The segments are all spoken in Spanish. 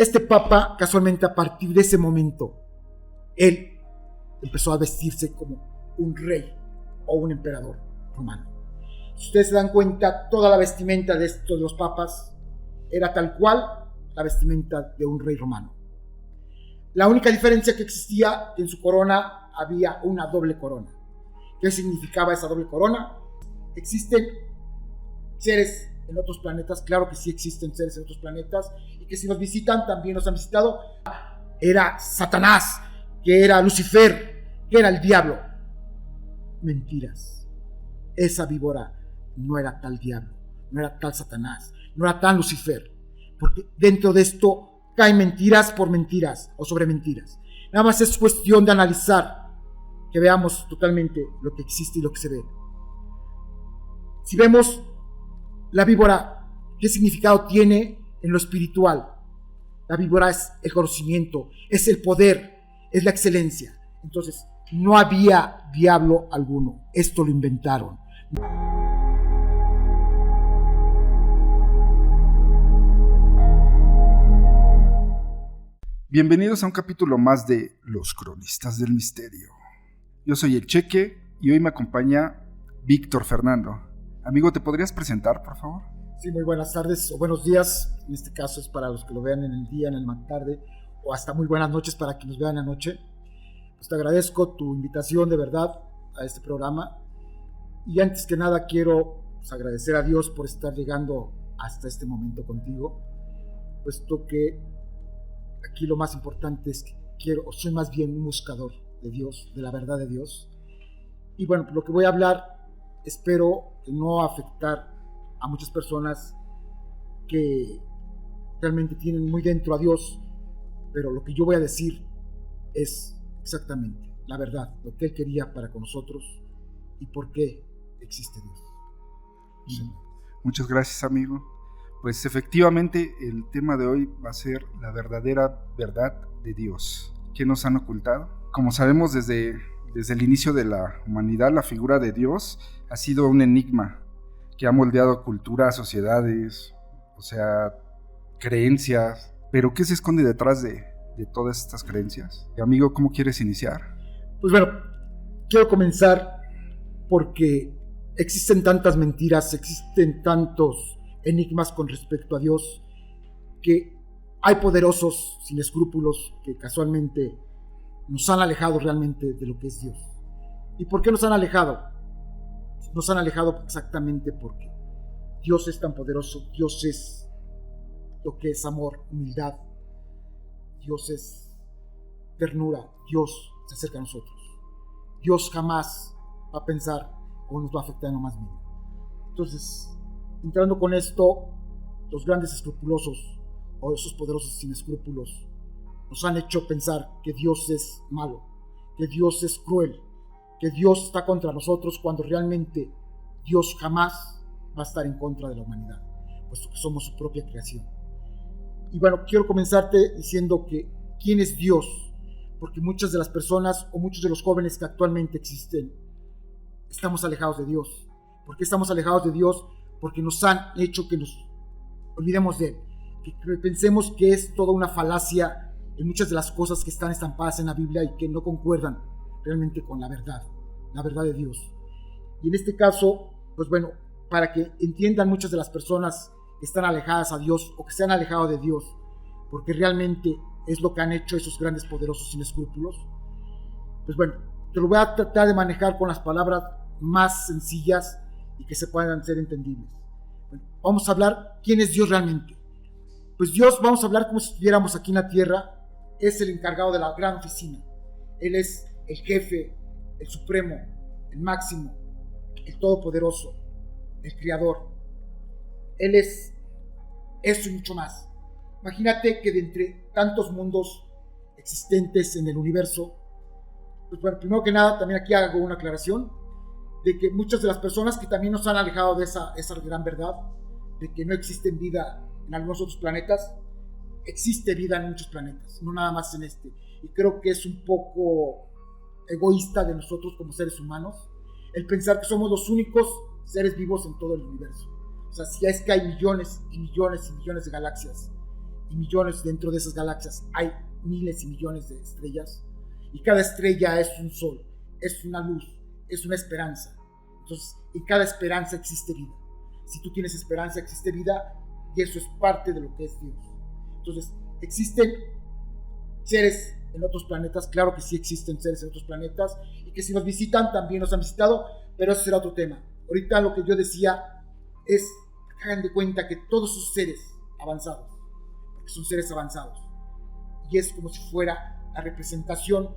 Este papa, casualmente a partir de ese momento, él empezó a vestirse como un rey o un emperador romano. Si ustedes se dan cuenta, toda la vestimenta de estos los papas era tal cual la vestimenta de un rey romano. La única diferencia que existía, que en su corona había una doble corona. ¿Qué significaba esa doble corona? ¿Existen seres en otros planetas? Claro que sí existen seres en otros planetas, y que si nos visitan, también nos han visitado. Era Satanás, que era Lucifer, que era el diablo. Mentiras. Esa víbora no era tal diablo, no era tal Satanás, no era tal Lucifer, porque dentro de esto caen mentiras por mentiras o sobre mentiras. Nada más es cuestión de analizar, que veamos totalmente lo que existe y lo que se ve. Si vemos la víbora, ¿qué significado tiene en lo espiritual? La víbora es el conocimiento, es el poder, es la excelencia. Entonces, no había diablo alguno. Esto lo inventaron. Bienvenidos a un capítulo más de Los Cronistas del Misterio. Yo soy el Cheque y hoy me acompaña Víctor Fernando. Amigo, ¿te podrías presentar, por favor? Sí, muy buenas tardes o buenos días. En este caso es para los que lo vean en el día, en el tarde, o hasta muy buenas noches para quienes vean anoche. Pues te agradezco tu invitación de verdad a este programa. Y antes que nada quiero agradecer a Dios por estar llegando hasta este momento contigo, puesto que aquí lo más importante es que soy más bien un buscador de Dios, de la verdad de Dios. Y bueno, lo que voy a hablar, espero que no afectar a muchas personas que realmente tienen muy dentro a Dios, pero lo que yo voy a decir es exactamente la verdad, lo que Él quería para con nosotros y por qué existe Dios. Sí. Muchas gracias, amigo. Pues efectivamente el tema de hoy va a ser la verdadera verdad de Dios. ¿Qué nos han ocultado? Como sabemos, desde el inicio de la humanidad, la figura de Dios ha sido un enigma que ha moldeado culturas, sociedades, creencias. Pero ¿qué se esconde detrás de todas estas creencias? Amigo, ¿cómo quieres iniciar? Pues bueno, quiero comenzar porque existen tantas mentiras, existen tantos enigmas con respecto a Dios, que hay poderosos sin escrúpulos que casualmente nos han alejado realmente de lo que es Dios. ¿Y por qué nos han alejado? Nos han alejado exactamente porque Dios es tan poderoso, Dios es lo que es amor, humildad, Dios es ternura, Dios se acerca a nosotros. Dios jamás va a pensar o nos va a afectar en lo más mínimo. Entonces, entrando con esto, los grandes escrupulosos o esos poderosos sin escrúpulos nos han hecho pensar que Dios es malo, que Dios es cruel, que Dios está contra nosotros, cuando realmente Dios jamás va a estar en contra de la humanidad, puesto que somos su propia creación. Y bueno, quiero comenzarte diciendo que ¿quién es Dios? Porque muchas de las personas o muchos de los jóvenes que actualmente existen estamos alejados de Dios. ¿Por qué estamos alejados de Dios? Porque nos han hecho que nos olvidemos de Él, que pensemos que es toda una falacia en muchas de las cosas que están estampadas en la Biblia y que no concuerdan realmente con la verdad de Dios. Y en este caso, pues bueno, para que entiendan muchas de las personas que están alejadas a Dios o que se han alejado de Dios, porque realmente es lo que han hecho esos grandes poderosos sin escrúpulos, pues bueno, te lo voy a tratar de manejar con las palabras más sencillas y que se puedan ser entendibles. Bueno, vamos a hablar quién es Dios realmente. Pues Dios, vamos a hablar como si estuviéramos aquí en la tierra, es el encargado de la gran oficina. Él es el jefe, el supremo, el máximo, el todopoderoso, el creador. Él es eso y mucho más. Imagínate que de entre tantos mundos existentes en el universo, pues bueno, primero que nada, también aquí hago una aclaración de que muchas de las personas que también nos han alejado de esa gran verdad, de que no existe vida en algunos otros planetas, existe vida en muchos planetas, no nada más en este. Y creo que es un poco egoísta de nosotros como seres humanos el pensar que somos los únicos seres vivos en todo el universo. O sea, si es que hay millones y millones y millones de galaxias y millones dentro de esas galaxias hay miles y millones de estrellas, y cada estrella es un sol, es una luz, es una esperanza. Entonces, en cada esperanza existe vida. Si tú tienes esperanza, existe vida, y eso es parte de lo que es Dios. Entonces, ¿existen seres en otros planetas? Claro que sí existen seres en otros planetas, y que si nos visitan, también nos han visitado, pero eso será otro tema. Ahorita lo que yo decía es, hagan de cuenta que todos esos seres avanzados, porque son seres avanzados, y es como si fuera la representación,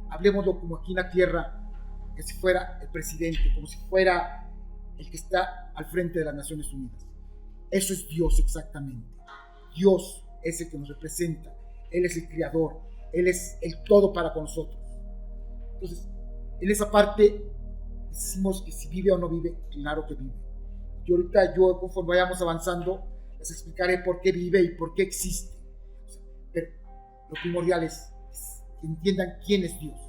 hablemoslo como aquí en la Tierra, que si fuera el presidente, como si fuera el que está al frente de las Naciones Unidas. Eso es Dios exactamente. Dios es el que nos representa, Él es el creador, Él es el todo para con nosotros. Entonces, en esa parte decimos que si vive o no vive, claro que vive. Y ahorita yo, conforme vayamos avanzando, les explicaré por qué vive y por qué existe. Pero lo primordial es que entiendan quién es Dios.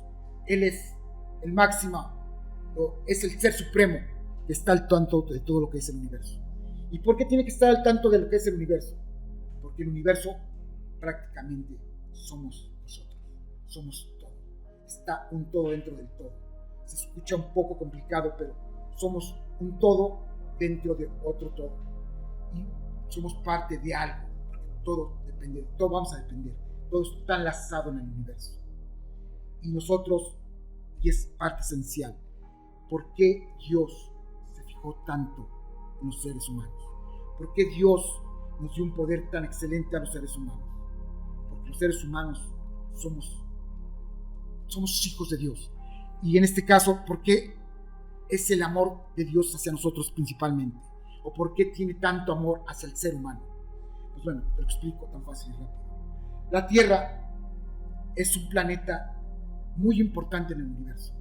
Él es el máximo, es el ser supremo que está al tanto de todo lo que es el universo. ¿Y por qué tiene que estar al tanto de lo que es el universo? Porque el universo prácticamente somos nosotros, somos todo. Está un todo dentro del todo. Se escucha un poco complicado, pero somos un todo dentro de otro todo. Y somos parte de algo, porque todo depende, todo vamos a depender. Todo está enlazado en el universo. Y nosotros, y es parte esencial, ¿por qué Dios se fijó tanto en los seres humanos? ¿Por qué Dios nos dio un poder tan excelente a los seres humanos? Porque los seres humanos somos hijos de Dios. Y en este caso, ¿por qué es el amor de Dios hacia nosotros principalmente? ¿O por qué tiene tanto amor hacia el ser humano? Pues bueno, te lo explico tan fácil y rápido. La Tierra es un planeta muy importante en el universo.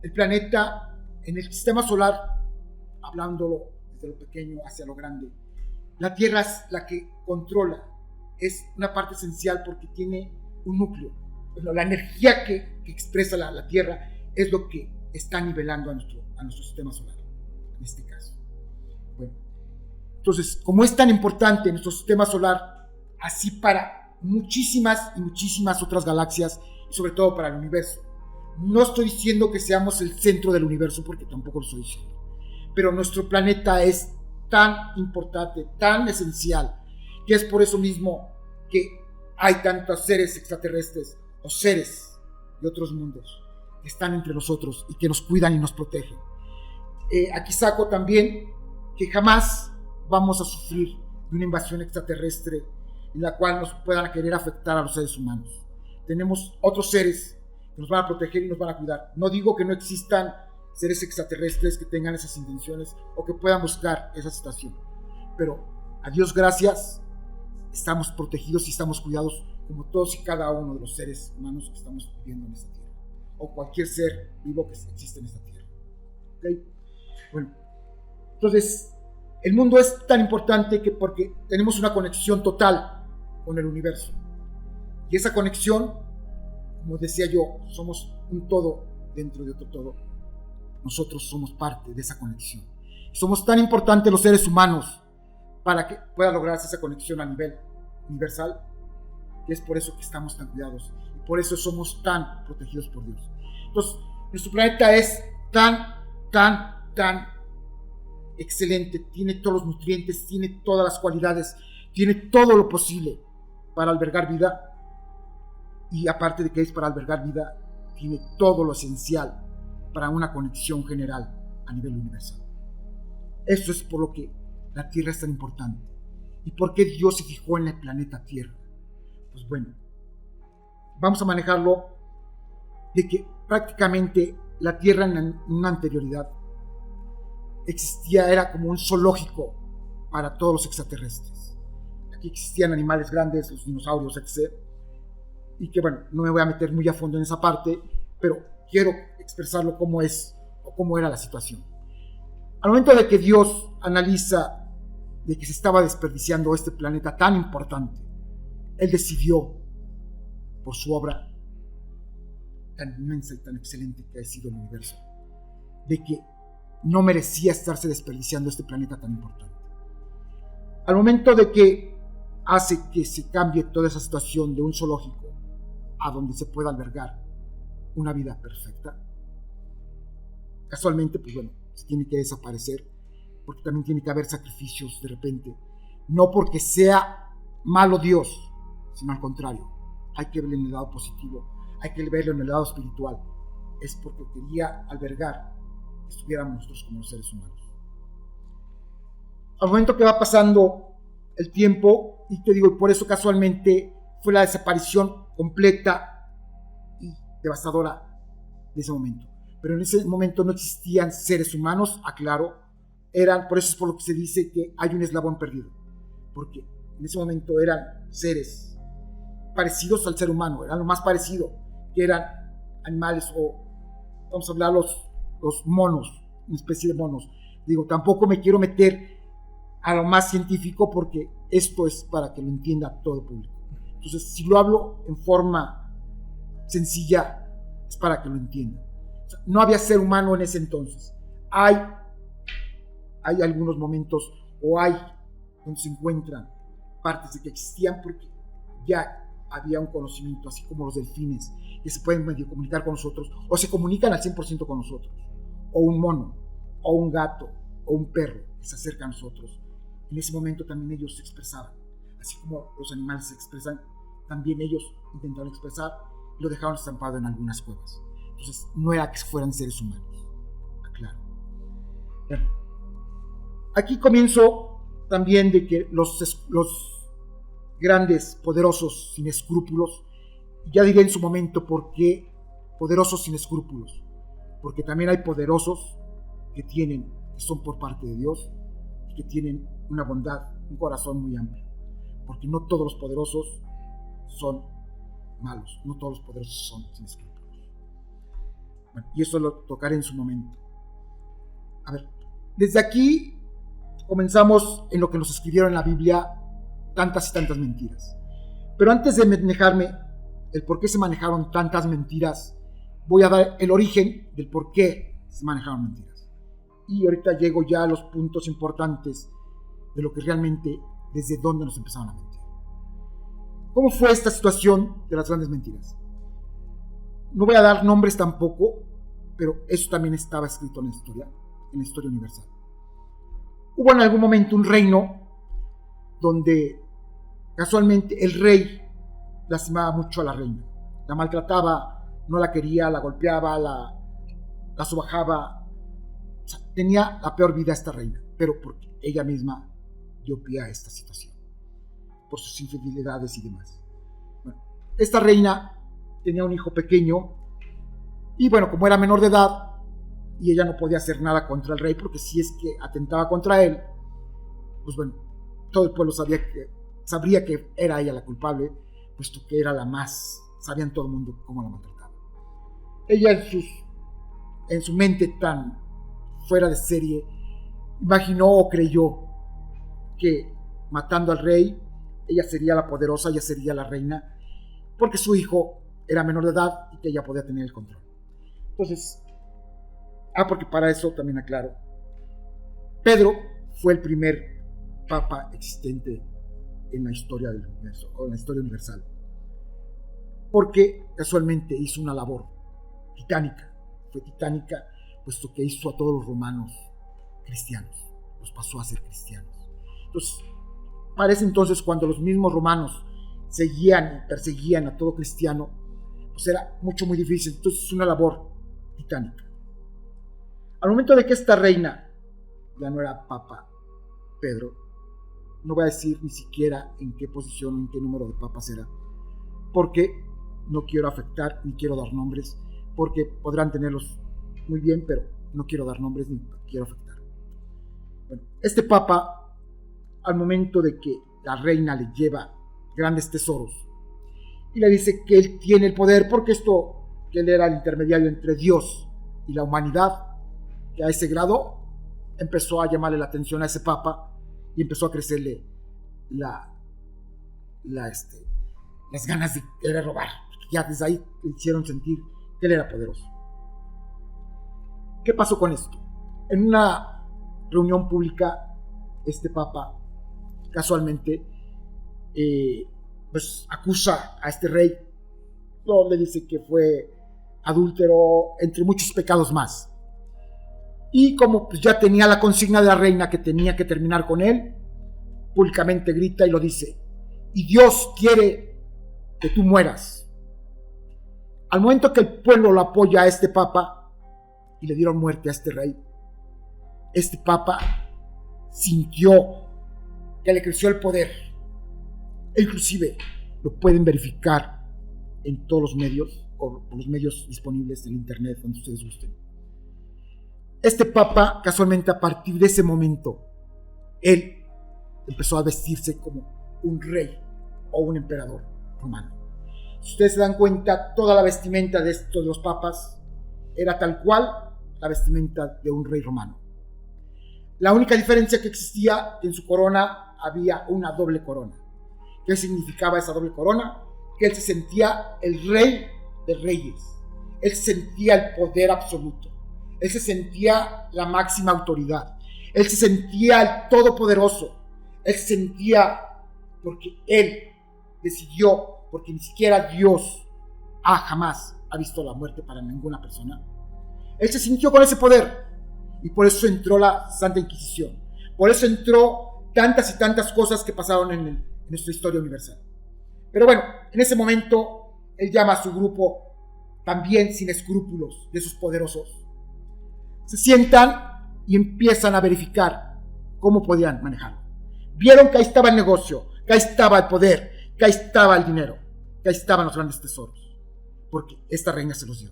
El planeta en el sistema solar, hablándolo desde lo pequeño hacia lo grande, la Tierra es la que controla, es una parte esencial porque tiene un núcleo. Bueno, la energía que expresa la Tierra es lo que está nivelando a nuestro sistema solar, en este caso. Bueno, entonces, como es tan importante nuestro sistema solar, así para muchísimas y muchísimas otras galaxias, y sobre todo para el universo. No estoy diciendo que seamos el centro del universo, porque tampoco lo estoy diciendo. Pero nuestro planeta es tan importante, tan esencial, que es por eso mismo que hay tantos seres extraterrestres o seres de otros mundos que están entre nosotros y que nos cuidan y nos protegen. Aquí saco también que jamás vamos a sufrir de una invasión extraterrestre en la cual nos puedan querer afectar a los seres humanos. Tenemos otros seres que nos van a proteger y nos van a cuidar. No digo que no existan seres extraterrestres que tengan esas intenciones o que puedan buscar esa situación, pero a Dios gracias, estamos protegidos y estamos cuidados como todos y cada uno de los seres humanos que estamos viviendo en esta tierra, o cualquier ser vivo que existe en esta tierra. ¿Okay? Bueno, entonces el mundo es tan importante que porque tenemos una conexión total con el universo, y esa conexión, como decía yo, somos un todo dentro de otro todo. Nosotros somos parte de esa conexión. Somos tan importantes los seres humanos para que pueda lograrse esa conexión a nivel universal, que es por eso que estamos tan cuidados y por eso somos tan protegidos por Dios. Entonces, nuestro planeta es tan excelente, tiene todos los nutrientes, tiene todas las cualidades, tiene todo lo posible para albergar vida, y aparte de que es para albergar vida, tiene todo lo esencial para una conexión general a nivel universal. Eso es por lo que la Tierra es tan importante. ¿Y por qué Dios se fijó en el planeta Tierra? Pues bueno, vamos a manejarlo de que prácticamente la Tierra en una anterioridad existía, era como un zoológico para todos los extraterrestres. Aquí existían animales grandes, los dinosaurios, etc. Y que bueno, no me voy a meter muy a fondo en esa parte, pero quiero expresarlo como es o cómo era la situación. Al momento de que Dios analiza de que se estaba desperdiciando este planeta tan importante, Él decidió, por su obra tan inmensa y tan excelente que ha sido el universo, de que no merecía estarse desperdiciando este planeta tan importante. Al momento de que hace que se cambie toda esa situación de un zoológico a donde se pueda albergar una vida perfecta. Casualmente, pues bueno, se tiene que desaparecer, porque también tiene que haber sacrificios de repente, no porque sea malo Dios, sino al contrario, hay que verlo en el lado positivo, hay que verlo en el lado espiritual, es porque quería albergar que estuviéramos nosotros como los seres humanos. Al momento que va pasando el tiempo, y te digo, por eso casualmente fue la desaparición completa y devastadora de ese momento. Pero en ese momento no existían seres humanos, aclaro, por eso es por lo que se dice que hay un eslabón perdido, porque en ese momento eran seres parecidos al ser humano, eran lo más parecido, que eran animales, o vamos a hablar los monos, una especie de monos. Digo, tampoco me quiero meter a lo más científico, porque esto es para que lo entienda todo el público. Entonces, si lo hablo en forma sencilla, es para que lo entiendan. O sea, no había ser humano en ese entonces. Hay algunos momentos, o hay donde se encuentran partes de que existían, porque ya había un conocimiento, así como los delfines, que se pueden medio comunicar con nosotros, o se comunican al 100% con nosotros, o un mono, o un gato, o un perro que se acerca a nosotros. En ese momento también ellos se expresaban, así como los animales se expresan, también ellos intentaron expresar y lo dejaron estampado en algunas cuevas. Entonces no era que fueran seres humanos, claro. Bueno, aquí comienzo también de que los grandes, poderosos, sin escrúpulos, ya diré en su momento por qué poderosos sin escrúpulos, porque también hay poderosos que son por parte de Dios, y que tienen una bondad, un corazón muy amplio, porque no todos los poderosos son malos, no todos los poderosos son sin escrúpulos. Bueno, y eso lo tocaré en su momento. A ver, desde aquí comenzamos en lo que nos escribieron en la Biblia tantas y tantas mentiras. Pero antes de manejarme el por qué se manejaron tantas mentiras, voy a dar el origen del por qué se manejaron mentiras. Y ahorita llego ya a los puntos importantes de lo que realmente, desde dónde nos empezaron a mentir. ¿Cómo fue esta situación de las grandes mentiras? No voy a dar nombres tampoco, pero eso también estaba escrito en la historia universal. Hubo en algún momento un reino donde casualmente el rey lastimaba mucho a la reina, la maltrataba, no la quería, la golpeaba, la sobajaba. O sea, tenía la peor vida esta reina, pero porque ella misma dio pie a esta situación, por sus infidelidades y demás. Bueno, esta reina tenía un hijo pequeño, y bueno, como era menor de edad, y ella no podía hacer nada contra el rey, porque si es que atentaba contra él, pues bueno, todo el pueblo sabría que era ella la culpable, puesto que era la más, sabían todo el mundo cómo la maltrataba. Ella en su mente tan fuera de serie, imaginó o creyó que matando al rey, ella sería la poderosa, ella sería la reina, porque su hijo era menor de edad y que ella podía tener el control. Entonces, porque para eso también aclaro, Pedro fue el primer papa existente en la historia del universo, o en la historia universal, porque casualmente hizo una labor titánica, fue titánica, puesto que hizo a todos los romanos cristianos, los pasó a ser cristianos. Entonces, parece entonces cuando los mismos romanos seguían y perseguían a todo cristiano, pues era muy difícil. Entonces es una labor titánica. Al momento de que esta reina ya no era papa Pedro, no voy a decir ni siquiera en qué posición o en qué número de papas era, porque no quiero afectar ni quiero dar nombres, porque podrán tenerlos muy bien, pero no quiero dar nombres ni quiero afectar. Bueno, este papa, al momento de que la reina le lleva grandes tesoros y le dice que él tiene el poder, porque que él era el intermediario entre Dios y la humanidad, que a ese grado empezó a llamarle la atención a ese papa y empezó a crecerle las ganas de querer robar. Ya desde ahí le hicieron sentir que él era poderoso. ¿Qué pasó con esto? En una reunión pública, este papa casualmente pues acusa a este rey, no, le dice que fue adúltero, entre muchos pecados más. Y como pues, ya tenía la consigna de la reina que tenía que terminar con él, públicamente grita y lo dice: y Dios quiere que tú mueras. Al momento que el pueblo lo apoya a este papa y le dieron muerte a este rey, este papa sintió que le creció el poder. E inclusive lo pueden verificar en todos los medios, o los medios disponibles en internet, donde ustedes gusten. Este papa, casualmente, a partir de ese momento, él empezó a vestirse como un rey o un emperador romano. Si ustedes se dan cuenta, toda la vestimenta de estos los papas era tal cual la vestimenta de un rey romano. La única diferencia que existía, que en su corona había una doble corona. ¿Qué significaba esa doble corona? Que él se sentía el rey de reyes. Él sentía el poder absoluto. Él se sentía la máxima autoridad. Él se sentía el todopoderoso. Él se sentía, porque él decidió, porque ni siquiera Dios jamás ha visto la muerte para ninguna persona. Él se sintió con ese poder y por eso entró la Santa Inquisición. Por eso entró tantas y tantas cosas que pasaron en nuestra historia universal. Pero bueno, en ese momento él llama a su grupo, también sin escrúpulos, de sus poderosos. Se sientan y empiezan a verificar cómo podían manejarlo. Vieron que ahí estaba el negocio, que ahí estaba el poder, que ahí estaba el dinero, que ahí estaban los grandes tesoros, porque esta reina se los dio.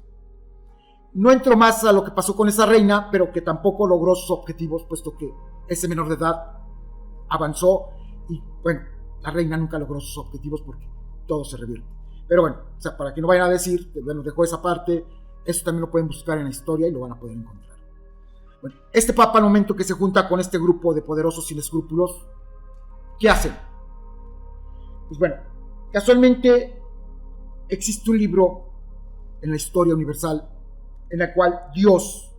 No entro más a lo que pasó con esa reina, pero que tampoco logró sus objetivos, puesto que ese menor de edad avanzó y, bueno, la reina nunca logró sus objetivos porque todo se revierte. Pero bueno, o sea, para que no vayan a decir que bueno, dejó esa parte, eso también lo pueden buscar en la historia y lo van a poder encontrar. Bueno, este papa, al momento que se junta con este grupo de poderosos sin escrúpulos, ¿qué hacen? Pues bueno, casualmente existe un libro en la historia universal en la cual Dios,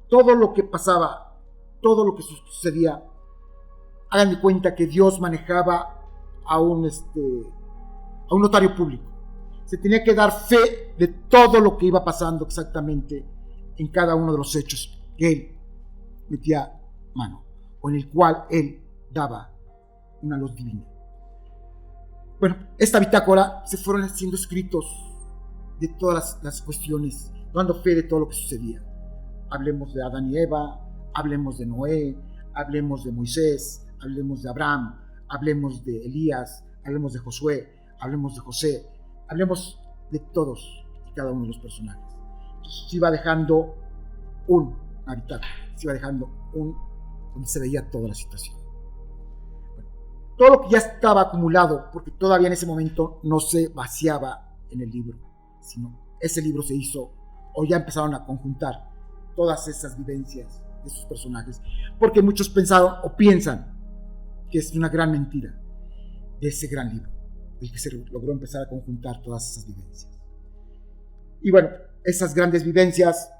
todo lo que pasaba, todo lo que sucedía, hagan de cuenta que Dios manejaba a un notario público. Se tenía que dar fe de todo lo que iba pasando exactamente en cada uno de los hechos que él metía mano, o en el cual él daba una luz divina. Bueno, esta bitácora se fueron haciendo escritos de todas las cuestiones, dando fe de todo lo que sucedía. Hablemos de Adán y Eva, hablemos de Noé, hablemos de Moisés, hablemos de Abraham, hablemos de Elías, hablemos de Josué, hablemos de José, hablemos de todos y cada uno de los personajes. Entonces se iba dejando un hábitat, se iba dejando donde se veía toda la situación. Bueno, todo lo que ya estaba acumulado, porque todavía en ese momento no se vaciaba en el libro, sino ese libro se hizo, o ya empezaron a conjuntar todas esas vivencias de sus personajes, porque muchos pensaron o piensan que es una gran mentira de ese gran libro, el que se logró empezar a conjuntar todas esas vivencias. Y bueno, esas grandes vivencias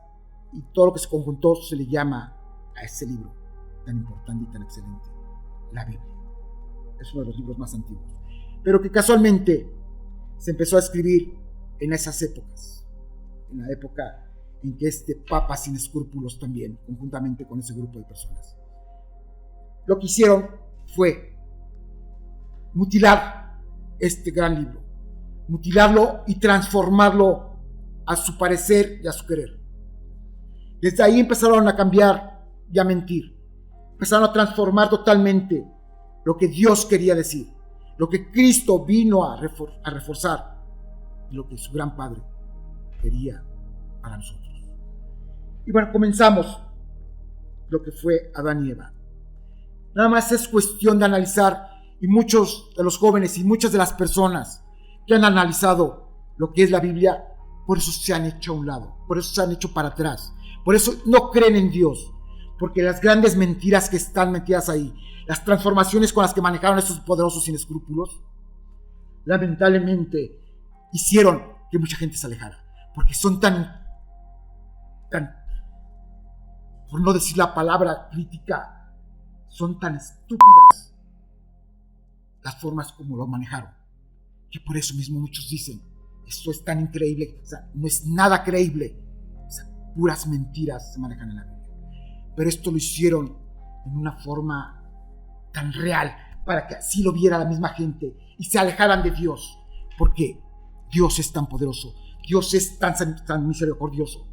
y todo lo que se conjuntó se le llama a ese libro tan importante y tan excelente, la Biblia. Es uno de los libros más antiguos, pero que casualmente se empezó a escribir en esas épocas, en la época en que este papa sin escrúpulos también, conjuntamente con ese grupo de personas, lo que hicieron fue mutilar este gran libro, mutilarlo y transformarlo a su parecer y a su querer. Desde ahí empezaron a cambiar y a mentir, empezaron a transformar totalmente lo que Dios quería decir, lo que Cristo vino a reforzar y lo que su gran Padre quería para nosotros. Y bueno, comenzamos lo que fue Adán y Eva. Nada más es cuestión de analizar, y muchos de los jóvenes y muchas de las personas que han analizado lo que es la Biblia, por eso se han hecho a un lado, por eso se han hecho para atrás, por eso no creen en Dios, porque las grandes mentiras que están metidas ahí, las transformaciones con las que manejaron esos poderosos sin escrúpulos, lamentablemente hicieron que mucha gente se alejara, porque son tan, por no decir la palabra crítica, son tan estúpidas las formas como lo manejaron. Que por eso mismo muchos dicen, esto es tan increíble, o sea, no es nada creíble, o sea, puras mentiras se manejan en la Biblia. Pero esto lo hicieron en una forma tan real, para que así lo viera la misma gente y se alejaran de Dios, porque Dios es tan poderoso, Dios es tan misericordioso,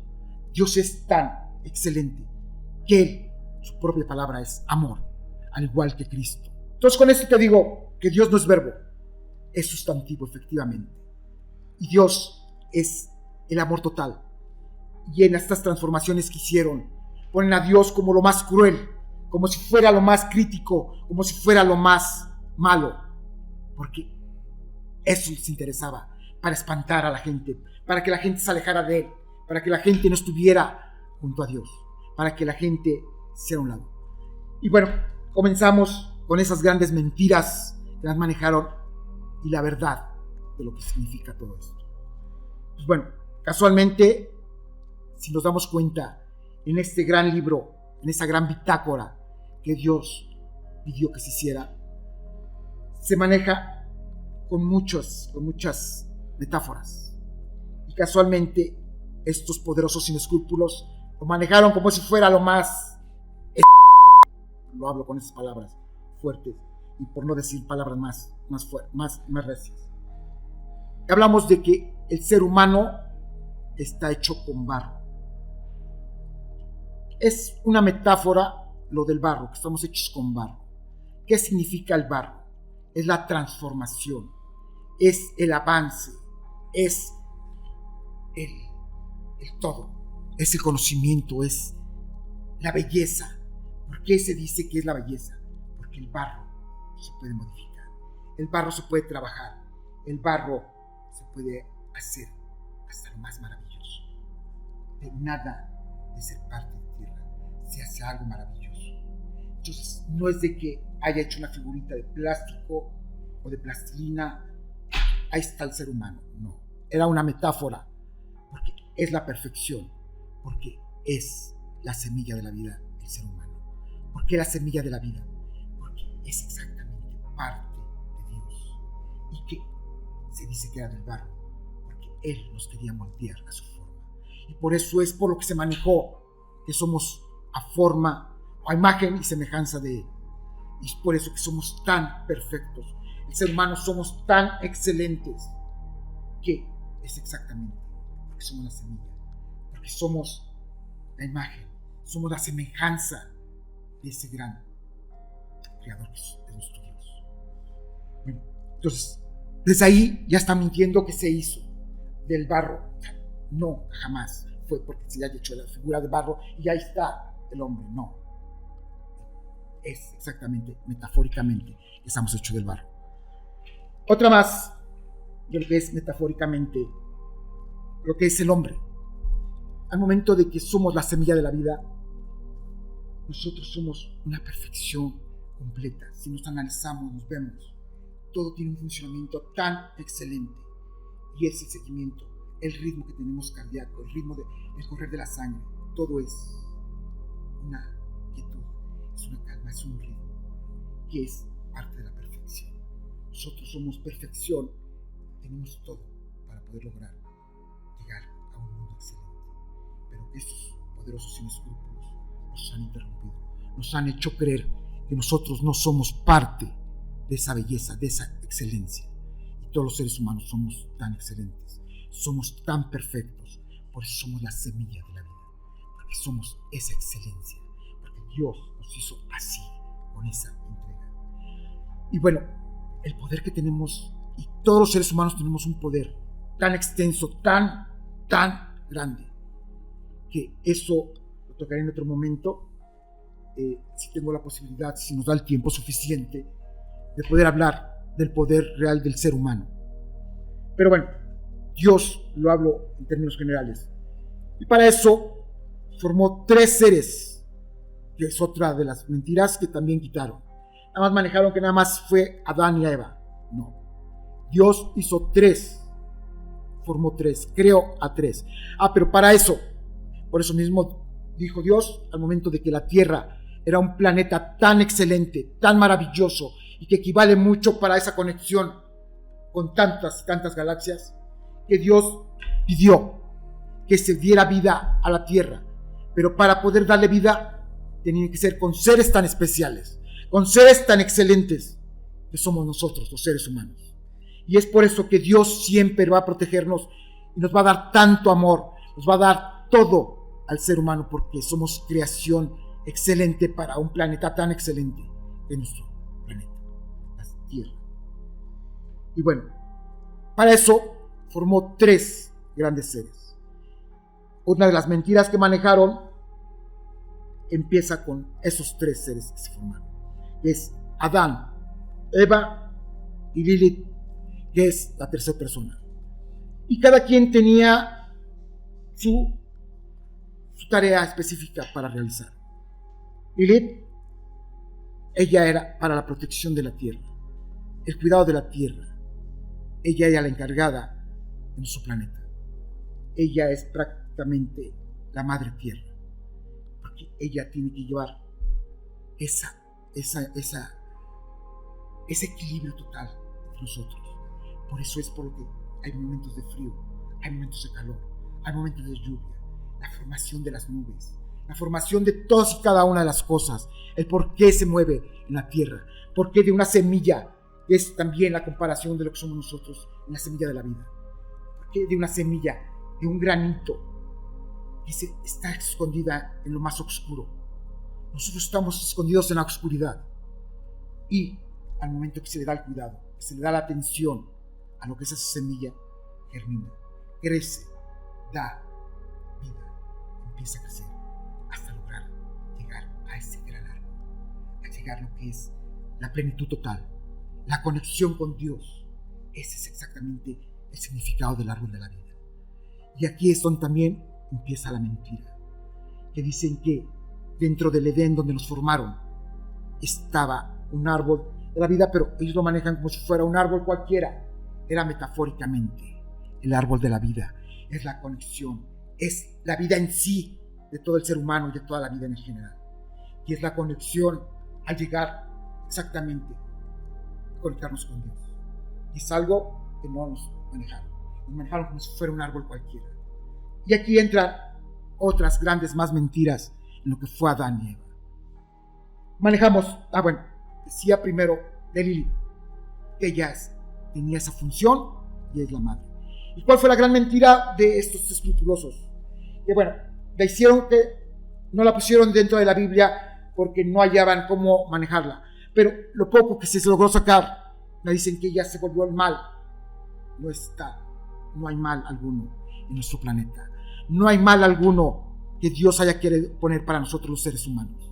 Dios es tan excelente, que Él, su propia palabra es amor, al igual que Cristo. Entonces con esto te digo que Dios no es verbo, es sustantivo efectivamente, y Dios es el amor total. Y en estas transformaciones que hicieron, ponen a Dios como lo más cruel, como si fuera lo más crítico, como si fuera lo más malo, porque eso les interesaba, para espantar a la gente, para que la gente se alejara de Él, para que la gente no estuviera junto a Dios, para que la gente se a un lado. Y bueno, comenzamos con esas grandes mentiras que las manejaron y la verdad de lo que significa todo esto. Pues bueno, casualmente, si nos damos cuenta, en este gran libro, en esa gran bitácora que Dios pidió que se hiciera, se maneja con muchas metáforas. Y casualmente, estos poderosos sin escrúpulos lo manejaron como si fuera lo más... Lo hablo con esas palabras fuertes y por no decir palabras más recias. Hablamos de que el ser humano está hecho con barro. Es una metáfora lo del barro, que estamos hechos con barro. ¿Qué significa el barro? Es la transformación, es el avance, es el todo, es el conocimiento, es la belleza. ¿Por qué se dice que es la belleza? Porque el barro se puede modificar, el barro se puede trabajar, el barro se puede hacer hasta lo más maravilloso. De nada de ser parte de tierra se hace algo maravilloso. Entonces, no es de que haya hecho una figurita de plástico o de plastilina, ahí está el ser humano. No, era una metáfora, porque es la perfección, porque es la semilla de la vida del ser humano. ¿Por qué la semilla de la vida? Porque es exactamente parte de Dios. Y que se dice que era del barro, porque Él nos quería moldear a su forma. Y por eso es por lo que se manejó, que somos a forma, a imagen y semejanza de Él. Y es por eso que somos tan perfectos. El ser humano somos tan excelentes, que es exactamente porque somos la semilla, porque somos la imagen, somos la semejanza de ese gran creador que es nuestro Dios. Bueno, entonces, desde ahí ya está mintiendo que se hizo del barro. No, jamás fue porque se haya hecho la figura de barro y ahí está el hombre. No, es exactamente, metafóricamente, que estamos hechos del barro. Otra más de lo que es metafóricamente lo que es el hombre. Al momento de que somos la semilla de la vida, nosotros somos una perfección completa. Si nos analizamos, nos vemos, todo tiene un funcionamiento tan excelente, y es el seguimiento, el ritmo que tenemos cardíaco, el ritmo del correr de la sangre. Todo es una quietud, es una calma, es un ritmo que es parte de la perfección. Nosotros somos perfección, tenemos todo para poder lograr llegar a un mundo excelente, pero que estos poderosos sin escrúpulos nos han interrumpido, nos han hecho creer que nosotros no somos parte de esa belleza, de esa excelencia. Y todos los seres humanos somos tan excelentes, somos tan perfectos, por eso somos la semilla de la vida, porque somos esa excelencia, porque Dios nos hizo así, con esa entrega. Y bueno, el poder que tenemos, y todos los seres humanos tenemos un poder tan extenso, tan grande, que eso lo tocaré en otro momento, si tengo la posibilidad, si nos da el tiempo suficiente, de poder hablar del poder real del ser humano. Pero bueno, Dios lo hablo en términos generales. Y para eso formó 3 seres, que es otra de las mentiras que también quitaron. Nada más manejaron que nada más fue Adán y Eva. No. Dios hizo 3, formó 3, creó a 3. Pero para eso, por eso mismo dijo Dios, al momento de que la tierra era un planeta tan excelente, tan maravilloso, y que equivale mucho para esa conexión con tantas y tantas galaxias, que Dios pidió que se diera vida a la Tierra, pero para poder darle vida tenía que ser con seres tan especiales, con seres tan excelentes que somos nosotros, los seres humanos. Y es por eso que Dios siempre va a protegernos y nos va a dar tanto amor, nos va a dar todo al ser humano, porque somos creación excelente para un planeta tan excelente que nuestro planeta, la Tierra. Y bueno, para eso formó 3 grandes seres. Una de las mentiras que manejaron empieza con esos 3 seres que se formaron, que es Adán, Eva y Lilith, que es la tercera persona. Y cada quien tenía su tarea específica para realizar. Lilith, ella era para la protección de la tierra, el cuidado de la tierra. Ella era la encargada de nuestro planeta. Ella es prácticamente la madre tierra, porque ella tiene que llevar ese equilibrio total entre nosotros. Por eso es por lo que hay momentos de frío, hay momentos de calor, hay momentos de lluvia, la formación de las nubes, la formación de todas y cada una de las cosas, el por qué se mueve en la tierra, por qué de una semilla, que es también la comparación de lo que somos nosotros, en la semilla de la vida, por qué de una semilla, de un granito que está escondida en lo más oscuro. Nosotros estamos escondidos en la oscuridad, y al momento que se le da el cuidado, que se le da la atención a lo que es esa semilla, germina, crece, da vida, empieza a crecer hasta lograr llegar a ese gran árbol, a llegar a lo que es la plenitud total, la conexión con Dios. Ese es exactamente el significado del árbol de la vida. Y aquí es donde también empieza la mentira, que dicen que dentro del Edén donde nos formaron estaba un árbol de la vida, pero ellos lo manejan como si fuera un árbol cualquiera. Era metafóricamente el árbol de la vida, es la conexión, es la vida en sí de todo el ser humano y de toda la vida en general, y es la conexión al llegar exactamente a conectarnos con Dios. Y es algo que no nos manejaron como si fuera un árbol cualquiera. Y aquí entran otras grandes más mentiras en lo que fue Adán y Eva. Decía primero de Lilith, que ella tenía esa función y es la madre. ¿Y cuál fue la gran mentira de estos escrupulosos? Que la hicieron, que no la pusieron dentro de la Biblia porque no hallaban cómo manejarla, pero lo poco que se logró sacar, le dicen que ella se volvió el mal. No hay mal alguno en nuestro planeta, no hay mal alguno que Dios haya querido poner para nosotros los seres humanos.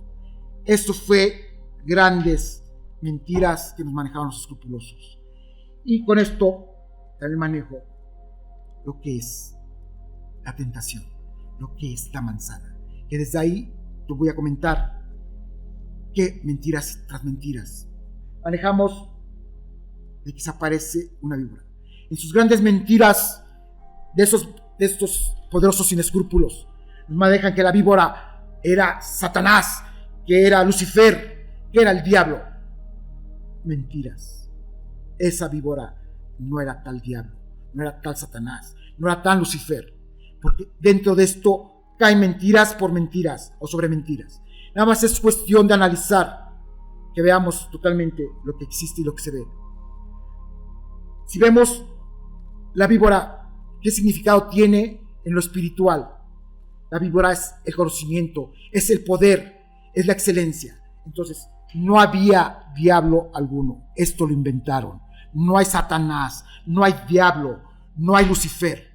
Esto fue grandes mentiras que nos manejaban los escrupulosos. Y con esto también manejo lo que es la tentación, lo que es la manzana, que desde ahí te voy a comentar que mentiras tras mentiras manejamos de que se aparece una víbora. En sus grandes mentiras de estos poderosos sin escrúpulos nos manejan que la víbora era Satanás, que era Lucifer, que era el diablo. Mentiras. Esa víbora no era tal diablo, no era tal Satanás, no era tal Lucifer, porque dentro de esto caen mentiras por mentiras o sobre mentiras. Nada más es cuestión de analizar, que veamos totalmente lo que existe y lo que se ve. Si vemos la víbora, ¿qué significado tiene en lo espiritual? La víbora es el conocimiento, es el poder, es la excelencia. Entonces, no había diablo alguno. Esto lo inventaron. No hay Satanás, no hay diablo, no hay Lucifer.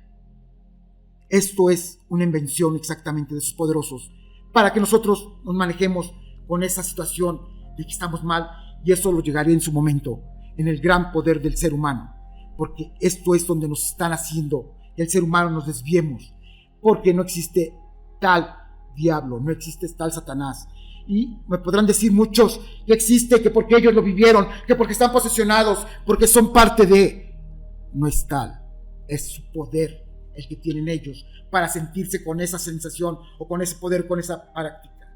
Esto es una invención exactamente de esos poderosos para que nosotros nos manejemos con esa situación de que estamos mal, y eso lo llegaría en su momento, en el gran poder del ser humano, porque esto es donde nos están haciendo que el ser humano nos desviemos, porque no existe tal diablo, no existe tal Satanás. Y me podrán decir muchos que existe, que porque ellos lo vivieron, que porque están posesionados, porque son parte de. No es tal, es su poder el que tienen ellos para sentirse con esa sensación o con ese poder, con esa práctica.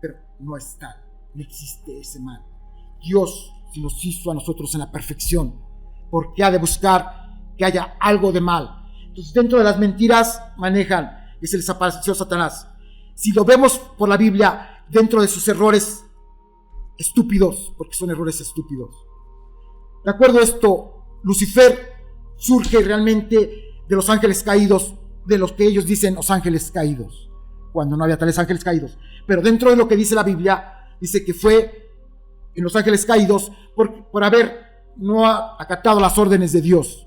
Pero no es tal, no existe ese mal. Dios si nos hizo a nosotros en la perfección, porque ha de buscar que haya algo de mal. Entonces, dentro de las mentiras manejan que se les apareció Satanás. Si lo vemos por la Biblia, dentro de sus errores estúpidos, porque son errores estúpidos. De acuerdo a esto, Lucifer surge realmente de los ángeles caídos, de los que ellos dicen los ángeles caídos, cuando no había tales ángeles caídos. Pero dentro de lo que dice la Biblia, dice que fue en los ángeles caídos por haber no acatado las órdenes de Dios.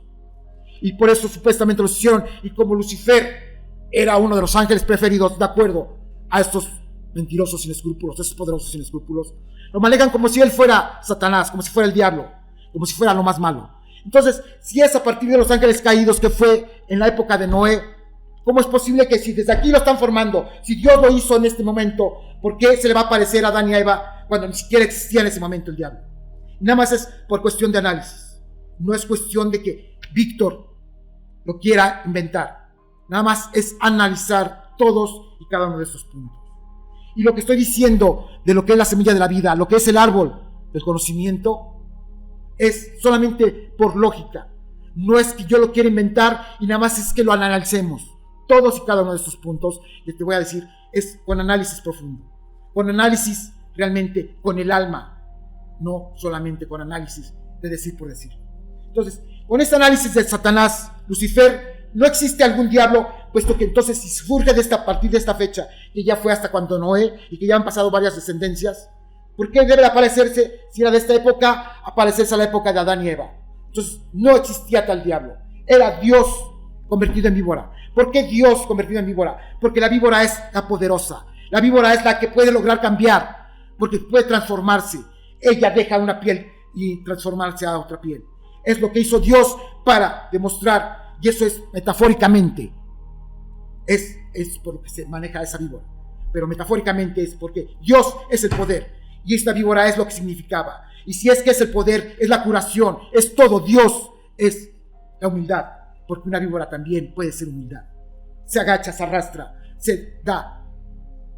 Y por eso supuestamente los hicieron. Y como Lucifer era uno de los ángeles preferidos, de acuerdo a estos mentirosos sin escrúpulos, estos poderosos sin escrúpulos, lo manejan como si él fuera Satanás, como si fuera el diablo, como si fuera lo más malo. Entonces, si es a partir de los ángeles caídos que fue en la época de Noé, ¿cómo es posible que si desde aquí lo están formando, si Dios lo hizo en este momento, ¿por qué se le va a aparecer a Adán y a Eva cuando ni siquiera existía en ese momento el diablo? Nada más es por cuestión de análisis. No es cuestión de que Víctor lo quiera inventar. Nada más es analizar todos y cada uno de estos puntos. Y lo que estoy diciendo de lo que es la semilla de la vida, lo que es el árbol del conocimiento, es solamente por lógica. No es que yo lo quiera inventar y nada más es que lo analicemos. Todos y cada uno de estos puntos, que te voy a decir, es con análisis profundo. Con análisis realmente con el alma. No solamente con análisis de decir por decir. Entonces, con este análisis de Satanás, Lucifer, no existe algún diablo, puesto que entonces si surge a partir de esta fecha, que ya fue hasta cuando Noé, y que ya han pasado varias descendencias, ¿por qué debe aparecerse, si era de esta época, aparecerse a la época de Adán y Eva? Entonces, no existía tal diablo. Era Dios convertido en víbora. ¿Por qué Dios convertido en víbora? Porque la víbora es la poderosa. La víbora es la que puede lograr cambiar, porque puede transformarse. Ella deja una piel y transformarse a otra piel. Es lo que hizo Dios para demostrar, y eso es metafóricamente. Es por lo que se maneja esa víbora. Pero metafóricamente es porque Dios es el poder. Y esta víbora es lo que significaba. Y si es que es el poder, es la curación, es todo. Dios es la humildad. Porque una víbora también puede ser humildad. Se agacha, se arrastra, se da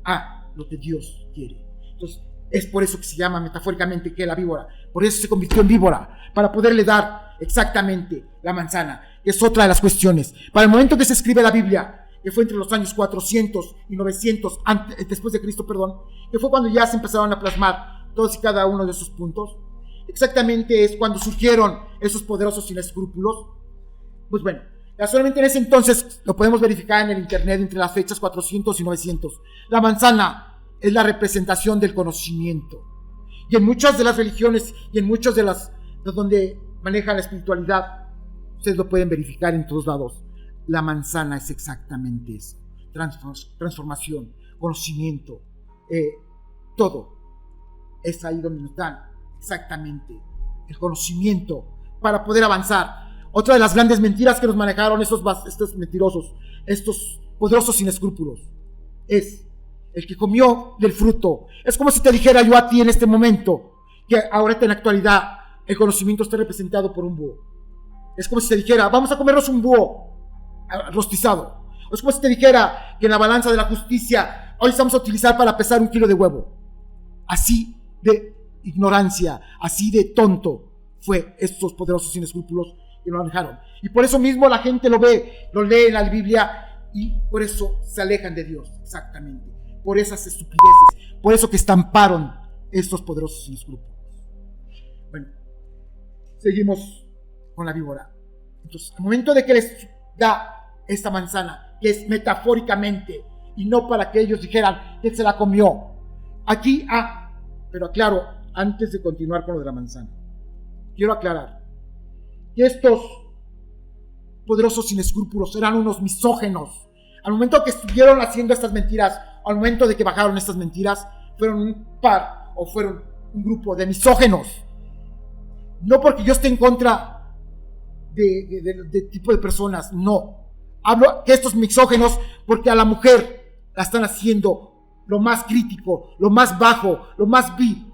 a lo que Dios quiere. Entonces, es por eso que se llama metafóricamente que la víbora. Por eso se convirtió en víbora. Para poderle dar exactamente la manzana. Que es otra de las cuestiones. Para el momento que se escribe la Biblia, que fue entre los años 400 y 900 después de Cristo, que fue cuando ya se empezaron a plasmar todos y cada uno de esos puntos. Exactamente es cuando surgieron esos poderosos sin escrúpulos. Pues bueno, solamente en ese entonces lo podemos verificar en el internet entre las fechas 400 y 900. La manzana es la representación del conocimiento. Y en muchas de las religiones y en muchas de las donde manejan la espiritualidad, ustedes lo pueden verificar en todos lados. La manzana es exactamente eso. Transformación, conocimiento, todo. Es ahí donde nos dan exactamente el conocimiento para poder avanzar. Otra de las grandes mentiras que nos manejaron estos mentirosos, estos poderosos sin escrúpulos, es el que comió del fruto. Es como si te dijera yo a ti en este momento, que ahorita en la actualidad el conocimiento está representado por un búho. Es como si te dijera, vamos a comernos un búho rostizado. Es como si te dijera que en la balanza de la justicia hoy vamos a utilizar para pesar 1 kilo de huevo. Así de ignorancia, así de tonto fue estos poderosos sin escrúpulos que lo manejaron. Y por eso mismo la gente lo ve, lo lee en la Biblia y por eso se alejan de Dios, exactamente. Por esas estupideces, por eso que estamparon estos poderosos sin escrúpulos. Bueno, seguimos con la víbora. Entonces, al momento de que les da esta manzana, que es metafóricamente y no para que ellos dijeran que se la comió. Aquí, pero aclaro, antes de continuar con lo de la manzana, quiero aclarar que estos poderosos sin escrúpulos eran unos misógenos. Al momento que estuvieron haciendo estas mentiras, al momento de que bajaron estas mentiras, fueron un par o fueron un grupo de misógenos. No porque yo esté en contra de tipo de personas, no. Hablo que estos misógenos porque a la mujer la están haciendo lo más crítico, lo más bajo, lo más vil.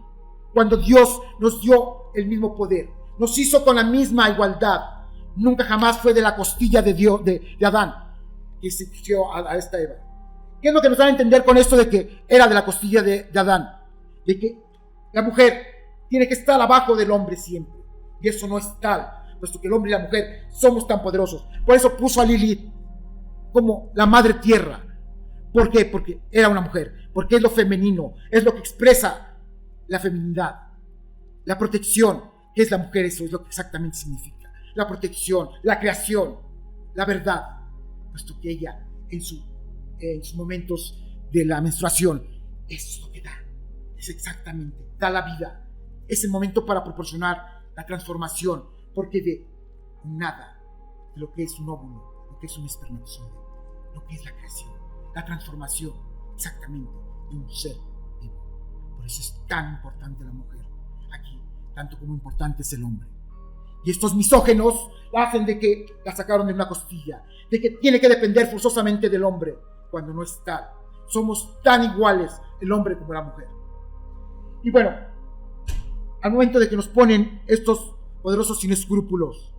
Cuando Dios nos dio el mismo poder, nos hizo con la misma igualdad. Nunca jamás fue de la costilla de Dios, de Adán, que se puso a esta Eva. ¿Qué es lo que nos dan a entender con esto de que era de la costilla de Adán? De que la mujer tiene que estar abajo del hombre siempre. Y eso no es tal, puesto que el hombre y la mujer somos tan poderosos. Por eso puso a Lilith como la madre tierra. ¿Por qué? Porque era una mujer, porque es lo femenino, es lo que expresa la feminidad, la protección, que es la mujer. Eso es lo que exactamente significa, la protección, la creación, la verdad, puesto que ella en sus momentos de la menstruación, eso es lo que da, es exactamente, da la vida, es el momento para proporcionar la transformación, porque de nada, de lo que es un óvulo, lo que es un espermatozoide, lo que es la creación, la transformación exactamente de un ser vivo. Por eso es tan importante la mujer aquí, tanto como importante es el hombre. Y estos misógenos la hacen de que la sacaron de una costilla, de que tiene que depender forzosamente del hombre, cuando no es tal. Somos tan iguales el hombre como la mujer. Y bueno, al momento de que nos ponen estos poderosos sin escrúpulos,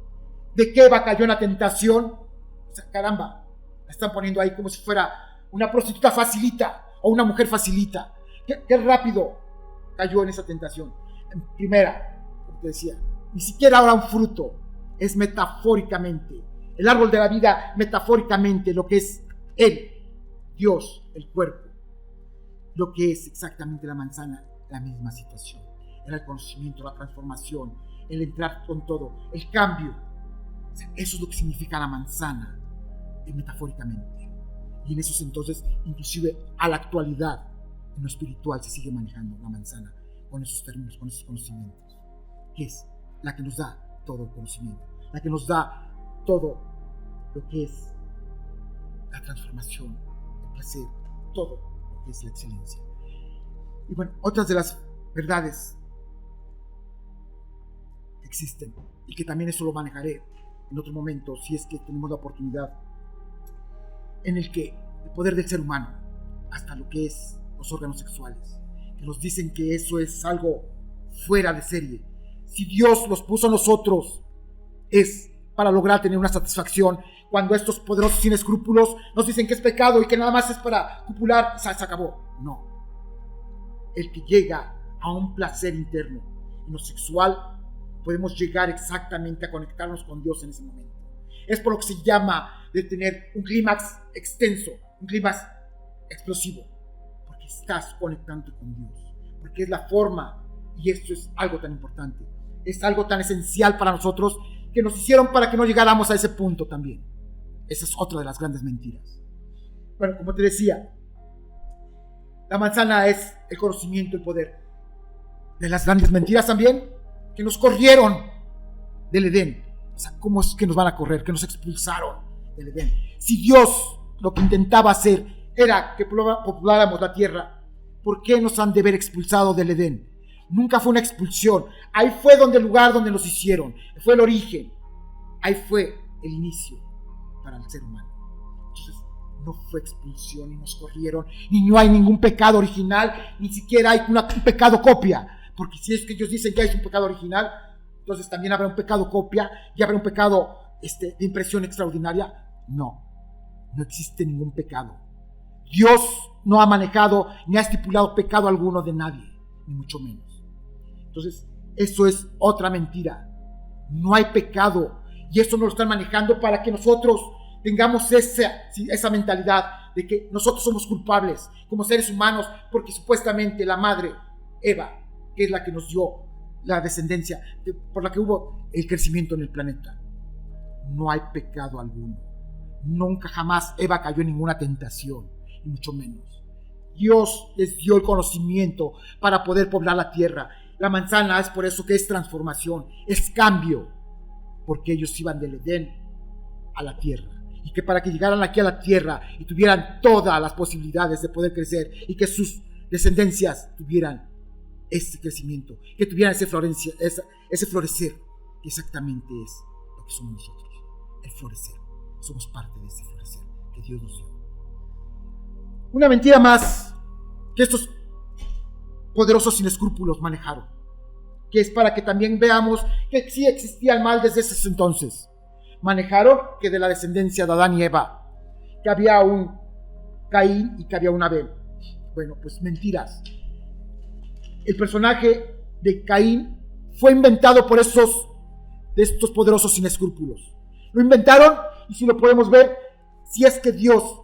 de que Eva cayó en la tentación, o sea, caramba, la están poniendo ahí como si fuera una prostituta facilita o una mujer facilita. Qué rápido cayó en esa tentación. En primera, como te decía, ni siquiera habrá un fruto, es metafóricamente. El árbol de la vida, metafóricamente, lo que es Él, Dios, el cuerpo. Lo que es exactamente la manzana, la misma situación. Era el conocimiento, la transformación, el entrar con todo, el cambio. O sea, eso es lo que significa la manzana, metafóricamente. Y en esos entonces, inclusive a la actualidad, en lo espiritual se sigue manejando la manzana con esos términos, con esos conocimientos, que es la que nos da todo el conocimiento, la que nos da todo lo que es la transformación, el placer, todo lo que es la excelencia. Y bueno, otras de las verdades que existen, y que también eso lo manejaré en otro momento, si es que tenemos la oportunidad, en el que el poder del ser humano, hasta lo que es los órganos sexuales, que nos dicen que eso es algo fuera de serie. Si Dios los puso a nosotros, es para lograr tener una satisfacción. Cuando estos poderosos sin escrúpulos nos dicen que es pecado y que nada más es para copular, se acabó. No. El que llega a un placer interno en lo sexual, podemos llegar exactamente a conectarnos con Dios en ese momento. Es por lo que se llama de tener un clímax extenso, un clímax explosivo, porque estás conectando con Dios, porque es la forma, y esto es algo tan importante, es algo tan esencial para nosotros, que nos hicieron para que no llegáramos a ese punto también. Esa es otra de las grandes mentiras. Bueno, como te decía, la manzana es el conocimiento, el poder. De las grandes mentiras también, que nos corrieron del Edén. O sea, ¿cómo es que nos van a correr? Que nos expulsaron del Edén. Si Dios lo que intentaba hacer era que populáramos la tierra, ¿por qué nos han de haber expulsado del Edén? Nunca fue una expulsión. Ahí fue el lugar donde nos hicieron. Fue el origen. Ahí fue el inicio para el ser humano. Entonces, no fue expulsión, ni nos corrieron, ni no hay ningún pecado original, ni siquiera hay un pecado copia. Porque si es que ellos dicen que hay un pecado original, entonces también habrá un pecado copia y habrá un pecado de impresión extraordinaria. No existe ningún pecado. Dios no ha manejado ni ha estipulado pecado alguno de nadie, ni mucho menos. Entonces, eso es otra mentira. No hay pecado, y eso nos lo están manejando para que nosotros tengamos esa mentalidad de que nosotros somos culpables como seres humanos, porque supuestamente la madre Eva, que es la que nos dio la descendencia, por la que hubo el crecimiento en el planeta. No hay pecado alguno. Nunca jamás Eva cayó en ninguna tentación, ni mucho menos. Dios les dio el conocimiento para poder poblar la tierra. La manzana es por eso que es transformación, es cambio, porque ellos iban del Edén a la tierra. Y que para que llegaran aquí a la tierra y tuvieran todas las posibilidades de poder crecer y que sus descendencias tuvieran ese crecimiento, que tuvieran ese florecer, que exactamente es lo que somos nosotros, el florecer. Somos parte de ese florecer que Dios nos dio. Una mentira más que estos poderosos sin escrúpulos manejaron, que es para que también veamos que sí existía el mal desde ese entonces. Manejaron que de la descendencia de Adán y Eva, que había un Caín y que había un Abel. Bueno, pues mentiras. El personaje de Caín fue inventado por estos poderosos sin escrúpulos. Lo inventaron, y si lo podemos ver, si es que Dios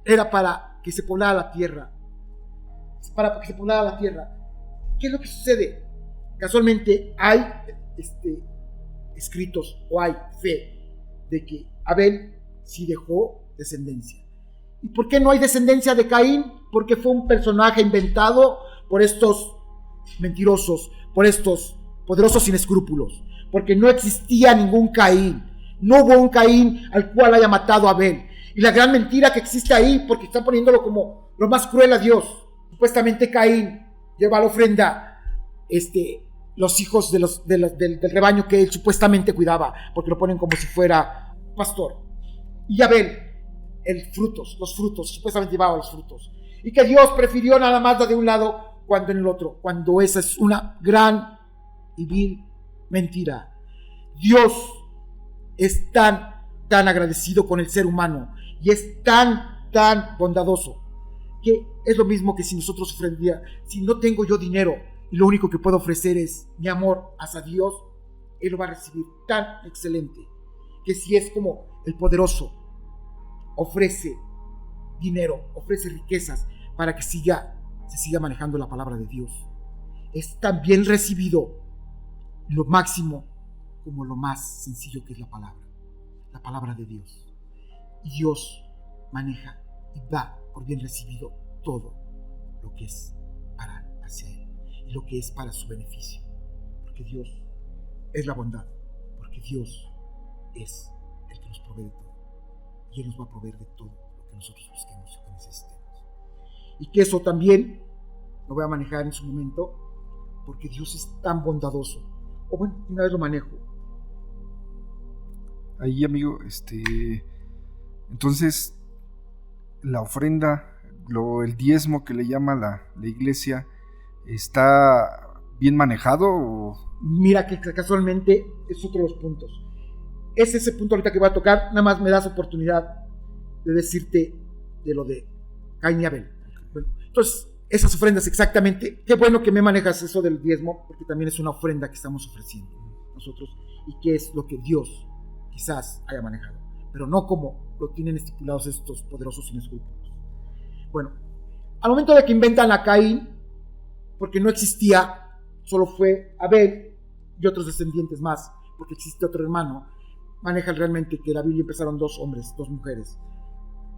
era para que se poblara la tierra, ¿qué es lo que sucede? Casualmente hay escritos, o hay fe de que Abel sí dejó descendencia. ¿Y por qué no hay descendencia de Caín? Porque fue un personaje inventado por estos mentirosos, por estos poderosos sin escrúpulos, porque no existía ningún Caín. No hubo un Caín al cual haya matado a Abel. Y la gran mentira que existe ahí, porque están poniéndolo como lo más cruel a Dios. Supuestamente Caín lleva a la ofrenda los hijos del rebaño que él supuestamente cuidaba, porque lo ponen como si fuera pastor. Y Abel, los frutos, supuestamente llevaba los frutos. Y que Dios prefirió nada más la de un lado cuando en el otro, cuando esa es una gran y vil mentira. Dios es tan agradecido con el ser humano y es tan bondadoso, que es lo mismo que si nosotros ofrendía, si no tengo yo dinero y lo único que puedo ofrecer es mi amor hacia Dios, Él lo va a recibir tan excelente, que si es como el poderoso ofrece dinero, ofrece riquezas para que se siga manejando la palabra de Dios, es tan bien recibido lo máximo como lo más sencillo que es la palabra de Dios. Y Dios maneja y da por bien recibido todo lo que es para hacia Él y lo que es para su beneficio, porque Dios es la bondad, porque Dios es el que nos provee de todo, y Él nos va a proveer de todo lo que nosotros busquemos o que necesitemos. Y que eso también lo voy a manejar en su momento, porque Dios es tan bondadoso. O bueno, una vez lo manejo. Ahí, amigo, entonces la ofrenda, el diezmo que le llama la iglesia, ¿está bien manejado? ¿O? Mira que casualmente es otro de los puntos. Es ese punto ahorita que voy a tocar. Nada más me das oportunidad de decirte de lo de Caín y Abel. Bueno, entonces, esas ofrendas exactamente. Qué bueno que me manejas eso del diezmo, porque también es una ofrenda que estamos ofreciendo nosotros, y que es lo que Dios quizás haya manejado, pero no como lo tienen estipulados estos poderosos sin escrúpulos. Bueno, al momento de que inventan a Caín, porque no existía, solo fue Abel y otros descendientes más, porque existe otro hermano, manejan realmente que en la Biblia empezaron 2 hombres, 2 mujeres,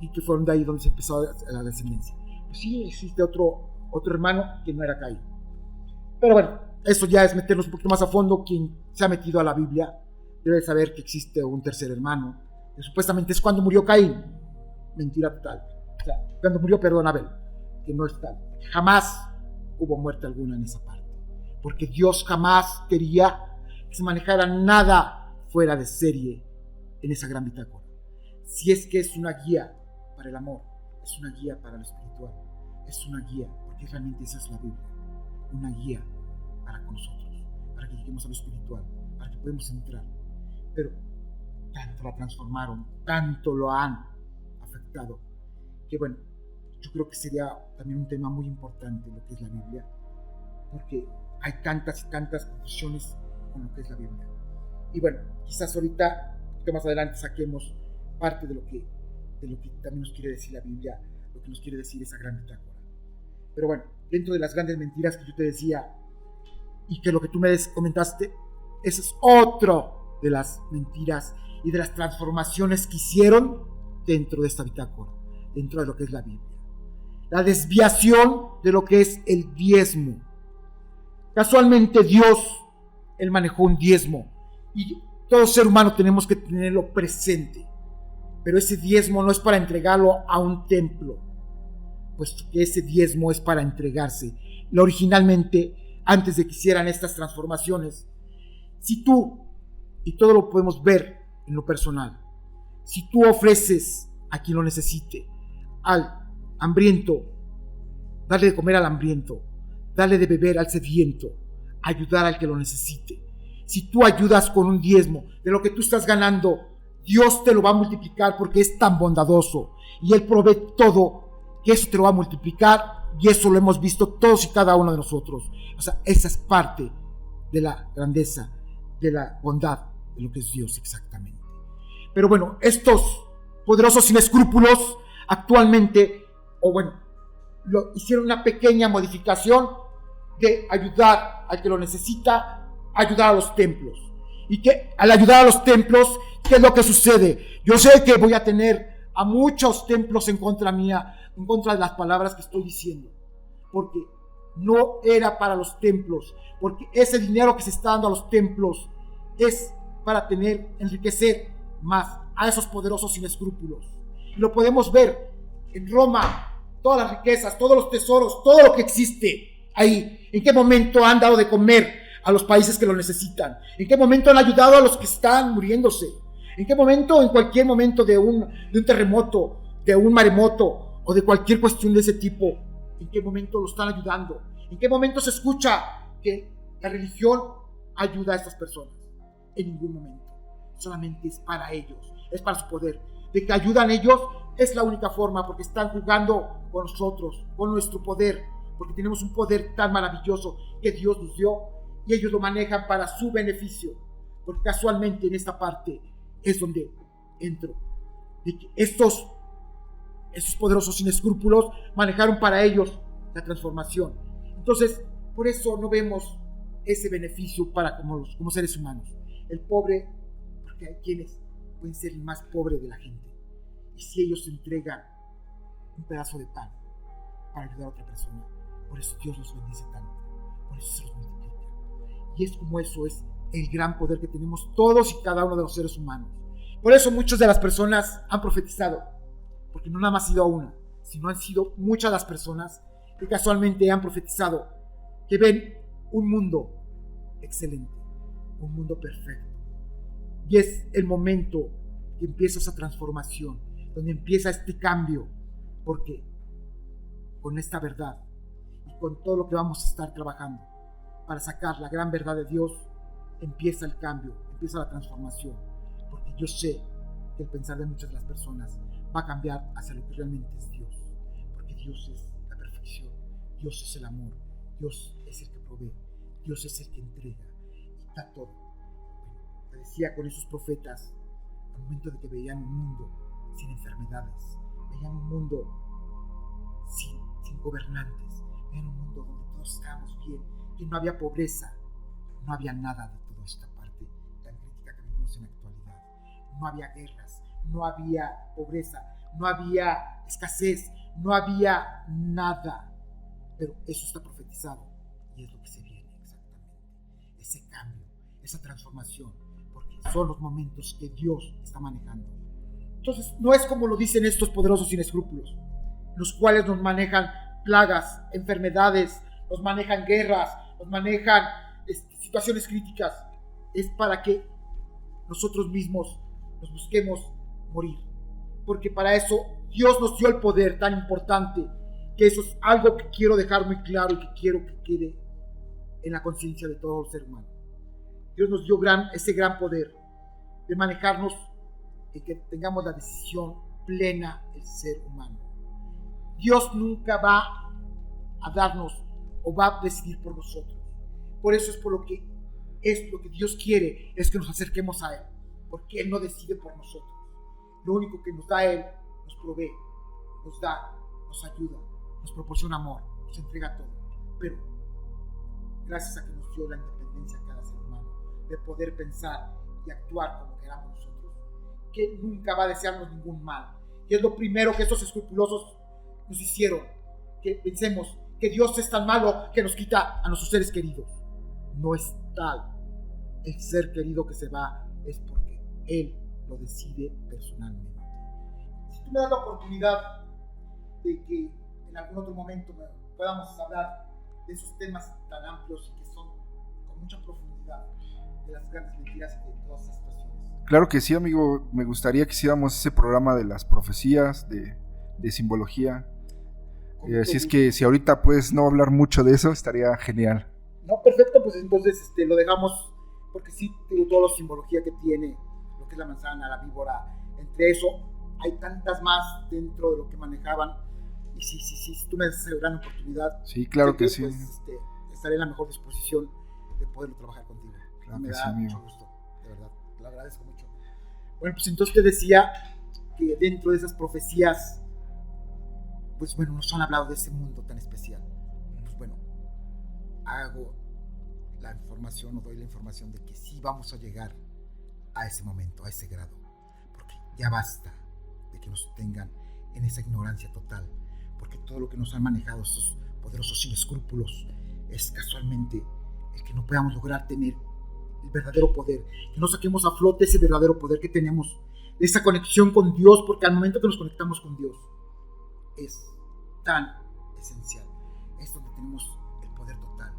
y que fueron de ahí donde se empezó la descendencia. Pues sí, existe otro hermano que no era Caín. Pero bueno, eso ya es meternos un poquito más a fondo. Quien se ha metido a la Biblia debe saber que existe un tercer hermano, que supuestamente es cuando murió Caín. Mentira total. O sea, cuando murió, Abel, que no es tal. Jamás hubo muerte alguna en esa parte, porque Dios jamás quería que se manejara nada fuera de serie en esa gran bitácora. Si es que es una guía para el amor, es una guía para lo espiritual, es una guía, porque realmente esa es la Biblia, una guía para con nosotros, para que lleguemos a lo espiritual, para que podamos entrar. Pero tanto la transformaron, tanto lo han afectado, que bueno, yo creo que sería también un tema muy importante lo que es la Biblia, porque hay tantas y tantas confusiones con lo que es la Biblia. Y bueno, quizás ahorita, un poquito más adelante, saquemos parte de lo que también nos quiere decir la Biblia, lo que nos quiere decir esa gran bitácora. Pero bueno, dentro de las grandes mentiras que yo te decía, y que lo que tú me comentaste, esa es otro de las mentiras y de las transformaciones que hicieron dentro de esta bitácora, dentro de lo que es la Biblia. La desviación de lo que es el diezmo. Casualmente Dios, Él manejó un diezmo, y todo ser humano tenemos que tenerlo presente. Pero ese diezmo no es para entregarlo a un templo, puesto que ese diezmo es para entregarse. Originalmente, antes de que hicieran estas transformaciones, si tú, y todo lo podemos ver en lo personal, si tú ofreces a quien lo necesite, al hambriento, darle de comer al hambriento, darle de beber al sediento, ayudar al que lo necesite. Si tú ayudas con un diezmo de lo que tú estás ganando, Dios te lo va a multiplicar, porque es tan bondadoso y Él provee todo, que eso te lo va a multiplicar y eso lo hemos visto todos y cada uno de nosotros. O sea, esa es parte de la grandeza, de la bondad, de lo que es Dios exactamente. Pero bueno, estos poderosos sin escrúpulos actualmente, hicieron una pequeña modificación de ayudar al que lo necesita, ayudar a los templos. Y que al ayudar a los templos, ¿qué es lo que sucede? Yo sé que voy a tener a muchos templos en contra mía, en contra de las palabras que estoy diciendo, porque no era para los templos, porque ese dinero que se está dando a los templos es para enriquecer más a esos poderosos sin escrúpulos. Y lo podemos ver en Roma, todas las riquezas, todos los tesoros, todo lo que existe ahí. ¿En qué momento han dado de comer a los países que lo necesitan? ¿En qué momento han ayudado a los que están muriéndose? ¿En qué momento, en cualquier momento de un terremoto, de un maremoto o de cualquier cuestión de ese tipo, en qué momento lo están ayudando? ¿En qué momento se escucha que la religión ayuda a estas personas? En ningún momento. Solamente es para ellos, es para su poder. De que ayudan ellos es la única forma, porque están jugando con nosotros, con nuestro poder, porque tenemos un poder tan maravilloso que Dios nos dio y ellos lo manejan para su beneficio. Porque casualmente en esta parte es donde entro, de que estos poderosos sin escrúpulos manejaron para ellos la transformación. Entonces, por eso no vemos ese beneficio para como seres humanos. El pobre, porque hay quienes pueden ser el más pobre de la gente, y si ellos entregan un pedazo de pan para ayudar a otra persona, por eso Dios los bendice tanto, por eso se los multiplica. Y es como eso es el gran poder que tenemos todos y cada uno de los seres humanos. Por eso muchas de las personas han profetizado, porque no nada más ha sido una, sino han sido muchas las personas que casualmente han profetizado, que ven un mundo excelente, un mundo perfecto. Y es el momento que empieza esa transformación, donde empieza este cambio, porque con esta verdad y con todo lo que vamos a estar trabajando para sacar la gran verdad de Dios, empieza el cambio, empieza la transformación, porque yo sé que el pensar de muchas de las personas va a cambiar hacia lo que realmente es Dios, porque Dios es la perfección, Dios es el amor, Dios es el que provee, Dios es el que entrega y da todo. Te decía con esos profetas, al momento de que veían un mundo sin enfermedades, veían un mundo sin gobernantes, veían un mundo donde todos estábamos bien, que no había pobreza, no había nada de toda esta parte tan crítica que vivimos en la actualidad. No había guerras, no había pobreza, no había escasez, no había nada. Pero eso está profetizado y es lo que se viene exactamente. Ese cambio, esa transformación, porque son los momentos que Dios está manejando. Entonces, no es como lo dicen estos poderosos sin escrúpulos, los cuales nos manejan plagas, enfermedades, nos manejan guerras, nos manejan situaciones críticas. Es para que nosotros mismos nos busquemos morir, porque para eso Dios nos dio el poder tan importante, que eso es algo que quiero dejar muy claro y que quiero que quede en la conciencia de todo el ser humano. Dios nos dio ese gran poder de manejarnos y que tengamos la decisión plena el ser humano. Dios nunca va a darnos o va a decidir por nosotros. Por eso es lo que Dios quiere, es que nos acerquemos a Él, porque Él no decide por nosotros. Lo único que nos da Él, nos provee, nos da, nos ayuda, nos proporciona amor, nos entrega todo. Pero gracias a que nos dio la independencia a cada ser humano, de poder pensar y actuar como queramos nosotros, que nunca va a desearnos ningún mal. Y es lo primero que estos escrupulosos nos hicieron, que pensemos que Dios es tan malo que nos quita a nuestros seres queridos. No es tal. El ser querido que se va es porque Él lo decide personalmente. Si tú me das la oportunidad de que en algún otro momento podamos hablar de esos temas tan amplios y que son con mucha profundidad, de las grandes mentiras y de todas esas situaciones. Claro que sí, amigo. Me gustaría que hiciéramos ese programa de las profecías, de simbología. Así es que si ahorita puedes no hablar mucho de eso, estaría genial. No, perfecto, pues entonces lo dejamos, porque sí, tengo toda la simbología que tiene lo que es la manzana, la víbora. Entre eso hay tantas más dentro de lo que manejaban, Y si tú me das esa gran oportunidad, sí, claro que sí. Pues, estaré en la mejor disposición de poder trabajar contigo. Claro me que da sí, amigo. mucho gusto, de verdad, lo agradezco mucho. Bueno, pues entonces te decía que dentro de esas profecías, pues bueno, nos han hablado de ese mundo tan especial. Pues bueno, hago la información, o doy la información de que sí vamos a llegar a ese momento, a ese grado, porque ya basta de que nos tengan en esa ignorancia total, porque todo lo que nos han manejado estos poderosos sin escrúpulos es casualmente el que no podamos lograr tener el verdadero poder, que no saquemos a flote ese verdadero poder que tenemos, esa conexión con Dios, porque al momento que nos conectamos con Dios es tan esencial, es donde tenemos el poder total.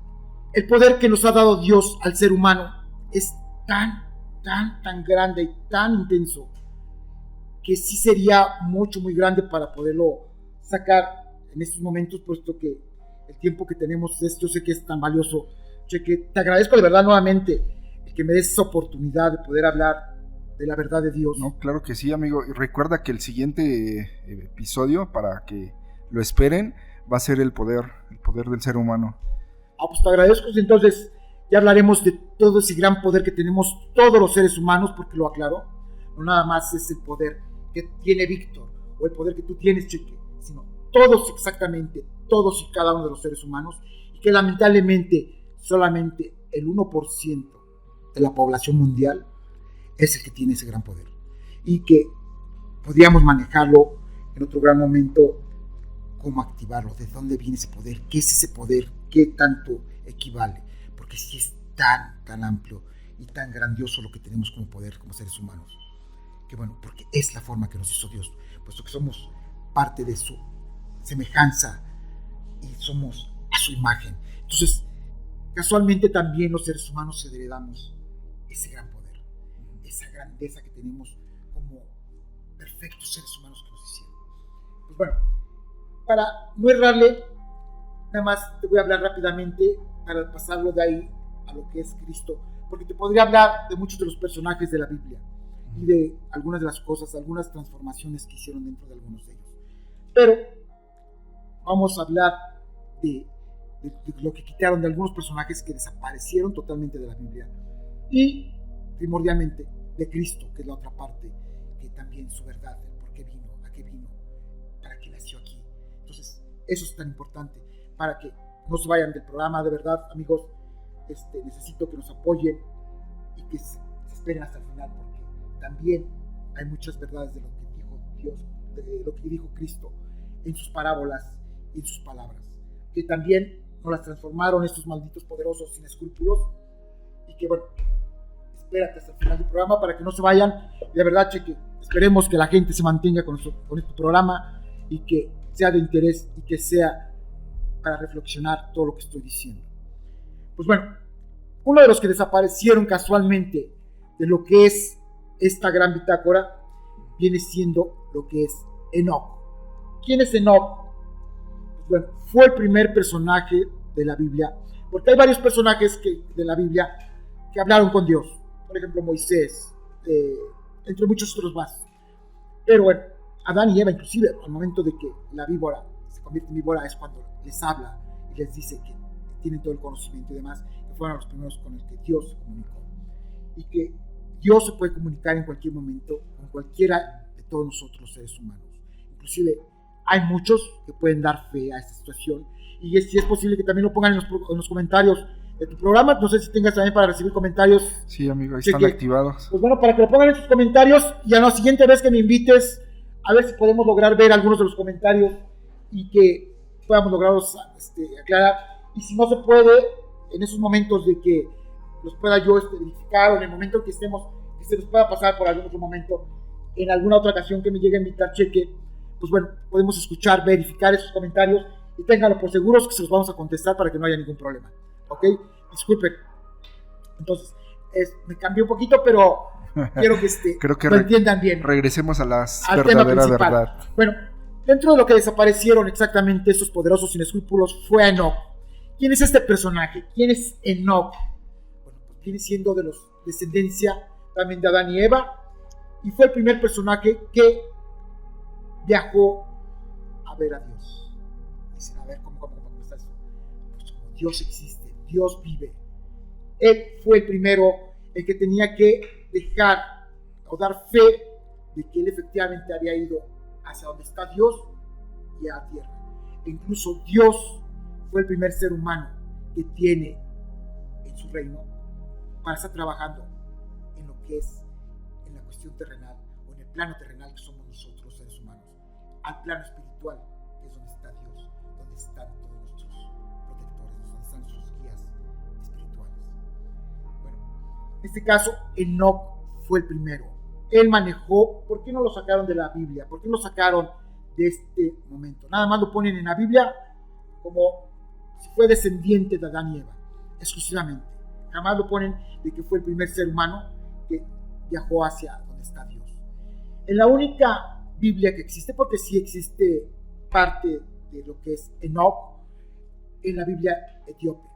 El poder que nos ha dado Dios al ser humano es tan grande y tan intenso que sí sería muy grande para poderlo sacar en estos momentos, puesto que el tiempo que tenemos yo sé que es tan valioso. Cheque, te agradezco de verdad nuevamente el que me des esa oportunidad de poder hablar de la verdad de Dios. No, claro que sí, amigo. Y recuerda que el siguiente episodio, para que lo esperen, va a ser el poder del ser humano. Pues te agradezco. Entonces ya hablaremos de todo ese gran poder que tenemos todos los seres humanos, porque lo aclaro, no nada más es el poder que tiene Víctor o el poder que tú tienes, Cheque, sino todos, exactamente todos y cada uno de los seres humanos, y que lamentablemente solamente el 1% de la población mundial es el que tiene ese gran poder, y que podríamos manejarlo en otro gran momento, cómo activarlo, de dónde viene ese poder, qué es ese poder, qué tanto equivale, porque sí es tan amplio y tan grandioso lo que tenemos como poder como seres humanos, que bueno, porque es la forma que nos hizo Dios, puesto que somos parte de su semejanza y somos a su imagen. Entonces, casualmente también los seres humanos heredamos ese gran poder, esa grandeza que tenemos como perfectos seres humanos que nos hicieron. Pues bueno, para no errarle, nada más te voy a hablar rápidamente para pasarlo de ahí a lo que es Cristo, porque te podría hablar de muchos de los personajes de la Biblia y de algunas de las cosas, algunas transformaciones que hicieron dentro de algunos de ellos. Pero vamos a hablar de lo que quitaron, de algunos personajes que desaparecieron totalmente de la Biblia, y primordialmente de Cristo, que es la otra parte, que también su verdad, el por qué vino, a qué vino, para qué nació aquí. Entonces, eso es tan importante, para que no se vayan del programa. De verdad, amigos, necesito que nos apoyen y que se esperen hasta el final, porque también hay muchas verdades de lo que dijo Dios, de lo que dijo Cristo en sus parábolas y en sus palabras, que también nos las transformaron estos malditos poderosos sin escrúpulos, y que bueno, espérate hasta el final del programa para que no se vayan. De verdad, Cheque, esperemos que la gente se mantenga con este programa y que sea de interés y que sea para reflexionar todo lo que estoy diciendo. Pues bueno, uno de los que desaparecieron casualmente de lo que es esta gran bitácora viene siendo lo que es Enoc. ¿Quién es Enoc? Pues bueno, fue el primer personaje de la Biblia, porque hay varios personajes de la Biblia que hablaron con Dios, por ejemplo Moisés, entre muchos otros más. Pero bueno, Adán y Eva, inclusive al momento de que la víbora se convierte en víbora, es cuando les habla y les dice que tienen todo el conocimiento y demás, que fueron los primeros con el que Dios se comunicó, y que Dios se puede comunicar en cualquier momento con cualquiera de todos nosotros los seres humanos. Inclusive hay muchos que pueden dar fe a esta situación, y si es posible que también lo pongan en los comentarios de tu programa. No sé si tengas también para recibir comentarios. Sí, amigo, ahí están activados. Pues bueno, para que lo pongan en sus comentarios, y a la siguiente vez que me invites, a ver si podemos lograr ver algunos de los comentarios y que podamos lograrlos aclarar. Y si no se puede, en esos momentos de que los pueda yo verificar, o en el momento en que estemos, que se nos pueda pasar por algún otro momento, en alguna otra ocasión que me llegue a invitar, Cheque, pues bueno, podemos escuchar, verificar esos comentarios, y ténganlo por seguros que se los vamos a contestar para que no haya ningún problema. ¿Ok? Disculpen. Entonces, me cambié un poquito, pero quiero que, creo que lo entiendan bien. Regresemos a la verdadera verdad. Bueno, dentro de lo que desaparecieron exactamente estos poderosos sin escrúpulos fue Enoc. ¿Quién es este personaje? ¿Quién es Enoc? Bueno, pues viene siendo de los descendencia también de Adán y Eva, y fue el primer personaje que viajó a ver a Dios. a ver, ¿cómo está eso? Pues como Dios existe, Dios vive. Él fue el primero, el que tenía que dejar o dar fe de que él efectivamente había ido hacia donde está Dios y a la tierra. E incluso Dios fue el primer ser humano que tiene en su reino para estar trabajando en lo que es en la cuestión terrenal o en el plano terrenal que somos nosotros seres humanos, al plano espiritual que es donde está Dios, donde están todos nuestros protectores, donde están nuestros guías espirituales. Bueno, en este caso Enoc fue el primero. Él manejó. ¿Por qué no lo sacaron de la Biblia? ¿Por qué no lo sacaron de este momento? Nada más lo ponen en la Biblia como si fue descendiente de Adán y Eva, exclusivamente. Jamás lo ponen de que fue el primer ser humano que viajó hacia donde está Dios. En la única Biblia que existe, porque sí existe parte de lo que es Enoc en la Biblia etíope.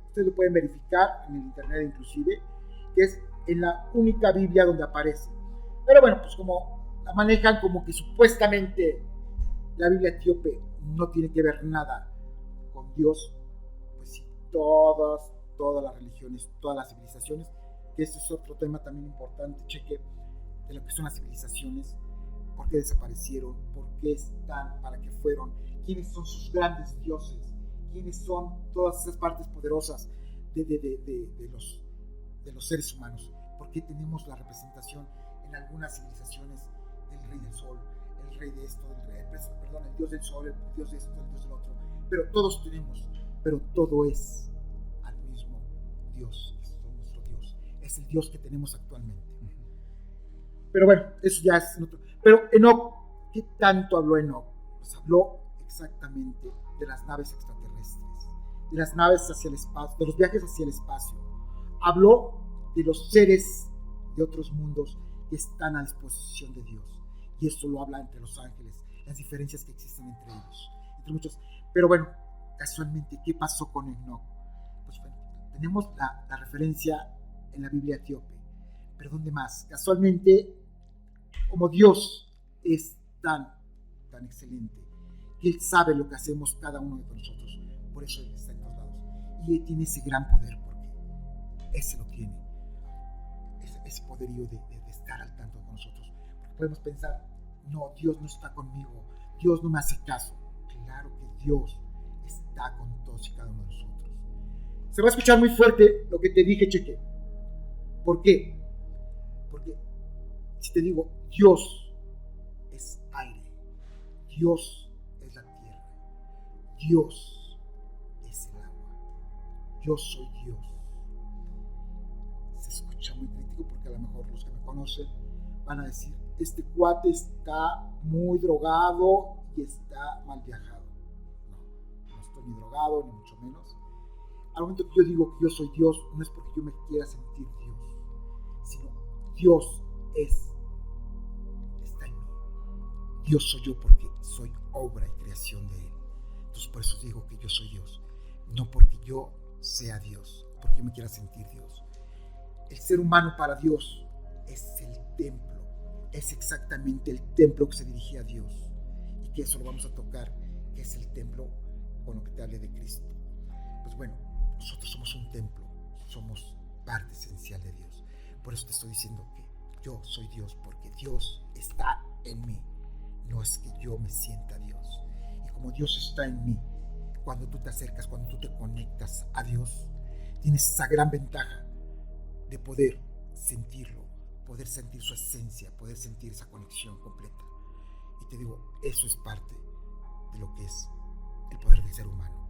Ustedes lo pueden verificar en el internet inclusive, que es en la única Biblia donde aparece. Pero bueno, pues como la manejan como que supuestamente la Biblia etíope no tiene que ver nada con Dios, pues sí, todas las religiones, todas las civilizaciones, que este es otro tema también importante, cheque, de lo que son las civilizaciones, por qué desaparecieron, por qué están, para qué fueron, quiénes son sus grandes dioses, quiénes son todas esas partes poderosas de los seres humanos, por qué tenemos la representación en algunas civilizaciones del rey del sol, el rey de esto, el dios del sol, el dios de esto, el dios del otro, pero todos tenemos, pero todo es al mismo Dios, es nuestro Dios, es el Dios que tenemos actualmente. Pero bueno, eso ya es otro. Pero Enoc, ¿qué tanto habló Enoc? Pues habló exactamente de las naves extraterrestres, de las naves hacia el espacio, de los viajes hacia el espacio. Habló de los seres de otros mundos que están a disposición de Dios. Y esto lo habla entre los ángeles, las diferencias que existen entre ellos, entre muchos. Pero bueno, casualmente, ¿qué pasó con Enoc? Pues bueno, tenemos la referencia en la Biblia etíope, pero ¿dónde más? Casualmente, como Dios es tan excelente, que Él sabe lo que hacemos cada uno de nosotros, por eso Él está en todos lados. Y Él tiene ese gran poder, porque ese lo tiene, ese poderío de estar al tanto con nosotros. Porque podemos pensar, no, Dios no está conmigo, Dios no me hace caso. Claro que Dios está con todos y cada uno de nosotros. Se va a escuchar muy fuerte lo que te dije, cheque. ¿Por qué? Porque si te digo, Dios es aire, Dios es la tierra, Dios es el agua, yo soy Dios. Se escucha muy crítico porque a lo mejor los que me conocen van a decir, este cuate está muy drogado y está mal viajado. No estoy ni drogado, ni mucho menos. Al momento que yo digo que yo soy Dios, no es porque yo me quiera sentir Dios, sino Dios está en mí. Dios soy yo porque soy obra y creación de Él. Entonces por eso digo que yo soy Dios, no porque yo sea Dios, porque yo me quiera sentir Dios. El ser humano para Dios es el templo, es exactamente el templo que se dirigía a Dios, y que eso lo vamos a tocar, que es el templo con lo que te hablé de Cristo. Pues bueno, nosotros somos un templo, somos parte esencial de Dios. Por eso te estoy diciendo que yo soy Dios, porque Dios está en mí. No es que yo me sienta Dios. Y como Dios está en mí, cuando tú te acercas, cuando tú te conectas a Dios, tienes esa gran ventaja de poder sentirlo, poder sentir su esencia, poder sentir esa conexión completa. Y te digo, eso es parte de lo que es el poder del ser humano,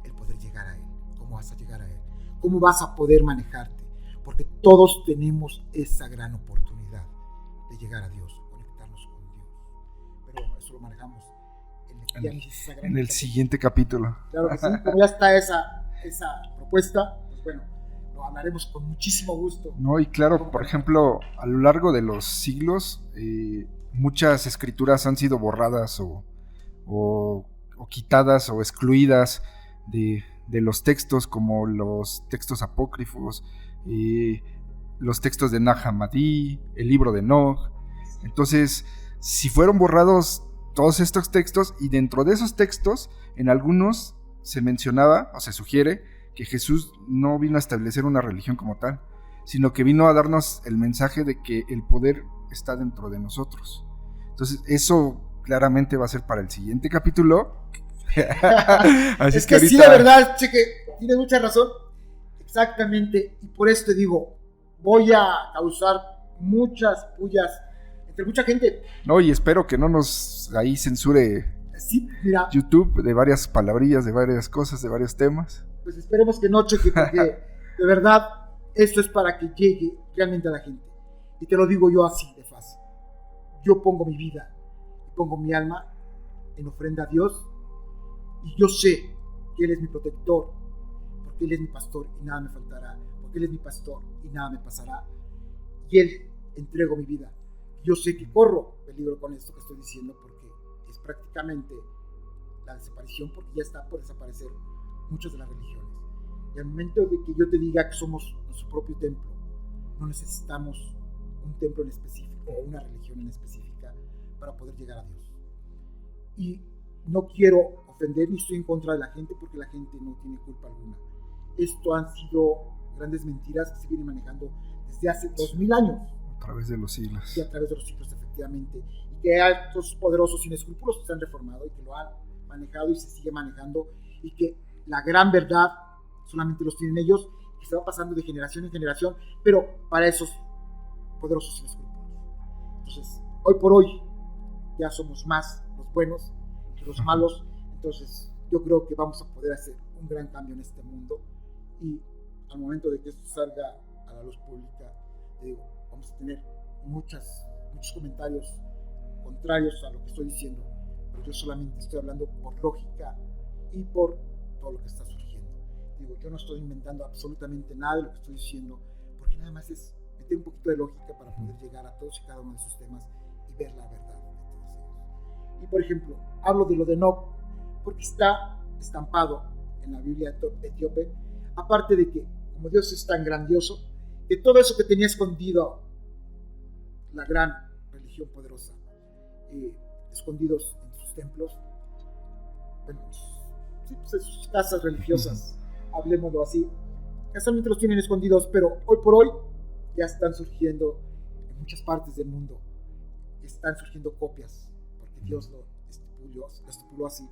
el poder llegar a Él. ¿Cómo vas a llegar a Él? ¿Cómo vas a poder manejarte? Porque todos tenemos esa gran oportunidad de llegar a Dios, conectarnos con Dios. Pero bueno, eso lo manejamos en el siguiente capítulo. Claro que sí, como ya está esa propuesta, pues bueno, lo hablaremos con muchísimo gusto. No, y claro, por ejemplo, a lo largo de los siglos, muchas escrituras han sido borradas o quitadas o excluidas de los textos, como los textos apócrifos, los textos de Nag Hammadi, el libro de Enoch. Entonces, si fueron borrados, todos estos textos, y dentro de esos textos, en algunos se mencionaba o se sugiere que Jesús no vino a establecer una religión como tal, sino que vino a darnos el mensaje de que el poder está dentro de nosotros. Entonces, eso claramente va a ser para el siguiente capítulo. Así es que ahorita... sí, de verdad, Cheque, tienes mucha razón. Exactamente, y por eso te digo, voy a causar muchas pullas entre mucha gente. No, y espero que no nos ahí censure YouTube de varias palabrillas, de varias cosas, de varios temas. Pues esperemos que no, Cheque, porque de verdad esto es para que llegue realmente a la gente. Y te lo digo yo así de fácil. Yo pongo mi vida y pongo mi alma en ofrenda a Dios, y yo sé que Él es mi protector, porque Él es mi pastor y nada me faltará, porque Él es mi pastor y nada me pasará, y Él entrego mi vida. Yo sé que corro peligro con esto que estoy diciendo, porque es prácticamente la desaparición, porque ya está por desaparecer muchas de las religiones. Y al momento de que yo te diga que somos nuestro propio templo, no necesitamos un templo en específico o una religión en específica para poder llegar a Dios. Y no quiero ofender ni estoy en contra de la gente, porque la gente no tiene culpa alguna. Esto han sido grandes mentiras que se vienen manejando desde hace 2000 años. A través de los siglos. Y a través de los siglos, efectivamente. Y que estos poderosos sin escrúpulos se han reformado y que lo han manejado y se sigue manejando, y que la gran verdad solamente los tienen ellos, que se va pasando de generación en generación, pero para esos poderosos sin escrúpulos. Entonces, hoy por hoy ya somos más los buenos que los malos. Entonces yo creo que vamos a poder hacer un gran cambio en este mundo, y al momento de que esto salga a la luz pública, te digo, vamos a tener muchos comentarios contrarios a lo que estoy diciendo, pero yo solamente estoy hablando por lógica y por todo lo que está surgiendo. Digo, yo no estoy inventando absolutamente nada de lo que estoy diciendo, porque nada más es meter un poquito de lógica para poder llegar a todos y cada uno de esos temas y ver la verdad de todos ellos. Y por ejemplo, hablo de lo de Enoc porque está estampado en la Biblia etíope, aparte de que como Dios es tan grandioso, que todo eso que tenía escondido la gran religión poderosa, escondidos en sus templos, bueno, sí, pues en sus casas religiosas, hablemoslo así, casualmente los tienen escondidos, pero hoy por hoy ya están surgiendo en muchas partes del mundo, están surgiendo copias, porque Dios lo estipuló así,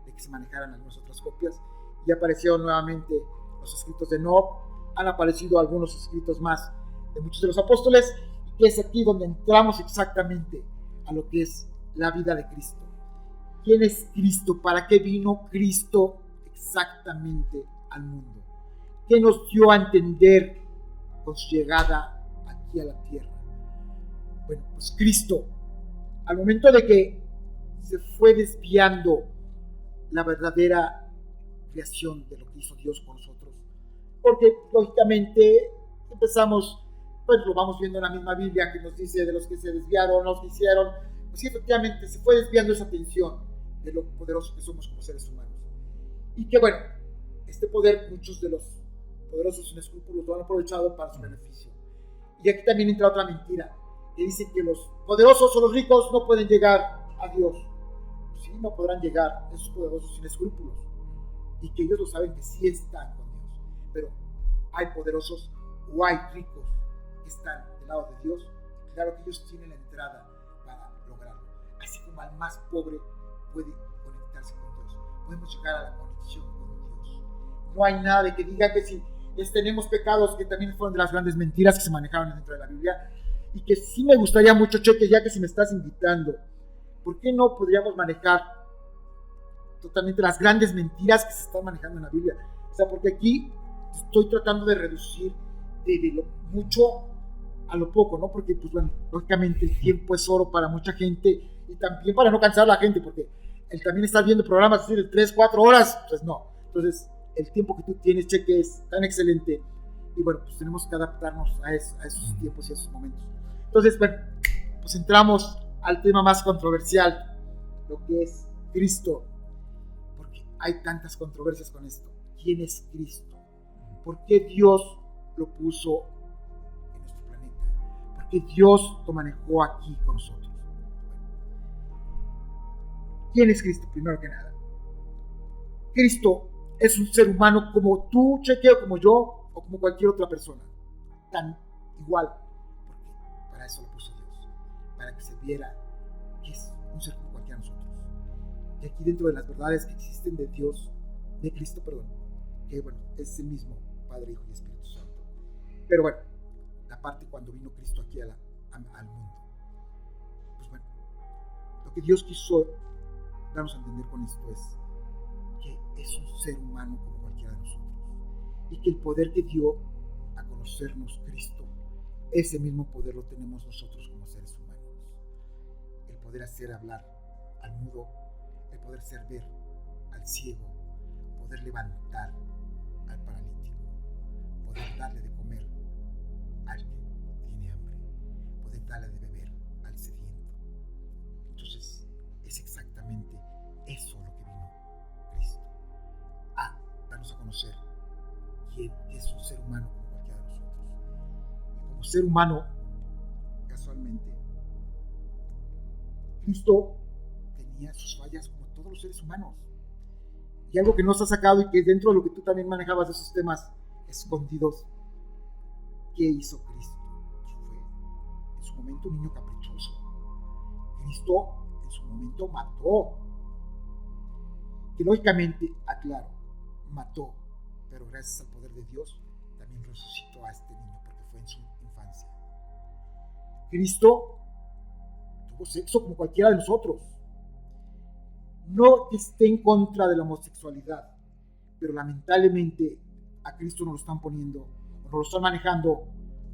de que se manejaran algunas otras copias, y aparecieron nuevamente los escritos de Enoc, han aparecido algunos escritos más de muchos de los apóstoles, y que es aquí donde entramos exactamente a lo que es la vida de Cristo. ¿Quién es Cristo? ¿Para qué vino Cristo exactamente al mundo? ¿Qué nos dio a entender con su llegada aquí a la tierra? Bueno, pues Cristo, al momento de que se fue desviando la verdadera creación de lo que hizo Dios con nosotros, porque lógicamente empezamos, pues lo vamos viendo en la misma Biblia que nos dice de los que se desviaron, los que hicieron, pues sí, efectivamente se fue desviando esa atención de lo poderosos que somos como seres humanos, y que bueno, este poder muchos de los poderosos sin escrúpulos lo han aprovechado para su beneficio. Y aquí también entra otra mentira, que dice que los poderosos o los ricos no pueden llegar a Dios. Sí, no podrán llegar esos poderosos sin escrúpulos, y que ellos lo saben que sí están con Dios, pero hay poderosos o hay ricos que están del lado de Dios. Claro que ellos tienen la entrada para lograrlo, así como al más pobre puede conectarse con Dios. Podemos llegar a la conexión con Dios. No hay nada de que diga que si tenemos pecados, que también fueron de las grandes mentiras que se manejaron dentro de la Biblia, y que sí me gustaría mucho, Cheque, ya que si me estás invitando, ¿por qué no podríamos manejar totalmente las grandes mentiras que se están manejando en la Biblia? O sea, porque aquí estoy tratando de reducir de lo mucho a lo poco, ¿no? Porque, pues bueno, lógicamente el tiempo es oro para mucha gente, y también para no cansar a la gente, porque el también estar viendo programas así de 3, 4 horas, pues no. Entonces, el tiempo que tú tienes, Cheque, es tan excelente, y bueno, pues tenemos que adaptarnos a esos tiempos y a esos momentos. Entonces, bueno, pues entramos al tema más controversial, lo que es Cristo, porque hay tantas controversias con esto. ¿Quién es Cristo? ¿Por qué Dios lo puso en nuestro planeta? ¿Por qué Dios lo manejó aquí con nosotros? ¿Quién es Cristo? Primero que nada, Cristo es un ser humano como tú, Chequeo, como yo, o como cualquier otra persona, tan igual, porque para eso lo puso Dios, para que se viera que es un ser como cualquiera de nosotros. Y aquí dentro de las verdades que existen de Dios, de Cristo, perdón, que bueno, es el mismo Padre, Hijo y Espíritu Santo. Pero bueno, la parte cuando vino Cristo aquí al mundo, pues bueno, lo que Dios quiso darnos a entender con esto es que es un ser humano como cualquiera de nosotros, y que el poder que dio a conocernos Cristo, ese mismo poder lo tenemos nosotros como seres humanos. El poder hacer hablar al mudo, el poder hacer ver al ciego, poder levantar al paralítico, poder darle de comer al que tiene hambre, poder darle de beber al sediento. Entonces es exactamente eso lo que vino Cristo, a darnos a conocer que es un ser humano como cualquiera de nosotros. Y como ser humano, casualmente, Cristo tenía sus fallas como todos los seres humanos. Y algo que nos ha sacado, y que dentro de lo que tú también manejabas de esos temas escondidos, ¿qué hizo Cristo? Fue en su momento un niño caprichoso. Cristo en su momento mató. Que lógicamente, aclaro, mató, pero gracias al poder de Dios también resucitó a este niño, porque fue en su infancia. Cristo tuvo sexo como cualquiera de nosotros. No que esté en contra de la homosexualidad, pero lamentablemente a Cristo nos lo están poniendo, o nos lo están manejando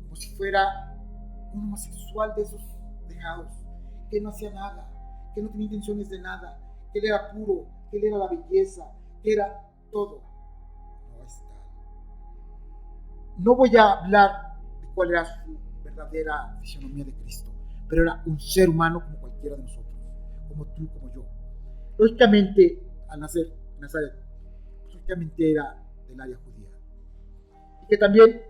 como si fuera un homosexual de esos dejados, que no hacía nada, que no tenía intenciones de nada, que él era puro, que él era la belleza, que era todo. No es tal. No voy a hablar de cuál era su verdadera fisionomía de Cristo, pero era un ser humano como cualquiera de nosotros, como tú, como yo. Lógicamente, al nacer en Nazaret, lógicamente era del área judía. Y que también,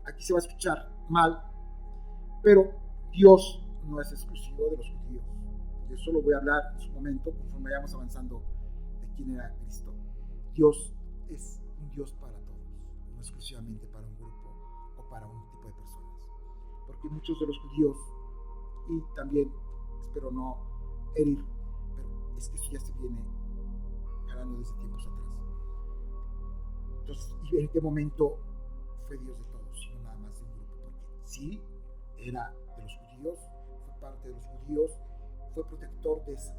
aquí se va a escuchar mal, pero Dios no es exclusivo de los judíos. De eso lo voy a hablar en su momento, conforme vayamos avanzando de quién era Cristo. Dios es un Dios para todos, no exclusivamente para un grupo o para un tipo de personas. Porque muchos de los judíos, y también, espero no herir, pero es que eso ya se viene jalando desde tiempos atrás. Entonces, ¿y en qué momento fue Dios de todos, sino nada más de un grupo? Porque sí, era de los judíos, fue parte de los judíos, fue protector de esa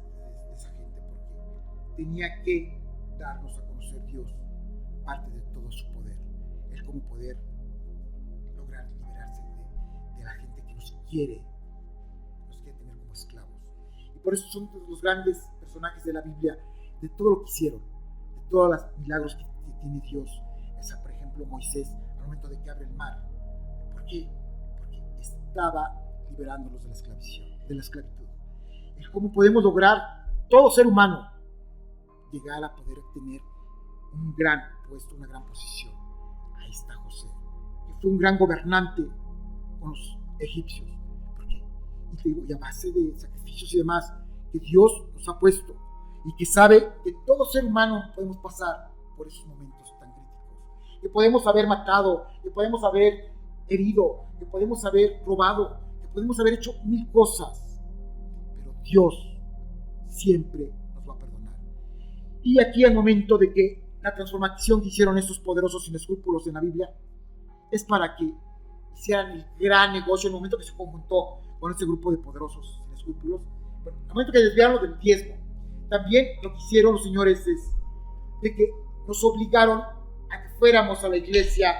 gente, porque tenía que darnos a conocer Dios, parte de todo su poder, el cómo poder lograr liberarse de la gente que nos quiere tener como esclavos. Y por eso son los grandes personajes de la Biblia, de todo lo que hicieron, de todos los milagros que tiene Dios. Esa, por ejemplo, Moisés, al momento de que abre el mar. ¿Por qué? Porque estaba liberándolos de la esclavitud. El cómo podemos lograr, todo ser humano, llegar a poder tener un gran puesto, una gran posición. Ahí está José, que fue un gran gobernante con los egipcios. ¿Por qué? Y te digo, y a base de sacrificios y demás, que Dios nos ha puesto, y que sabe que todo ser humano podemos pasar por esos momentos tan críticos, que podemos haber matado, que podemos haber herido, que podemos haber robado, que podemos haber hecho mil cosas, pero Dios siempre nos va a perdonar. Y aquí el momento de que la transformación que hicieron estos poderosos sin escrúpulos en la Biblia es para que hicieran el gran negocio. En el momento que se conjuntó con este grupo de poderosos sin escrúpulos, bueno, el momento que desviaron lo del diezmo, también lo que hicieron los señores es de que nos obligaron a que fuéramos a la iglesia,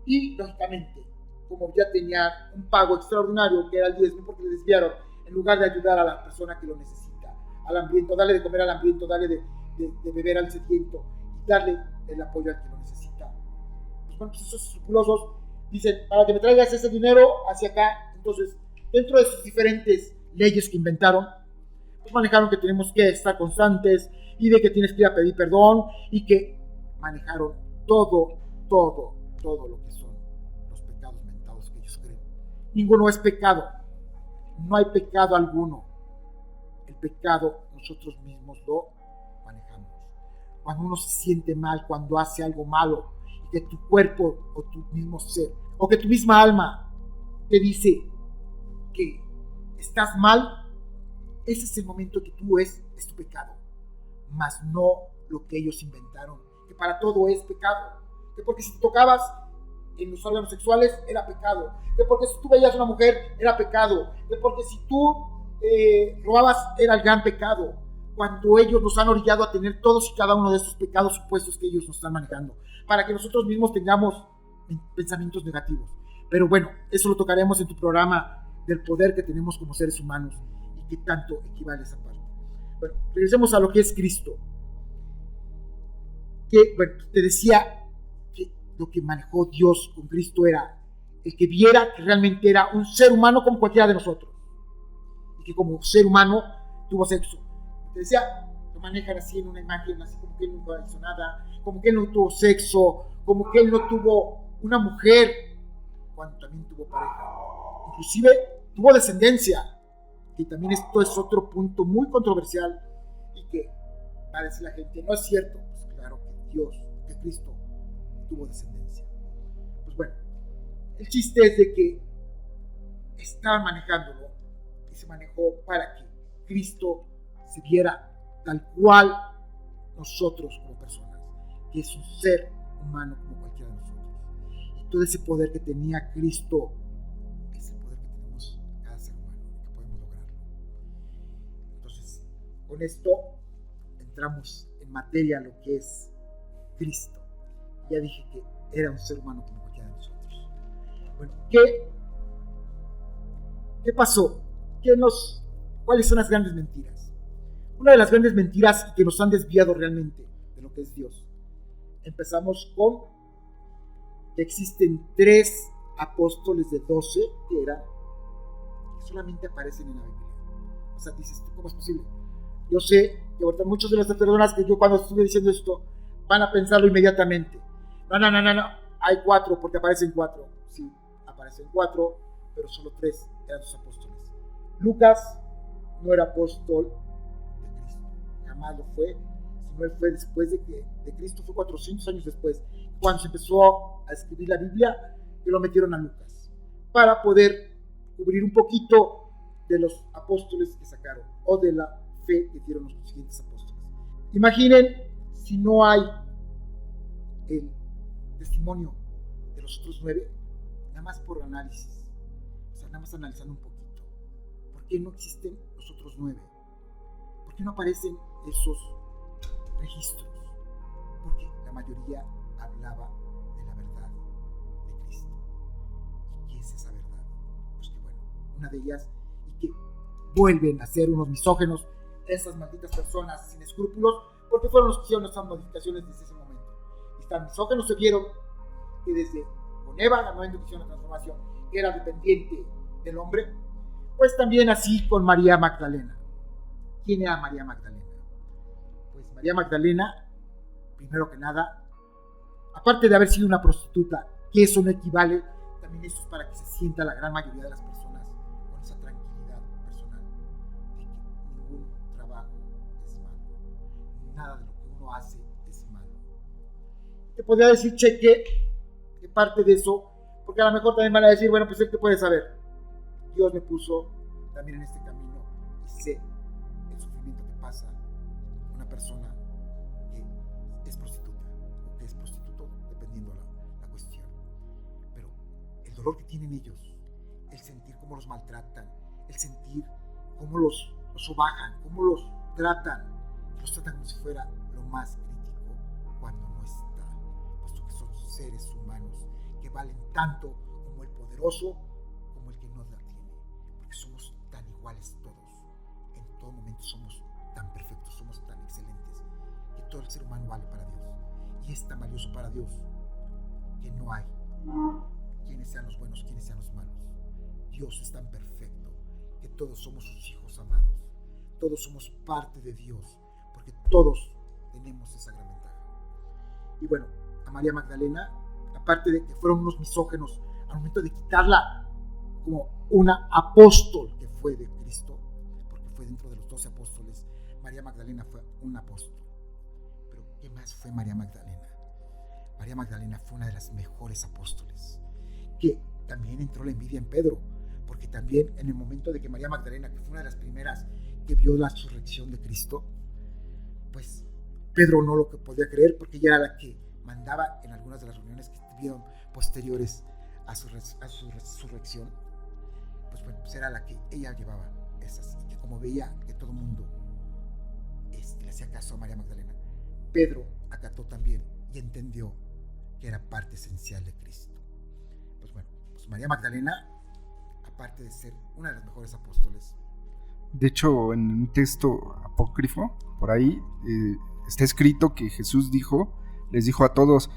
y lógicamente, como ya tenía un pago extraordinario que era el diezmo, porque le desviaron, en lugar de ayudar a la persona que lo necesita, al hambriento, darle de comer al hambriento, darle de beber al sediento, y darle el apoyo al que lo necesita. Pues bueno, pues esos escrupulosos dicen, para que me traigas ese dinero hacia acá. Entonces, dentro de sus diferentes leyes que inventaron, pues manejaron que tenemos que estar constantes, y de que tienes que ir a pedir perdón, y que manejaron todo lo que son los pecados mentados que ellos creen. Ninguno es pecado, no hay pecado alguno. el pecado nosotros mismos lo manejamos. Cuando uno se siente mal, cuando hace algo malo, y que tu cuerpo o tu mismo ser, o que tu misma alma te dice que estás mal, ese es el momento que tú es tu pecado, mas no lo que ellos inventaron, que para todo es pecado, que porque si te tocabas en los órganos sexuales era pecado, que porque si tú veías a una mujer era pecado, que porque si tú robabas era el gran pecado, cuando ellos nos han orillado a tener todos y cada uno de estos pecados supuestos que ellos nos están manejando, para que nosotros mismos tengamos pensamientos negativos. Pero bueno, eso lo tocaremos en tu programa del poder que tenemos como seres humanos y que tanto equivale a esa parte. Bueno, regresemos a lo que es Cristo. Que, bueno, te decía que lo que manejó Dios con Cristo era el que viera que realmente era un ser humano como cualquiera de nosotros y que como ser humano tuvo sexo. Te decía, lo manejan así en una imagen, así como que él nunca hizo nada, como que él no tuvo sexo, como que él no tuvo una mujer cuando también tuvo pareja. Inclusive tuvo descendencia, que también esto es otro punto muy controversial y que va a decir la gente, no es cierto. Pues claro que Dios, que Cristo tuvo descendencia. Pues bueno, el chiste es de que estaban manejándolo y se manejó para que Cristo se viera tal cual nosotros como personas, que es un ser humano como cualquiera de nosotros. Y todo ese poder que tenía Cristo es el poder que tenemos cada ser humano, que podemos lograrlo. Entonces, con esto entramos en materia lo que es Cristo. Ya dije que era un ser humano como cualquiera de nosotros. Bueno, ¿qué pasó? ¿Cuáles son las grandes mentiras? Una de las grandes mentiras que nos han desviado realmente de lo que es Dios. Empezamos con que existen 3 apóstoles de 12 que solamente aparecen en la Biblia. O sea, dices, ¿cómo es posible? Yo sé que ahorita muchas de las personas que yo cuando estuve diciendo esto van a pensarlo inmediatamente. No. Hay 4 porque aparecen 4. Sí, aparecen 4, pero solo 3 eran sus apóstoles. Lucas no era apóstol de Cristo, jamás lo fue, sino él fue después de Cristo, fue 400 años después, cuando se empezó a escribir la Biblia, que lo metieron a Lucas, para poder cubrir un poquito de los apóstoles que sacaron, o de la fe que dieron los siguientes apóstoles. Imaginen si no hay el testimonio de los otros 9, nada más por análisis, o sea, nada más analizando un poquito. ¿Por qué no existen los otros 9? ¿Por qué no aparecen esos registros? Porque la mayoría hablaba de la verdad de Cristo. ¿Y qué es esa verdad? Pues que bueno, una de ellas, y que vuelven a ser unos misógenos, esas malditas personas sin escrúpulos, porque fueron los que hicieron esas modificaciones desde ese momento. Y tan misógenos se vieron que desde con Eva, la nueva bendición de transformación, que era dependiente del hombre, pues también así con María Magdalena. ¿Quién era María Magdalena? Pues María Magdalena, primero que nada, aparte de haber sido una prostituta, que eso no equivale, también esto es para que se sienta la gran mayoría de las personas con esa tranquilidad personal de que ningún trabajo es malo, nada de lo que uno hace es malo. Te podría decir, Cheque, que parte de eso, porque a lo mejor también van a decir, bueno, pues él te puede saber. Dios me puso también en este camino y sé el sufrimiento que pasa una persona que es prostituta o que es prostituto, dependiendo la cuestión. Pero el dolor que tienen ellos, el sentir cómo los maltratan, el sentir cómo los sobajan, cómo los tratan como si fuera lo más crítico cuando no está, puesto que son seres humanos que valen tanto como el poderoso como el que no la tiene. Somos tan iguales todos, en todo momento somos tan perfectos, somos tan excelentes, que todo el ser humano vale para Dios, y es tan valioso para Dios que no hay quienes sean los buenos, quienes sean los malos. Dios es tan perfecto que todos somos sus hijos amados, todos somos parte de Dios, porque todos tenemos esa gran ventaja. Y bueno, a María Magdalena, aparte de que fueron unos misógenos al momento de quitarla como una apóstol que fue de Cristo, porque fue dentro de los 12 apóstoles, María Magdalena fue un apóstol. Pero ¿qué más fue María Magdalena? María Magdalena fue una de las mejores apóstoles, que también entró la envidia en Pedro, porque también en el momento de que María Magdalena, que fue una de las primeras que vio la resurrección de Cristo, pues Pedro no lo que podía creer, porque ella era la que mandaba en algunas de las reuniones que estuvieron posteriores a su resurrección. Pues era la que ella llevaba esas, y que como veía que todo el mundo le hacía caso a María Magdalena, Pedro acató también y entendió que era parte esencial de Cristo. Pues María Magdalena, aparte de ser una de las mejores apóstoles. De hecho, en un texto apócrifo, por ahí, está escrito que Jesús les dijo a todos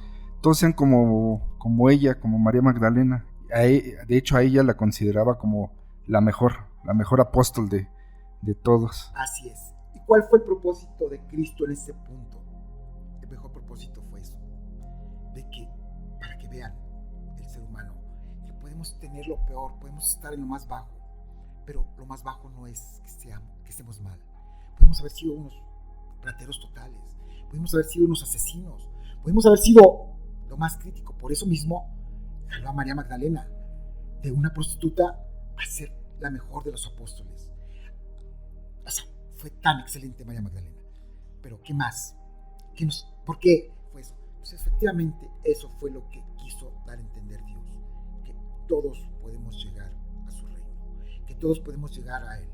sean como ella, como María Magdalena. De hecho, a ella la consideraba como la mejor apóstol de todos. Así es. ¿Y cuál fue el propósito de Cristo en ese punto? El mejor propósito fue eso, de que, para que vean el ser humano, que podemos tener lo peor, podemos estar en lo más bajo, pero lo más bajo no es que estemos mal. Podemos haber sido unos rateros totales, podemos haber sido unos asesinos, podemos haber sido lo más crítico. Por eso mismo jaló a María Magdalena de una prostituta a ser la mejor de los apóstoles. O sea, fue tan excelente María Magdalena. Pero ¿qué más? ¿Por qué fue eso? Pues efectivamente eso fue lo que quiso dar a entender Dios, que todos podemos llegar a su reino, que todos podemos llegar a Él.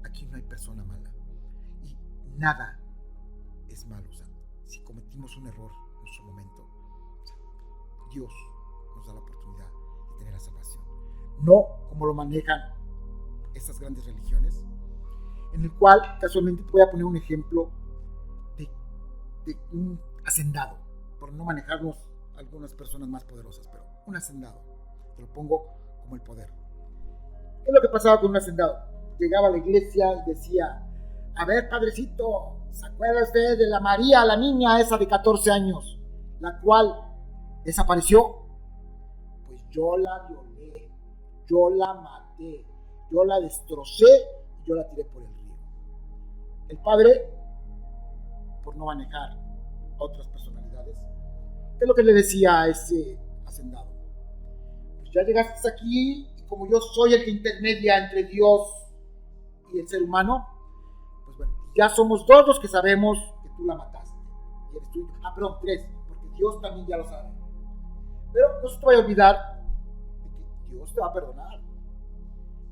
Aquí no hay persona mala y nada es malo. O sea, si cometimos un error en su momento, Dios nos da la oportunidad de tener la salvación. No como lo manejan estas grandes religiones, en el cual casualmente te voy a poner un ejemplo de un hacendado, por no manejarnos algunas personas más poderosas, pero un hacendado, te lo pongo como el poder. ¿Qué es lo que pasaba con un hacendado? Llegaba a la iglesia y decía: a ver, padrecito, ¿se acuerda usted de la María, la niña esa de 14 años, la cual desapareció? Pues yo la violé, yo la maté, yo la destrocé y yo la tiré por el río. El padre, por no manejar otras personalidades, ¿qué es lo que le decía a ese hacendado? Pues ya llegaste aquí, y como yo soy el que intermedia entre Dios y el ser humano, pues bueno, ya somos dos los que sabemos que tú la mataste. Y eres tú. Perdón, 3, porque Dios también ya lo sabe. Pero no se te vaya a olvidar de que Dios te va a perdonar.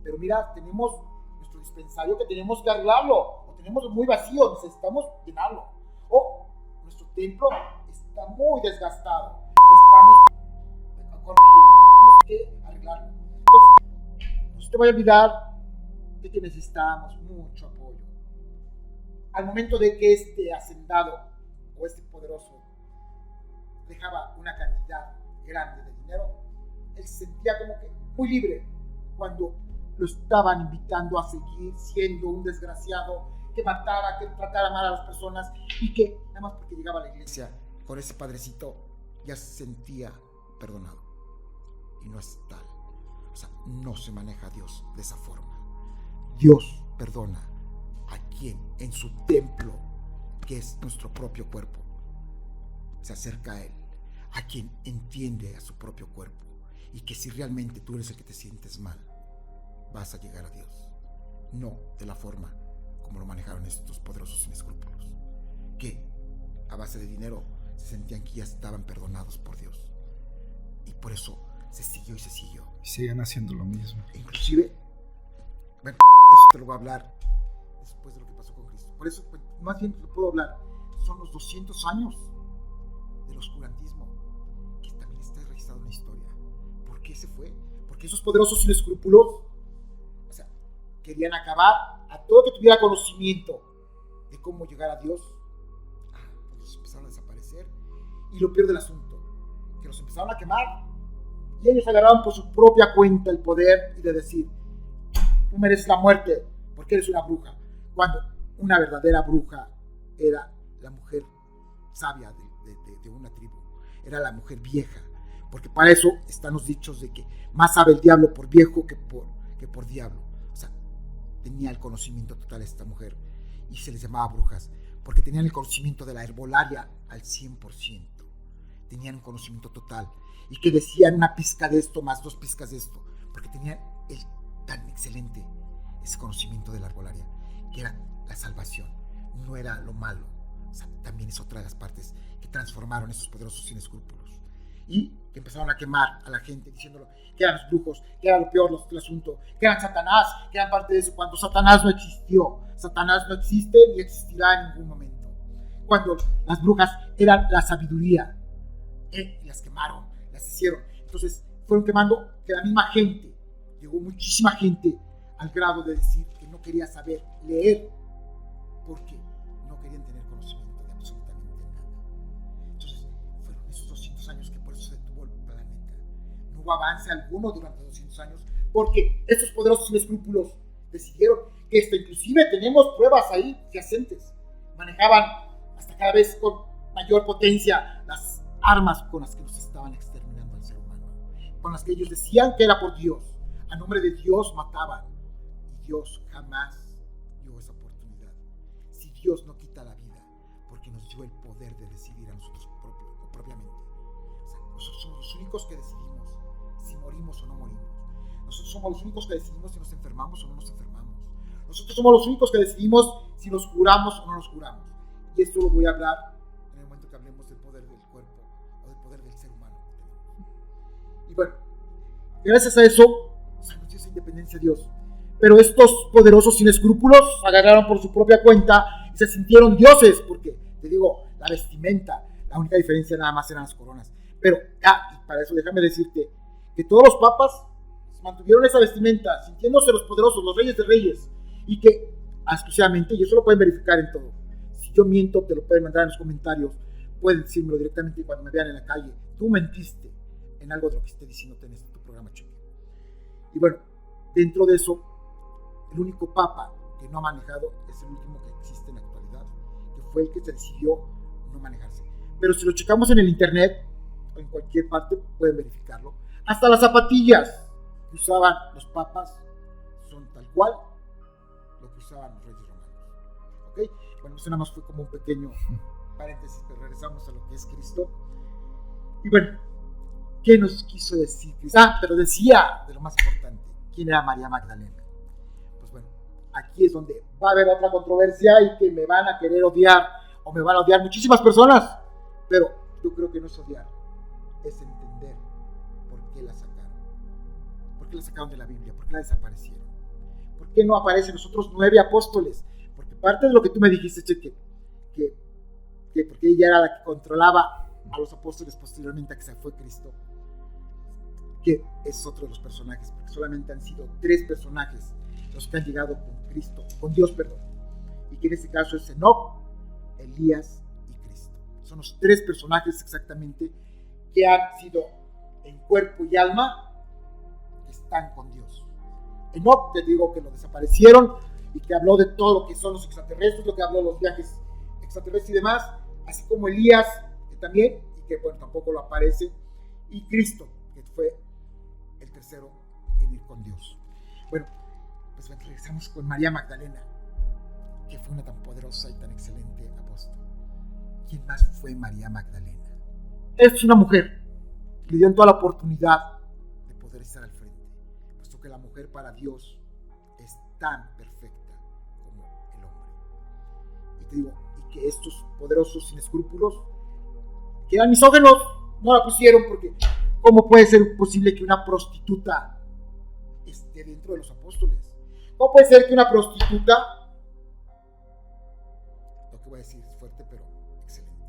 Pero mira, tenemos nuestro dispensario que tenemos que arreglarlo, o tenemos muy vacío, necesitamos llenarlo, o nuestro templo está muy desgastado, necesitamos corregirlo, tenemos que arreglarlo. Entonces, no se te vaya a olvidar de que necesitamos mucho apoyo. Al momento de que este hacendado o este poderoso dejaba una cantidad grande de dinero, él se sentía como que muy libre cuando lo estaban invitando a seguir siendo un desgraciado que matara, que tratara mal a las personas, y que nada más porque llegaba a la iglesia con ese padrecito ya se sentía perdonado. Y no es tal. O sea, no se maneja a Dios de esa forma. Dios perdona a quien en su templo, que es nuestro propio cuerpo, se acerca a Él, a quien entiende a su propio cuerpo, y que si realmente tú eres el que te sientes mal, vas a llegar a Dios. No de la forma como lo manejaron estos poderosos sin escrúpulos, que a base de dinero se sentían que ya estaban perdonados por Dios, y por eso se siguió y se siguió. Y siguen haciendo lo mismo. Inclusive, bueno, eso te lo voy a hablar después de lo que pasó con Cristo. Por eso, más bien lo puedo hablar, son los 200 años del oscurantismo, que también está registrado en la historia. ¿Por qué se fue? Porque esos poderosos sin escrúpulos, o sea, querían acabar a todo que tuviera conocimiento de cómo llegar a Dios. Pues empezaron a desaparecer. Y lo peor del asunto, que los empezaron a quemar, y ellos agarraron por su propia cuenta el poder y de decir: tú mereces la muerte porque eres una bruja, cuando una verdadera bruja era la mujer sabia de una tribu, era la mujer vieja, porque para eso están los dichos de que más sabe el diablo por viejo que por diablo. O sea, tenía el conocimiento total esta mujer y se les llamaba brujas porque tenían el conocimiento de la herbolaria al 100%. Tenían un conocimiento total y que decían una pizca de esto más 2 pizcas de esto porque tenían tan excelente ese conocimiento de la herbolaria que era la salvación, no era lo malo. O sea, también es otra de las partes que transformaron esos poderosos sin escrúpulos y que empezaron a quemar a la gente diciéndolo que eran los brujos, que era lo peor del asunto, que eran Satanás, que eran parte de eso, cuando Satanás no existió. Satanás no existe ni existirá en ningún momento. Cuando las brujas eran la sabiduría, y las quemaron, las hicieron. Entonces fueron quemando que la misma gente, llegó muchísima gente al grado de decir que no quería saber leer porque no querían tener conocimiento de absolutamente nada. Entonces fueron esos 200 años que por eso se detuvo el planeta. No hubo avance alguno durante 200 años porque estos poderosos sin escrúpulos decidieron que esto, inclusive tenemos pruebas ahí fehacientes, manejaban hasta cada vez con mayor potencia las armas con las que nos estaban exterminando al ser humano, con las que ellos decían que era por Dios, a nombre de Dios mataban, y Dios jamás dio esa oportunidad. Si Dios no quita la vida, porque nos dio el poder de decidir a nosotros propiamente. O sea, nosotros somos los únicos que decidimos si morimos o no morimos. Nosotros somos los únicos que decidimos si nos enfermamos o no nos enfermamos. Nosotros somos los únicos que decidimos si nos curamos o no nos curamos. Y esto lo voy a hablar en el momento que hablemos del poder del cuerpo o del poder del ser humano. Y bueno, gracias a eso, o sea, nos dio esa independencia Dios. Pero estos poderosos sin escrúpulos agarraron por su propia cuenta y se sintieron dioses, porque, te digo, la vestimenta, la única diferencia nada más eran las coronas. Pero, y para eso déjame decirte que todos los papas mantuvieron esa vestimenta, sintiéndose los poderosos, los reyes de reyes, y que exclusivamente, y eso lo pueden verificar en todo. Si yo miento, te lo pueden mandar en los comentarios, pueden decírmelo directamente cuando me vean en la calle. Tú mentiste en algo de lo que esté diciéndote en tu programa, Chucky. Y bueno, dentro de eso, el único papa que no ha manejado es el último que existe en la actualidad, que fue el que se decidió no manejarse. Pero si lo checamos en el internet, o en cualquier parte, pueden verificarlo. Hasta las zapatillas que usaban los papas son tal cual lo que usaban los reyes romanos. ¿Okay? Bueno, eso nada más fue como un pequeño paréntesis, pero regresamos a lo que es Cristo. Y bueno, ¿qué nos quiso decir Cristo? Pero decía de lo más importante, ¿quién era María Magdalena? Pues bueno, aquí es donde va a haber otra controversia y que me van a querer odiar, o me van a odiar muchísimas personas, pero yo creo que no es odiar, es entender por qué la sacaron. ¿Por qué la sacaron de la Biblia? ¿Por qué la desaparecieron? ¿Por qué no aparecen los otros 9 apóstoles? Porque parte de lo que tú me dijiste, Cheque, que porque ella era la que controlaba a los apóstoles posteriormente a que se fue Cristo, que es otro de los personajes, porque solamente han sido 3 personajes los que han llegado con Cristo, con Dios, perdón, y que en este caso es Enoc, Elías y Cristo. Son los 3 personajes exactamente que han sido en cuerpo y alma, que están con Dios. Enoc, te digo que lo desaparecieron y que habló de todo lo que son los extraterrestres, lo que habló de los viajes extraterrestres y demás, así como Elías, que también, y que bueno, tampoco lo aparece, y Cristo, que fue el tercero en ir con Dios. Bueno, pues regresamos con María Magdalena, que fue una tan poderosa y tan excelente apóstol. ¿Quién más fue María Magdalena? Es una mujer que le dio toda la oportunidad de poder estar al frente, puesto que la mujer para Dios es tan perfecta como el hombre. Y te digo, y que estos poderosos sin escrúpulos, que eran misóginos, no la pusieron porque ¿cómo puede ser posible que una prostituta esté dentro de los apóstoles? ¿Cómo puede ser que una prostituta, lo que voy a decir es fuerte pero excelente,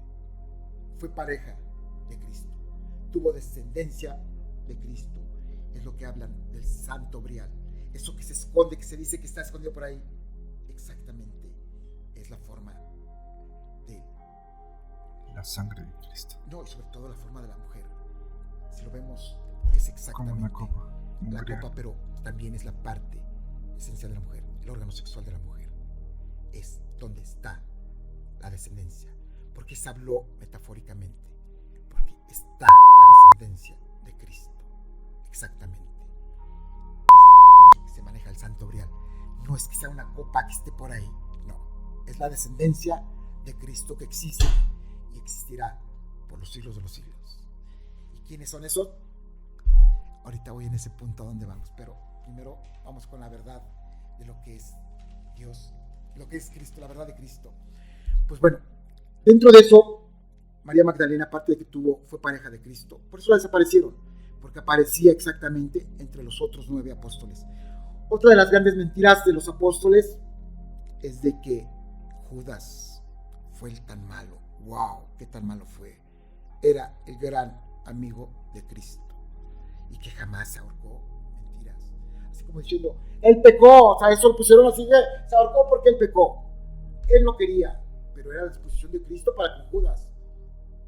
fue pareja de Cristo, tuvo descendencia de Cristo? Es lo que hablan del santo grial, eso que se esconde, que se dice que está escondido por ahí, exactamente es la forma de la sangre de Cristo. No, y sobre todo la forma de la mujer. Si lo vemos, es exactamente como una copa, la copa, pero también es la parte esencial de la mujer, el órgano sexual de la mujer. Es donde está la descendencia. Porque se habló metafóricamente, porque está la descendencia de Cristo. Exactamente. Es por eso que se maneja el santo grial. no es que sea una copa que esté por ahí, no, es la descendencia de Cristo que existe y existirá por los siglos de los siglos. ¿Y quiénes son esos? Ahorita voy en ese punto a donde vamos, pero primero vamos con la verdad de lo que es Dios, lo que es Cristo, la verdad de Cristo. Pues bueno, dentro de eso, María Magdalena, aparte de que fue pareja de Cristo, por eso la desaparecieron, porque aparecía exactamente entre los otros 9 apóstoles. Otra de las grandes mentiras de los apóstoles es de que Judas fue el tan malo. ¡Wow! ¡Qué tan malo fue! Era el gran amigo de Cristo y que jamás se ahorcó. Mentiras. Así como diciendo, él pecó, o sea, eso lo pusieron así, se ahorcó porque él pecó. Él no quería, pero era la disposición de Cristo para que Judas,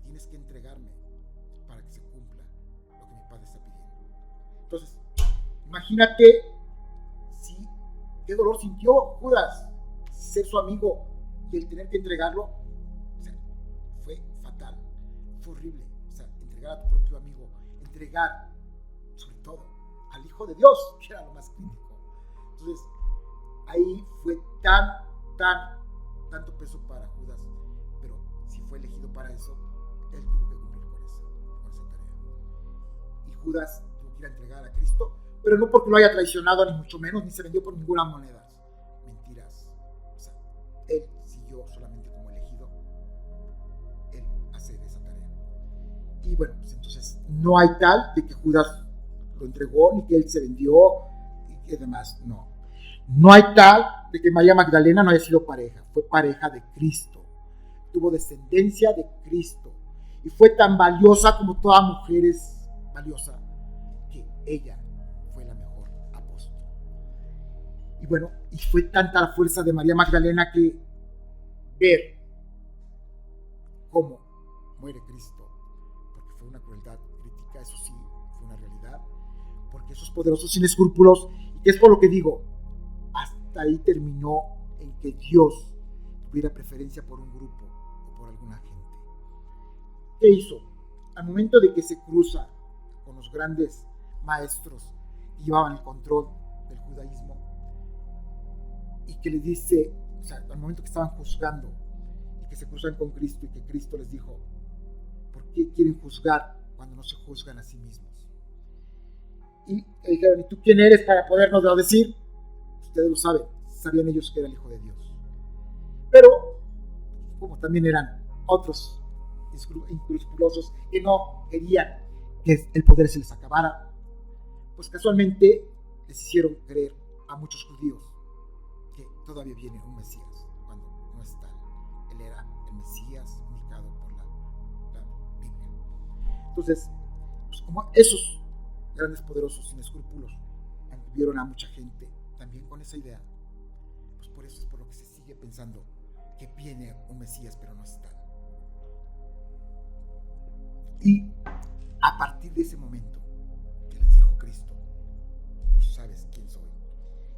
tienes que entregarme para que se cumpla lo que mi padre está pidiendo. Entonces, imagínate qué dolor sintió Judas ser su amigo y el tener que entregarlo. O sea, fue fatal, fue horrible. O sea, entregar a tu propio amigo, entregar sobre todo al Hijo de Dios, que era lo más crítico. Entonces, ahí fue tanto peso para Judas, pero si fue elegido para eso, él tuvo que cumplir con esa tarea. Y Judas tuvo que ir a entregar a Cristo, pero no porque lo haya traicionado, ni mucho menos, ni se vendió por ninguna moneda. Mentiras. O sea, él siguió solamente como elegido, él hacer esa tarea. Y bueno, pues entonces no hay tal de que Judas lo entregó, ni que él se vendió, y que demás, no. No hay tal de que María Magdalena no haya sido pareja, fue pareja de Cristo, tuvo descendencia de Cristo, y fue tan valiosa como toda mujer es valiosa, que ella fue la mejor apóstol. Y bueno, y fue tanta la fuerza de María Magdalena que ver cómo muere Cristo, porque fue una crueldad crítica, eso sí, fue una realidad, porque esos poderosos sin escrúpulos, y que es por lo que digo, hasta ahí terminó en que Dios tuviera preferencia por un grupo o por alguna gente. ¿Qué hizo? Al momento de que se cruza con los grandes maestros que llevaban el control del judaísmo y que les dice, o sea, al momento que estaban juzgando y que se cruzan con Cristo y que Cristo les dijo, ¿por qué quieren juzgar cuando no se juzgan a sí mismos? Y le dijeron, ¿y tú quién eres para podernos lo decir? Ustedes lo saben, sabían ellos que era el Hijo de Dios. Pero, como también eran otros inescrupulosos que no querían que el poder se les acabara, pues casualmente les hicieron creer a muchos judíos que todavía viene un Mesías, cuando no está. Él era el Mesías indicado por la Biblia. Entonces, pues como esos grandes poderosos sin escrúpulos mantuvieron a mucha gente también con esa idea, pues por eso es por lo que se sigue pensando que viene un Mesías, pero no está. Y a partir de ese momento que les dijo Cristo, tú sabes quién soy,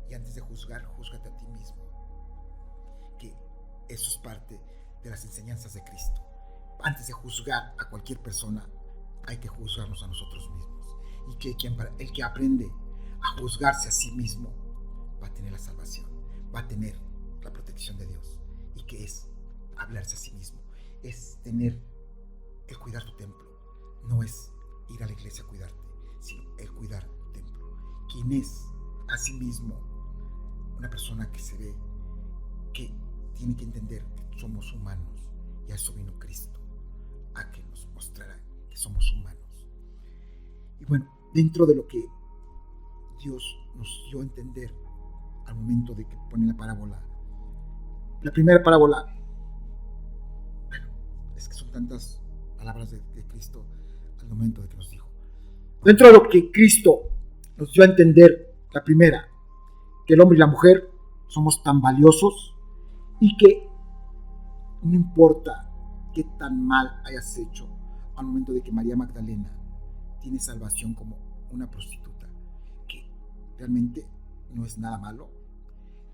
y antes de juzgar, júzgate a ti mismo, que eso es parte de las enseñanzas de Cristo. Antes de juzgar a cualquier persona, hay que juzgarnos a nosotros mismos, y que el que aprende a juzgarse a sí mismo va a tener la salvación, va a tener la protección de Dios. ¿Y qué es? Hablarse a sí mismo, es tener el cuidar tu templo. No es ir a la iglesia a cuidarte, sino el cuidar tu templo. ¿Quién es a sí mismo? Una persona que se ve, que tiene que entender que somos humanos, y a eso vino Cristo, a que nos mostrara que somos humanos. Y bueno, dentro de lo que Dios nos dio a entender al momento de que pone la parábola, la primera parábola, bueno, es que son tantas palabras de Cristo al momento de que nos dijo. Dentro de lo que Cristo nos dio a entender, la primera, que el hombre y la mujer somos tan valiosos y que no importa qué tan mal hayas hecho al momento de que María Magdalena tiene salvación como una prostituta, que realmente no es nada malo,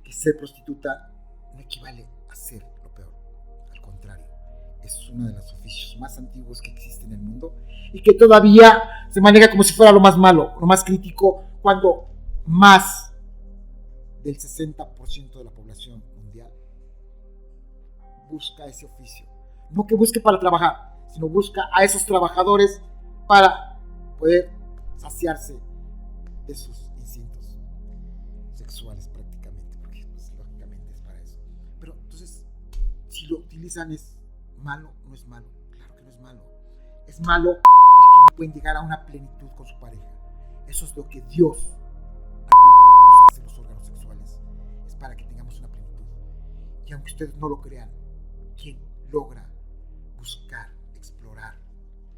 que ser prostituta no equivale a ser lo peor, al contrario, es uno de los oficios más antiguos que existe en el mundo y que todavía se maneja como si fuera lo más malo, lo más crítico, cuando más del 60% de la población mundial busca ese oficio. No que busque para trabajar, sino busca a esos trabajadores para poder saciarse de sus instintos sexuales prácticamente, porque pues, lógicamente es para eso. Pero entonces, si lo utilizan, ¿es malo? ¿No es malo? Claro que no es malo. Es malo el que no pueden llegar a una plenitud con su pareja. Eso es lo que Dios, al momento de que nos hace los órganos sexuales, es para que tengamos una plenitud. Y aunque ustedes no lo crean, quien logra buscar, explorar,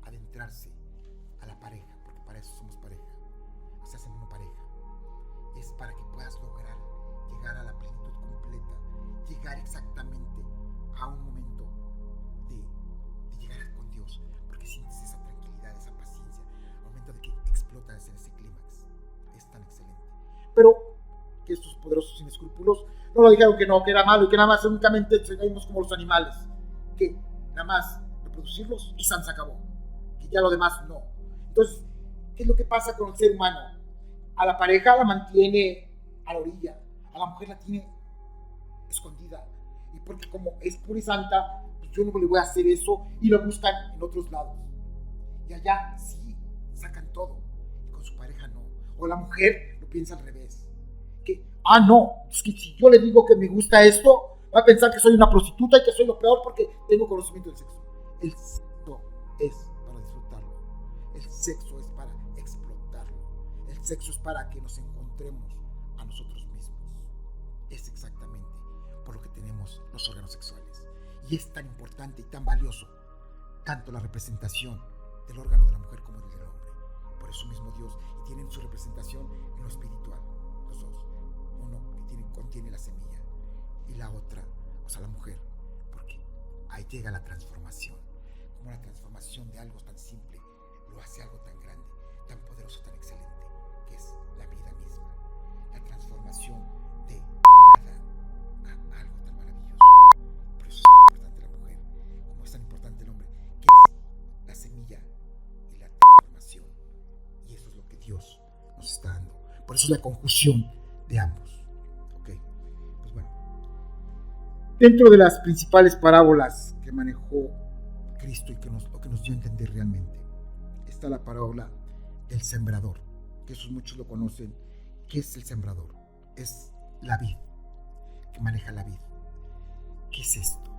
adentrarse a la pareja, porque para eso somos pareja, se hacen una pareja, es para que puedas lograr llegar a la plenitud completa, llegar exactamente a un momento de llegar con Dios, porque sientes esa tranquilidad, esa paciencia, al momento de que explotas en ese clímax. Es tan excelente. Pero que estos poderosos sin escrúpulos no lo dijeron que no, que era malo y que nada más únicamente seguimos como los animales, que nada más reproducirlos y se acabó, que ya lo demás no. Entonces, ¿qué es lo que pasa con el ser humano? A la pareja la mantiene a la orilla, a la mujer la tiene escondida, y porque como es pura y santa, pues yo no le voy a hacer eso, y lo buscan en otros lados. Y allá sí, sacan todo, y con su pareja no. O la mujer lo piensa al revés, que, no, es que si yo le digo que me gusta esto, va a pensar que soy una prostituta y que soy lo peor porque tengo conocimiento del sexo. El sexo es para disfrutarlo, el sexo es para explotarlo, el sexo es para que nos encontremos a nosotros mismos. Es exactamente por lo que tenemos los órganos sexuales. Y es tan importante y tan valioso tanto la representación del órgano de la mujer como del hombre. Por eso mismo Dios, y tienen su representación en lo espiritual, los dos. Uno que contiene la semilla y la otra, o sea, la mujer, porque ahí llega la transformación. Como la transformación de algo tan simple lo hace algo tan grande, tan poderoso, tan excelente, que es la vida misma. La transformación de nada a algo tan maravilloso. Por eso es tan importante la mujer, como es tan importante el hombre, que es la semilla y la transformación. Y eso es lo que Dios nos está dando. Por eso es la conjunción de ambos. Ok, pues bueno. Dentro de las principales parábolas que manejó Cristo y lo que nos dio a entender realmente, está la parábola del sembrador, que esos muchos lo conocen. ¿Qué es el sembrador? Es la vid, que maneja la vid. ¿Qué es esto?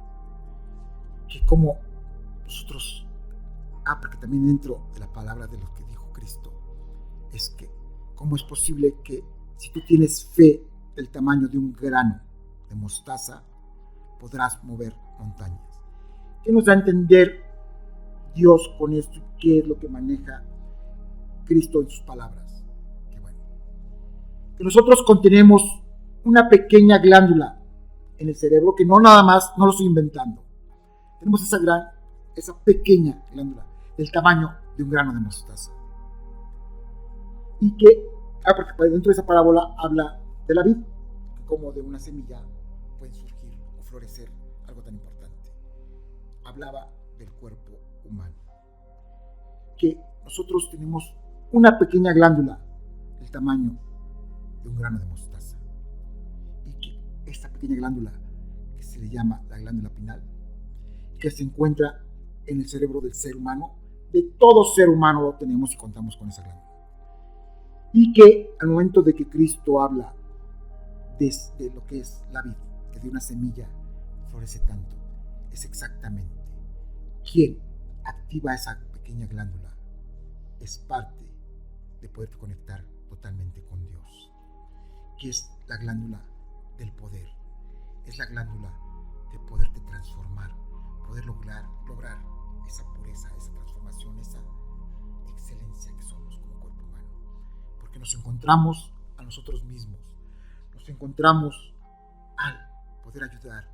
Que como nosotros, porque también dentro de la palabra de lo que dijo Cristo, es que cómo es posible que si tú tienes fe del tamaño de un grano de mostaza, podrás mover montañas. ¿Qué nos da a entender Dios con esto y qué es lo que maneja Cristo en sus palabras? Que nosotros contenemos una pequeña glándula en el cerebro, que no nada más, no lo estoy inventando. Tenemos esa pequeña glándula del tamaño de un grano de mostaza. Y que, porque dentro de esa parábola habla de la vid, como de una semilla puede surgir o florecer algo tan importante. Hablaba del cuerpo humano, que nosotros tenemos una pequeña glándula del tamaño de un grano de mostaza, y que esta pequeña glándula, que se le llama la glándula pineal, que se encuentra en el cerebro del ser humano, de todo ser humano lo tenemos y contamos con esa glándula, y que al momento de que Cristo habla de lo que es la vid, que de una semilla florece tanto, es exactamente quien activa esa pequeña glándula, es parte de poder conectar totalmente con Dios, que es la glándula del poder, es la glándula de poderte transformar, poder lograr esa pureza, esa transformación, esa excelencia que somos como cuerpo humano, porque nos encontramos a nosotros mismos, nos encontramos al poder ayudar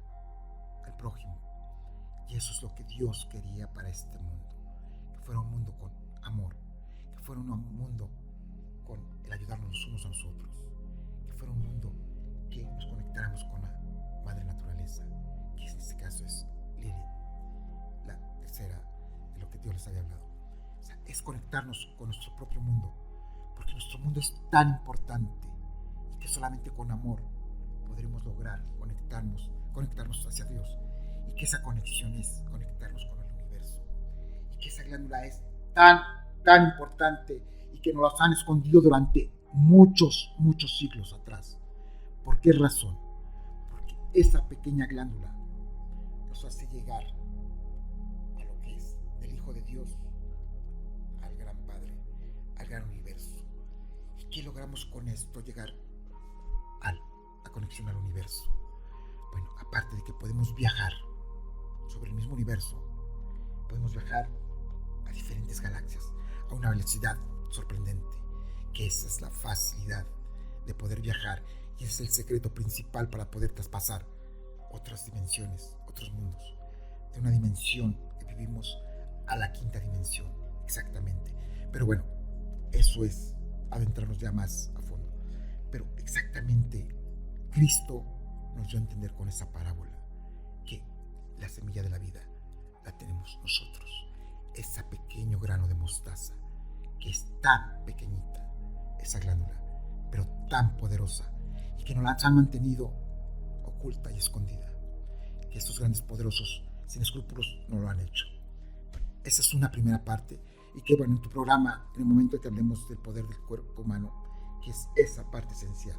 al prójimo, y eso es lo que Dios quería para este mundo, que fuera un mundo con amor, que fuera un mundo con el ayudarnos los unos a los otros, que fuera un mundo que nos conectáramos con la madre naturaleza, que en este caso es Lilith, la tercera de lo que Dios les había hablado. O sea, es conectarnos con nuestro propio mundo, porque nuestro mundo es tan importante y que solamente con amor podremos lograr conectarnos hacia Dios, y que esa conexión es conectarnos con el universo, y que esa glándula es tan importante y que nos la han escondido durante muchos siglos atrás. ¿Por qué razón? Porque esa pequeña glándula nos hace llegar a lo que es del Hijo de Dios al Gran Padre, al gran universo. ¿Y qué logramos con esto? Llegar a la conexión al universo. Bueno, aparte de que podemos viajar sobre el mismo universo, podemos viajar a diferentes galaxias a una velocidad sorprendente, que esa es la facilidad de poder viajar, y ese es el secreto principal para poder traspasar otras dimensiones, otros mundos, de una dimensión que vivimos a la quinta dimensión, exactamente. Pero bueno, eso es adentrarnos ya más a fondo. Pero exactamente Cristo nos dio a entender con esa parábola que la semilla de la vida la tenemos nosotros, ese pequeño grano de mostaza, que es tan pequeñita, esa glándula, pero tan poderosa, y que nos la han mantenido oculta y escondida, que estos grandes poderosos sin escrúpulos no lo han hecho. Esa es una primera parte, y que bueno, en tu programa, en el momento que hablemos del poder del cuerpo humano, que es esa parte esencial.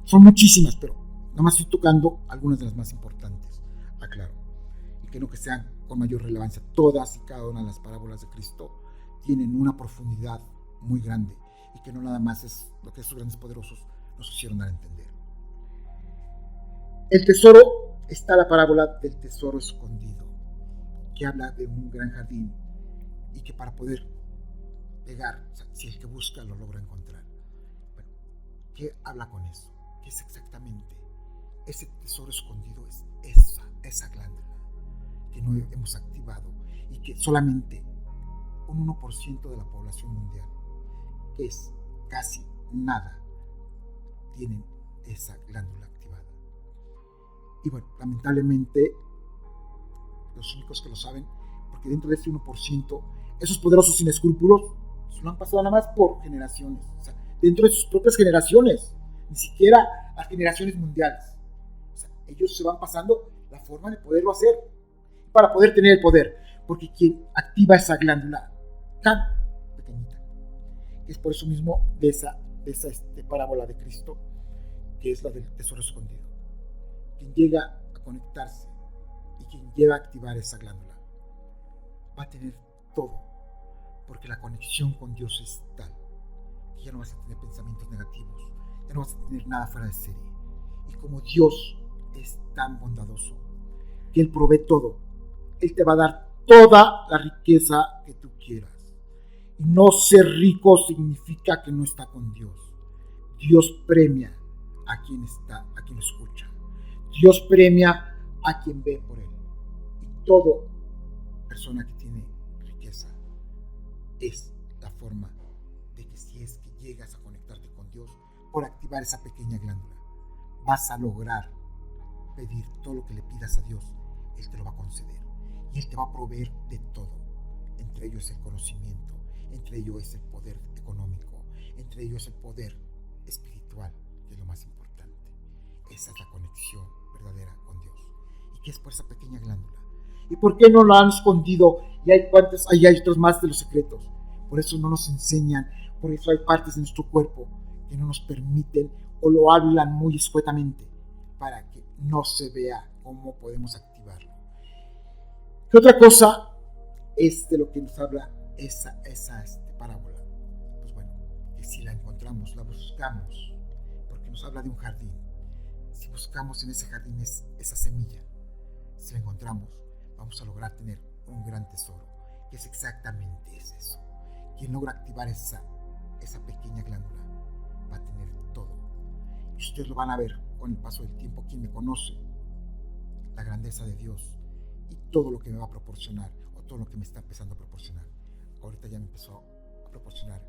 Son muchísimas, pero nada más estoy tocando algunas de las más importantes, aclaro, y que no que sean con mayor relevancia. Todas y cada una de las parábolas de Cristo tienen una profundidad muy grande, y que no nada más es lo que estos grandes poderosos nos quisieron dar a entender. El tesoro, está la parábola del tesoro escondido, que habla de un gran jardín, y que para poder llegar, o sea, si el que busca lo logra encontrar. Bueno, ¿qué habla con eso? ¿Qué es exactamente? Ese tesoro escondido es esa glándula que no hemos activado, y que solamente un 1% de la población mundial, que es casi nada, tienen esa glándula activada. Y bueno, lamentablemente los únicos que lo saben, porque dentro de ese 1%, esos poderosos sin escrúpulos se lo han pasado nada más por generaciones, o sea, dentro de sus propias generaciones, ni siquiera las generaciones mundiales. O sea, ellos se van pasando la forma de poderlo hacer para poder tener el poder, porque quien activa esa glándula tan pequeñita, es por eso mismo de esa parábola de Cristo, que es la del tesoro escondido, quien llega a conectarse y quien llega a activar esa glándula va a tener todo, porque la conexión con Dios es tal que ya no vas a tener pensamientos negativos, ya no vas a tener nada fuera de serie. Y como Dios es tan bondadoso que Él provee todo, Él te va a dar toda la riqueza que tú quieras. Y no ser rico significa que no está con Dios. Dios premia a quien lo escucha. Dios premia a quien ve por Él. Y toda persona que tiene riqueza es la forma de que si es que llegas a conectarte con Dios por activar esa pequeña glándula, vas a lograr pedir todo lo que le pidas a Dios. Él te lo va a conceder y Él te va a proveer de todo. Entre ellos el conocimiento, entre ellos es el poder económico, entre ellos el poder espiritual, que es lo más importante. Esa es la conexión verdadera con Dios, y que es por esa pequeña glándula. ¿Y por qué no lo han escondido? Y hay otros más de los secretos. Por eso no nos enseñan, por eso hay partes de nuestro cuerpo que no nos permiten o lo hablan muy escuetamente para que no se vea cómo podemos activarlo. ¿Qué otra cosa es de lo que nos habla esa parábola? Pues bueno, que si la encontramos, la buscamos, porque nos habla de un jardín. Si buscamos en ese jardín esa semilla, si la encontramos, vamos a lograr tener un gran tesoro, que es exactamente eso. Quien logra activar esa pequeña glándula va a tener todo. Y ustedes lo van a ver con el paso del tiempo. Quien me conoce, la grandeza de Dios y todo lo que me va a proporcionar, o todo lo que me está empezando a proporcionar. Ahorita ya me empezó a proporcionar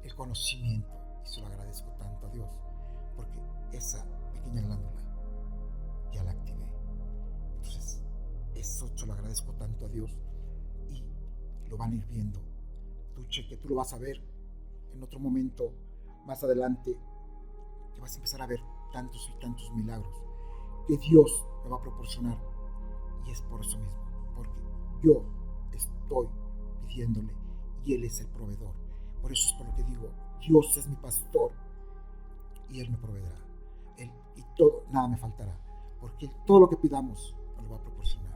el conocimiento, y se lo agradezco tanto a Dios, porque esa pequeña glándula ya la activé. Entonces, eso se lo agradezco tanto a Dios, y lo van a ir viendo. Tú lo vas a ver en otro momento más adelante, que vas a empezar a ver tantos y tantos milagros que Dios me va a proporcionar. Y es por eso mismo, porque yo estoy pidiéndole y Él es el proveedor. Por eso es por lo que digo, Dios es mi pastor y Él me proveerá. Él, y todo, nada me faltará, porque Él, todo lo que pidamos nos lo va a proporcionar.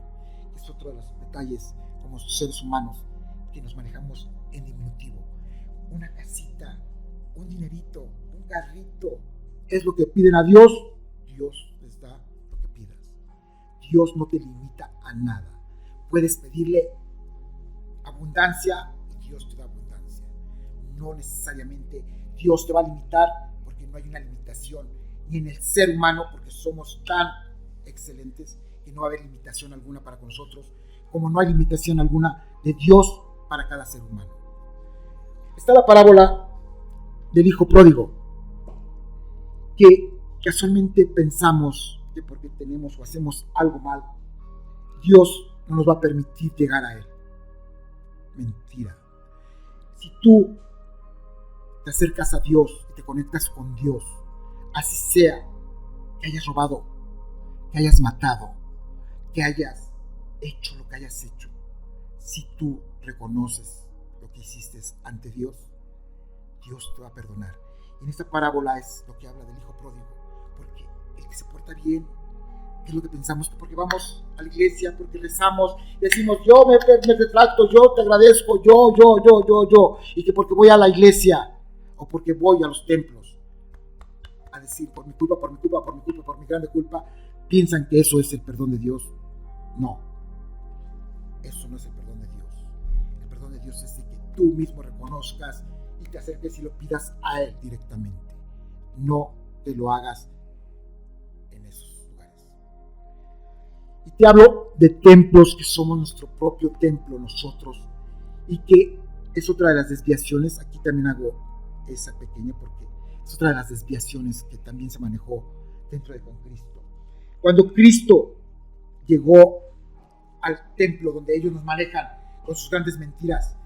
Es otro de los detalles como seres humanos que nos manejamos en diminutivo. Una casita, un dinerito, un carrito, es lo que piden a Dios. Dios les da lo que pidas. Dios no te limita a nada. Puedes pedirle abundancia y Dios te da abundancia. No necesariamente Dios te va a limitar, porque no hay una limitación ni en el ser humano, porque somos tan excelentes que no va a haber limitación alguna para con nosotros, como no hay limitación alguna de Dios para cada ser humano. Está la parábola del hijo pródigo, que casualmente pensamos que porque tenemos o hacemos algo mal, Dios no nos va a permitir llegar a Él. Mentira. Si tú te acercas a Dios y te conectas con Dios, así sea que hayas robado, que hayas matado, que hayas hecho lo que hayas hecho, si tú reconoces lo que hiciste ante Dios, Dios te va a perdonar. Y en esta parábola es lo que habla del hijo pródigo, porque el que se porta bien, ¿qué es lo que pensamos? Que porque vamos a la iglesia, porque rezamos, decimos yo me retracto, yo te agradezco, yo, y que porque voy a la iglesia o porque voy a los templos a decir por mi grande culpa, piensan que eso es el perdón de Dios. No, eso no es el perdón de Dios. El perdón de Dios es de que tú mismo reconozcas y te acerques y lo pidas a Él directamente. No te lo hagas en esos lugares. Y te hablo de templos que somos nuestro propio templo nosotros, y que es otra de las desviaciones. Aquí también hago esa pequeña porque es otra de las desviaciones que también se manejó dentro de con Cristo. Cuando Cristo llegó al templo donde ellos nos manejan con sus grandes mentiras,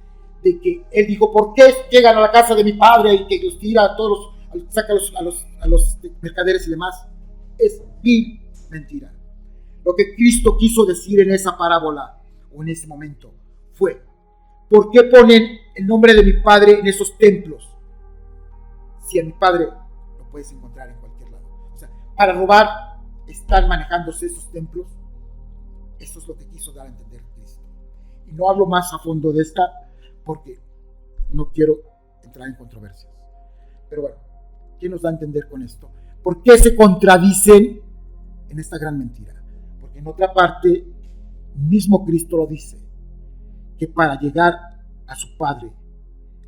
de que Él dijo, ¿por qué llegan a la casa de mi padre y que los tira a todos, saca a los mercaderes y demás? Es vil mentira. Lo que Cristo quiso decir en esa parábola o en ese momento fue, ¿por qué ponen el nombre de mi padre en esos templos? Si a mi padre lo puedes encontrar en cualquier lado. O sea, para robar están manejándose esos templos. Eso es lo que quiso dar a entender Cristo. Y no hablo más a fondo de esta porque no quiero entrar en controversias. Pero bueno, ¿qué nos da a entender con esto? ¿Por qué se contradicen en esta gran mentira? Porque en otra parte, mismo Cristo lo dice, que para llegar a su Padre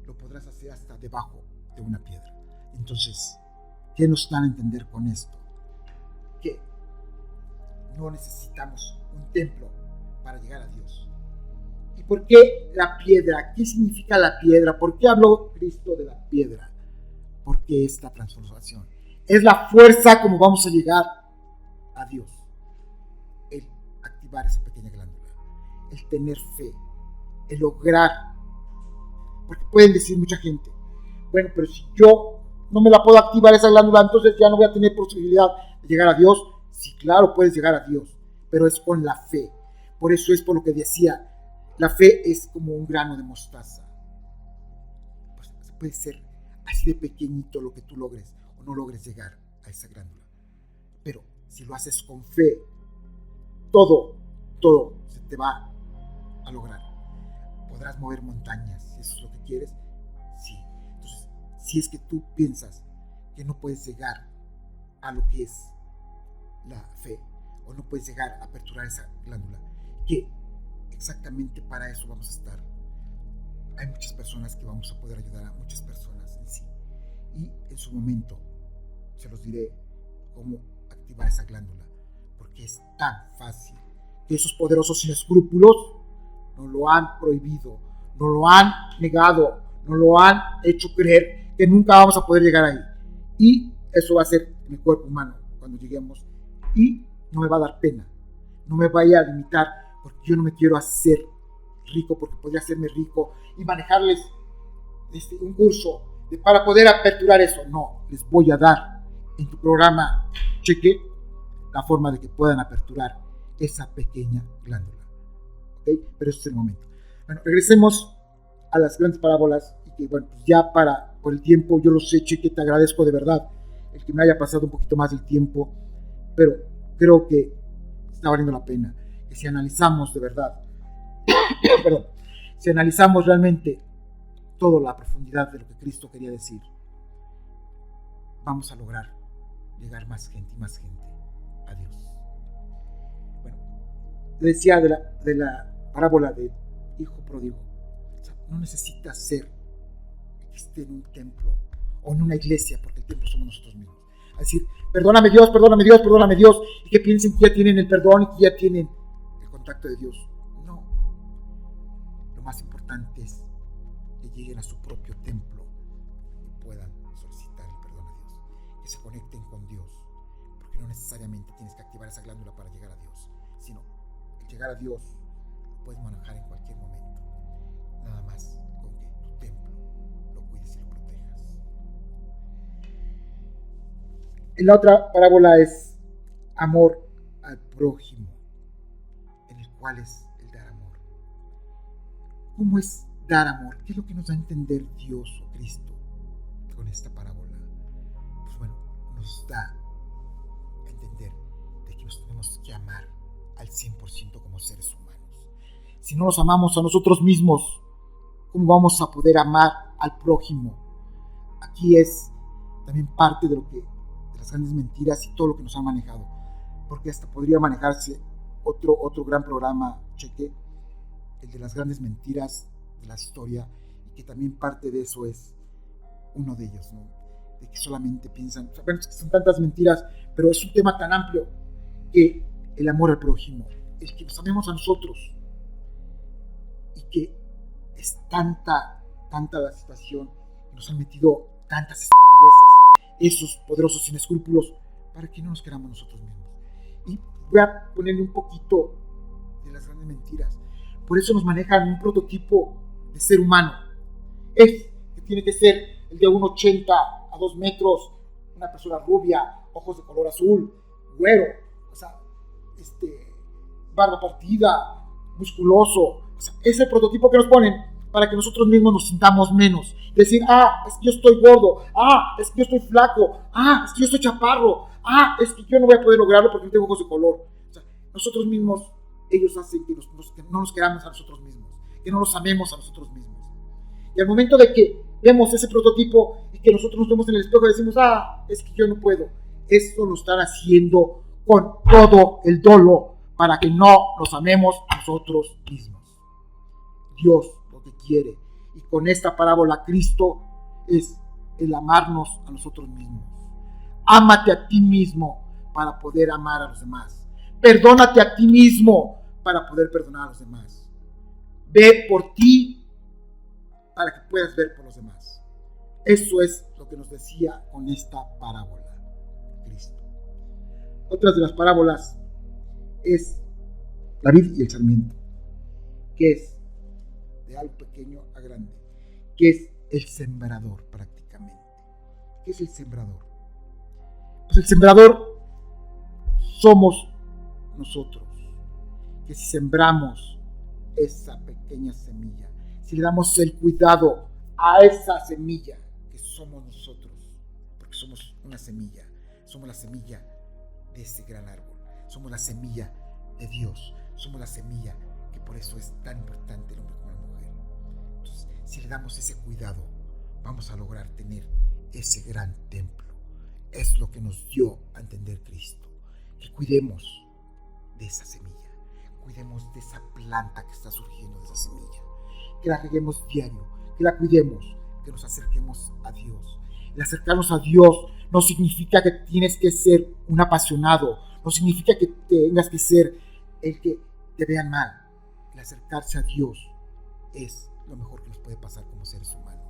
lo podrás hacer hasta debajo de una piedra. Entonces, ¿qué nos dan a entender con esto? Que no necesitamos un templo para llegar a Dios. ¿Y por qué la piedra? ¿Qué significa la piedra? ¿Por qué habló Cristo de la piedra? Porque es la transformación. Es la fuerza como vamos a llegar a Dios. El activar esa pequeña glándula. El tener fe. El lograr. Porque pueden decir mucha gente, bueno, pero si yo no me la puedo activar esa glándula, entonces ya no voy a tener posibilidad de llegar a Dios. Sí, claro, puedes llegar a Dios, pero es con la fe. Por eso es por lo que decía, la fe es como un grano de mostaza. Pues puede ser así de pequeñito lo que tú logres o no logres llegar a esa glándula. Pero si lo haces con fe, todo se te va a lograr. Podrás mover montañas, si eso es lo que quieres. Sí. Entonces, si es que tú piensas que no puedes llegar a lo que es la fe, o no puedes llegar a aperturar esa glándula, que exactamente para eso vamos a estar. Hay muchas personas que vamos a poder ayudar a muchas personas en sí, y en su momento se los diré cómo activar esa glándula, porque es tan fácil que esos poderosos sin escrúpulos nos lo han prohibido, nos lo han negado, nos lo han hecho creer que nunca vamos a poder llegar ahí. Y eso va a ser en el cuerpo humano cuando lleguemos, y no me va a dar pena, no me vaya a limitar, porque yo no me quiero hacer rico, porque podría hacerme rico y manejarles un curso para poder aperturar eso. No, les voy a dar en tu programa cheque la forma de que puedan aperturar esa pequeña glándula. ¿Okay? Pero ese es el momento. Bueno, regresemos a las grandes parábolas y que, bueno, pues ya por el tiempo, yo lo sé, cheque, te agradezco de verdad el que me haya pasado un poquito más del tiempo, pero creo que está valiendo la pena. Que si analizamos de verdad, perdón, si analizamos realmente toda la profundidad de lo que Cristo quería decir, vamos a lograr llegar más gente y más gente a Dios. Bueno, decía de la parábola del hijo pródigo. O sea, no necesitas ser que esté en un templo o en una iglesia, porque el templo somos nosotros mismos. Es decir, perdóname Dios, perdóname Dios, perdóname Dios, y que piensen que ya tienen el perdón y que ya tienen el contacto de Dios. No. Lo más importante es que lleguen a su propio templo y puedan solicitar el perdón a Dios, que se conecten con Dios, porque no necesariamente tienes que activar esa glándula para llegar a Dios, sino el llegar a Dios lo puedes manejar en cualquier momento, nada más con que tu templo lo cuides y lo protejas. En la otra parábola es amor al prójimo, en el cual es el dar amor. ¿Cómo es dar amor? ¿Qué es lo que nos da a entender Dios o Cristo con esta parábola? Pues bueno, nos da a entender de que nos tenemos que amar al 100% como seres humanos. Si no nos amamos a nosotros mismos, ¿cómo vamos a poder amar al prójimo? Aquí es también parte de las grandes mentiras y todo lo que nos han manejado, porque hasta podría manejarse otro gran programa, cheque, el de las grandes mentiras de la historia, y que también parte de eso es uno de ellos, ¿no? De que solamente piensan, bueno, es que son tantas mentiras, pero es un tema tan amplio que el amor al prójimo, el que nos amemos a nosotros, y que es tanta la situación, nos han metido tantas estupideces, esos poderosos sin escrúpulos, para que no nos queramos nosotros mismos. Y voy a ponerle un poquito de las grandes mentiras. Por eso nos manejan un prototipo de ser humano. Es que tiene que ser el de 1,80 a 2 metros, una persona rubia, ojos de color azul, güero, o sea, barba partida, musculoso. O sea, es el prototipo que nos ponen para que nosotros mismos nos sintamos menos. Decir, es que yo estoy gordo, es que yo estoy flaco, es que yo estoy chaparro, es que yo no voy a poder lograrlo porque no tengo ojos de color. O sea, nosotros mismos, ellos hacen que no nos queramos a nosotros mismos, que no nos amemos a nosotros mismos. Y al momento de que vemos ese prototipo y que nosotros nos vemos en el espejo y decimos, es que yo no puedo, eso lo están haciendo con todo el dolo para que no nos amemos a nosotros mismos. Dios lo que quiere, y con esta parábola Cristo, es el amarnos a nosotros mismos. Ámate a ti mismo para poder amar a los demás. Perdónate a ti mismo para poder perdonar a los demás. Ve por ti para que puedas ver por los demás. Eso es lo que nos decía con esta parábola Cristo. Otra de las parábolas es la vid y el sarmiento, que es de algo pequeño a grande, que es el sembrador prácticamente. ¿Qué es el sembrador? Pues el sembrador somos nosotros, que si sembramos esa pequeña semilla, si le damos el cuidado a esa semilla que somos nosotros, porque somos una semilla, somos la semilla de ese gran árbol, somos la semilla de Dios, somos la semilla que por eso es tan importante el hombre como la mujer. Entonces, si le damos ese cuidado, vamos a lograr tener ese gran templo. Es lo que nos dio a entender Cristo, que cuidemos de esa semilla, cuidemos de esa planta que está surgiendo de esa semilla, que la reguemos diario, que la cuidemos, que nos acerquemos a Dios. El acercarnos a Dios no significa que tienes que ser un apasionado, no significa que tengas que ser el que te vean mal. El acercarse a Dios es lo mejor que nos puede pasar como seres humanos.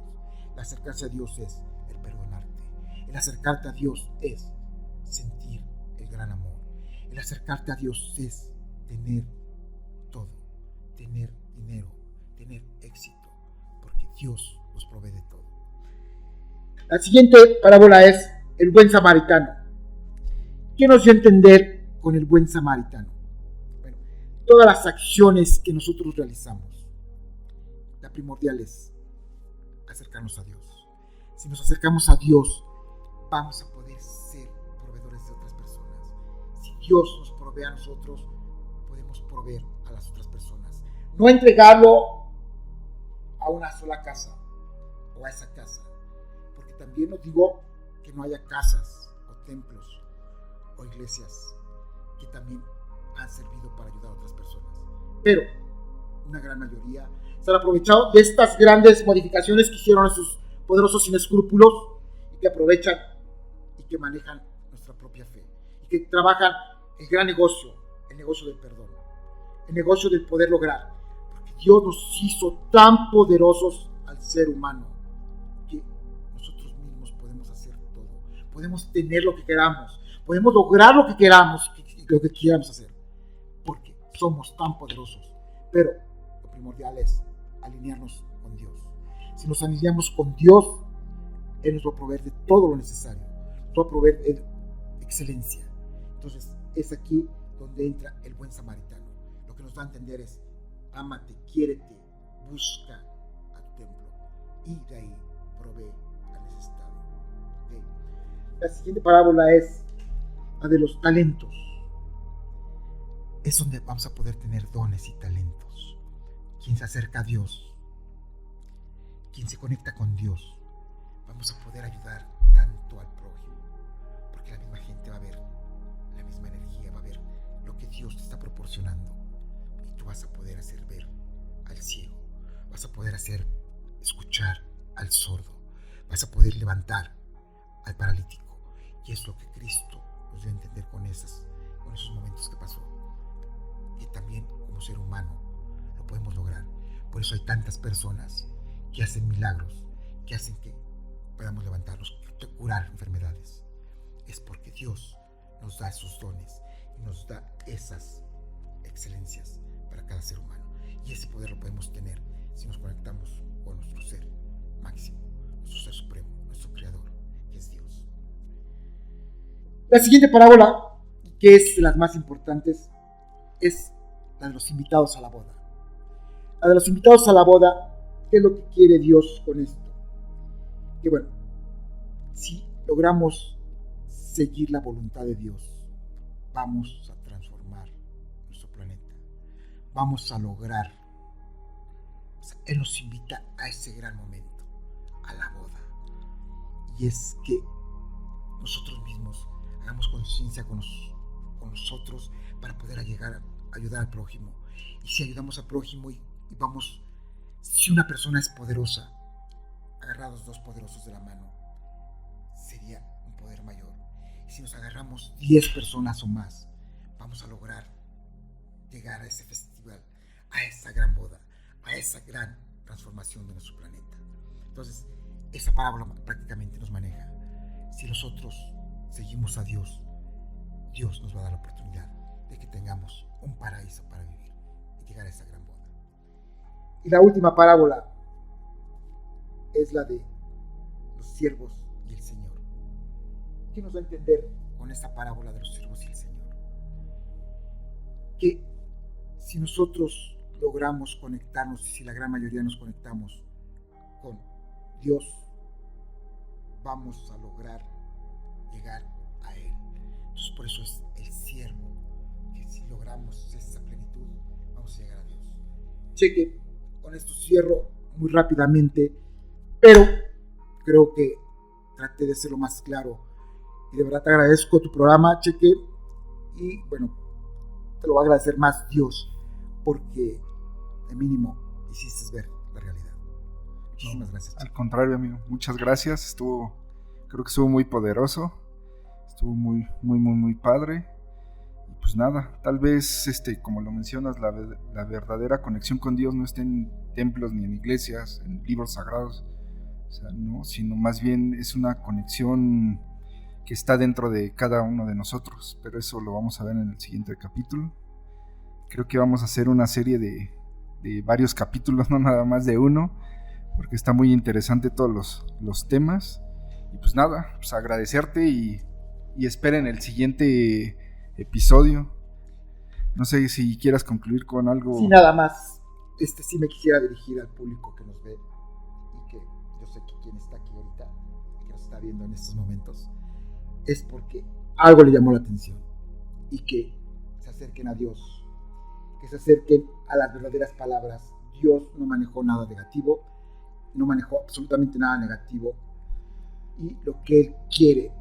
El acercarse a Dios es el perdonarte. El acercarte a Dios es sentir el gran amor. El acercarte a Dios es tener todo, tener dinero, tener éxito, porque Dios nos provee de todo. La siguiente parábola es el buen samaritano. ¿Qué nos dio a entender con el buen samaritano? Bueno, todas las acciones que nosotros realizamos, la primordial es acercarnos a Dios. Si nos acercamos a Dios, vamos a poder ser proveedores de otras personas. Si Dios nos provee a nosotros, podemos proveer a las otras personas. No entregarlo a una sola casa o a esa casa, porque también no digo que no haya casas o templos o iglesias que también han servido para ayudar a otras personas, pero una gran mayoría se han aprovechado de estas grandes modificaciones que hicieron esos poderosos sin escrúpulos y que aprovechan y que manejan nuestra propia fe y que trabajan el gran negocio, el negocio del perdón, el negocio del poder lograr, porque Dios nos hizo tan poderosos al ser humano que nosotros mismos podemos hacer todo, podemos tener lo que queramos, podemos lograr lo que queramos, lo que quieramos hacer, porque somos tan poderosos. Pero lo primordial es alinearnos con Dios. Si nos alineamos con Dios, Él nos va a proveer de todo lo necesario, nos va a proveer de excelencia. Entonces es aquí donde entra el buen samaritano. Lo que nos da a entender es: ámate, quiérete, busca a tu templo y de ahí provee al necesitado. ¿Okay? La siguiente parábola es la de los talentos. Es donde vamos a poder tener dones y talentos. Quien se acerca a Dios, quien se conecta con Dios, vamos a poder ayudar tanto al prójimo, porque la misma gente va a ver la misma energía, va a ver lo que Dios te está proporcionando, y tú vas a poder hacer ver al ciego, vas a poder hacer escuchar al sordo, vas a poder levantar al paralítico, y es lo que Cristo nos dio a entender con esos momentos que pasó, que también como ser humano lo podemos lograr. Por eso hay tantas personas que hacen milagros, que hacen que podamos levantarnos, curar enfermedades. Es porque Dios nos da esos dones y nos da esas excelencias para cada ser humano. Y ese poder lo podemos tener si nos conectamos con nuestro ser máximo, nuestro ser supremo, nuestro creador, que es Dios. La siguiente parábola, que es de las más importantes, es la de los invitados a la boda. La de los invitados a la boda, ¿qué es lo que quiere Dios con esto? Que bueno, si logramos seguir la voluntad de Dios, vamos a transformar nuestro planeta, vamos a lograr, o sea, Él nos invita a ese gran momento, a la boda, y es que nosotros mismos hagamos conciencia con nosotros para poder llegar a ayudar al prójimo. Y si ayudamos al prójimo y vamos, si una persona es poderosa, agarrados dos poderosos de la mano, sería un poder mayor. Y si nos agarramos 10 personas o más, vamos a lograr llegar a ese festival, a esa gran boda, a esa gran transformación de nuestro planeta. Entonces, esa parábola prácticamente nos maneja. Si nosotros seguimos a Dios, Dios nos va a dar la oportunidad de que tengamos un paraíso para vivir y llegar a esa gran boda. Y la última parábola es la de los siervos y el Señor. ¿Qué nos da a entender con esta parábola de los siervos y el Señor? Que si nosotros logramos conectarnos, si la gran mayoría nos conectamos con Dios, vamos a lograr llegar a Él. Entonces por eso es el siervo, que si logramos esa plenitud, vamos a llegar a Dios. Cheque, con esto cierro muy rápidamente, pero creo que traté de ser lo más claro y de verdad te agradezco tu programa, Cheque, y bueno, te lo va a agradecer más Dios, porque de mínimo hiciste ver la realidad. Muchísimas gracias, Cheque. Al contrario, amigo, muchas gracias, creo que estuvo muy poderoso, estuvo muy padre. Y pues nada, tal vez como lo mencionas, la verdadera conexión con Dios no está en templos ni en iglesias, en libros sagrados, o sea, no, sino más bien es una conexión que está dentro de cada uno de nosotros, pero eso lo vamos a ver en el siguiente capítulo. Creo que vamos a hacer una serie de varios capítulos, no nada más de uno, porque está muy interesante todos los temas. Y pues nada, pues agradecerte y y esperen el siguiente episodio. No sé si quieras concluir con algo. Sí, nada más. Sí me quisiera dirigir al público que nos ve y que yo sé que quien está aquí ahorita, que nos está viendo en estos momentos, es porque algo le llamó la atención y que se acerquen a Dios, que se acerquen a las verdaderas palabras. Dios no manejó nada negativo, no manejó absolutamente nada negativo, y lo que Él quiere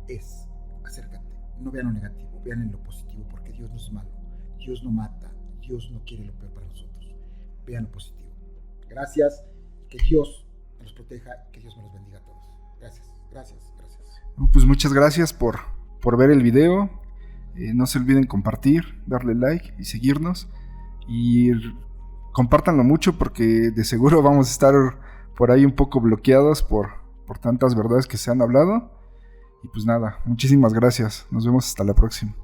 es acércate, no vean lo negativo, vean en lo positivo, porque Dios no es malo, Dios no mata, Dios no quiere lo peor para nosotros, vean lo positivo. Gracias, que Dios nos proteja, que Dios nos bendiga a todos. Gracias. Pues muchas gracias por ver el video. No se olviden compartir, darle like y seguirnos, y compártanlo mucho porque de seguro vamos a estar por ahí un poco bloqueados por tantas verdades que se han hablado. Y pues nada, muchísimas gracias, nos vemos hasta la próxima.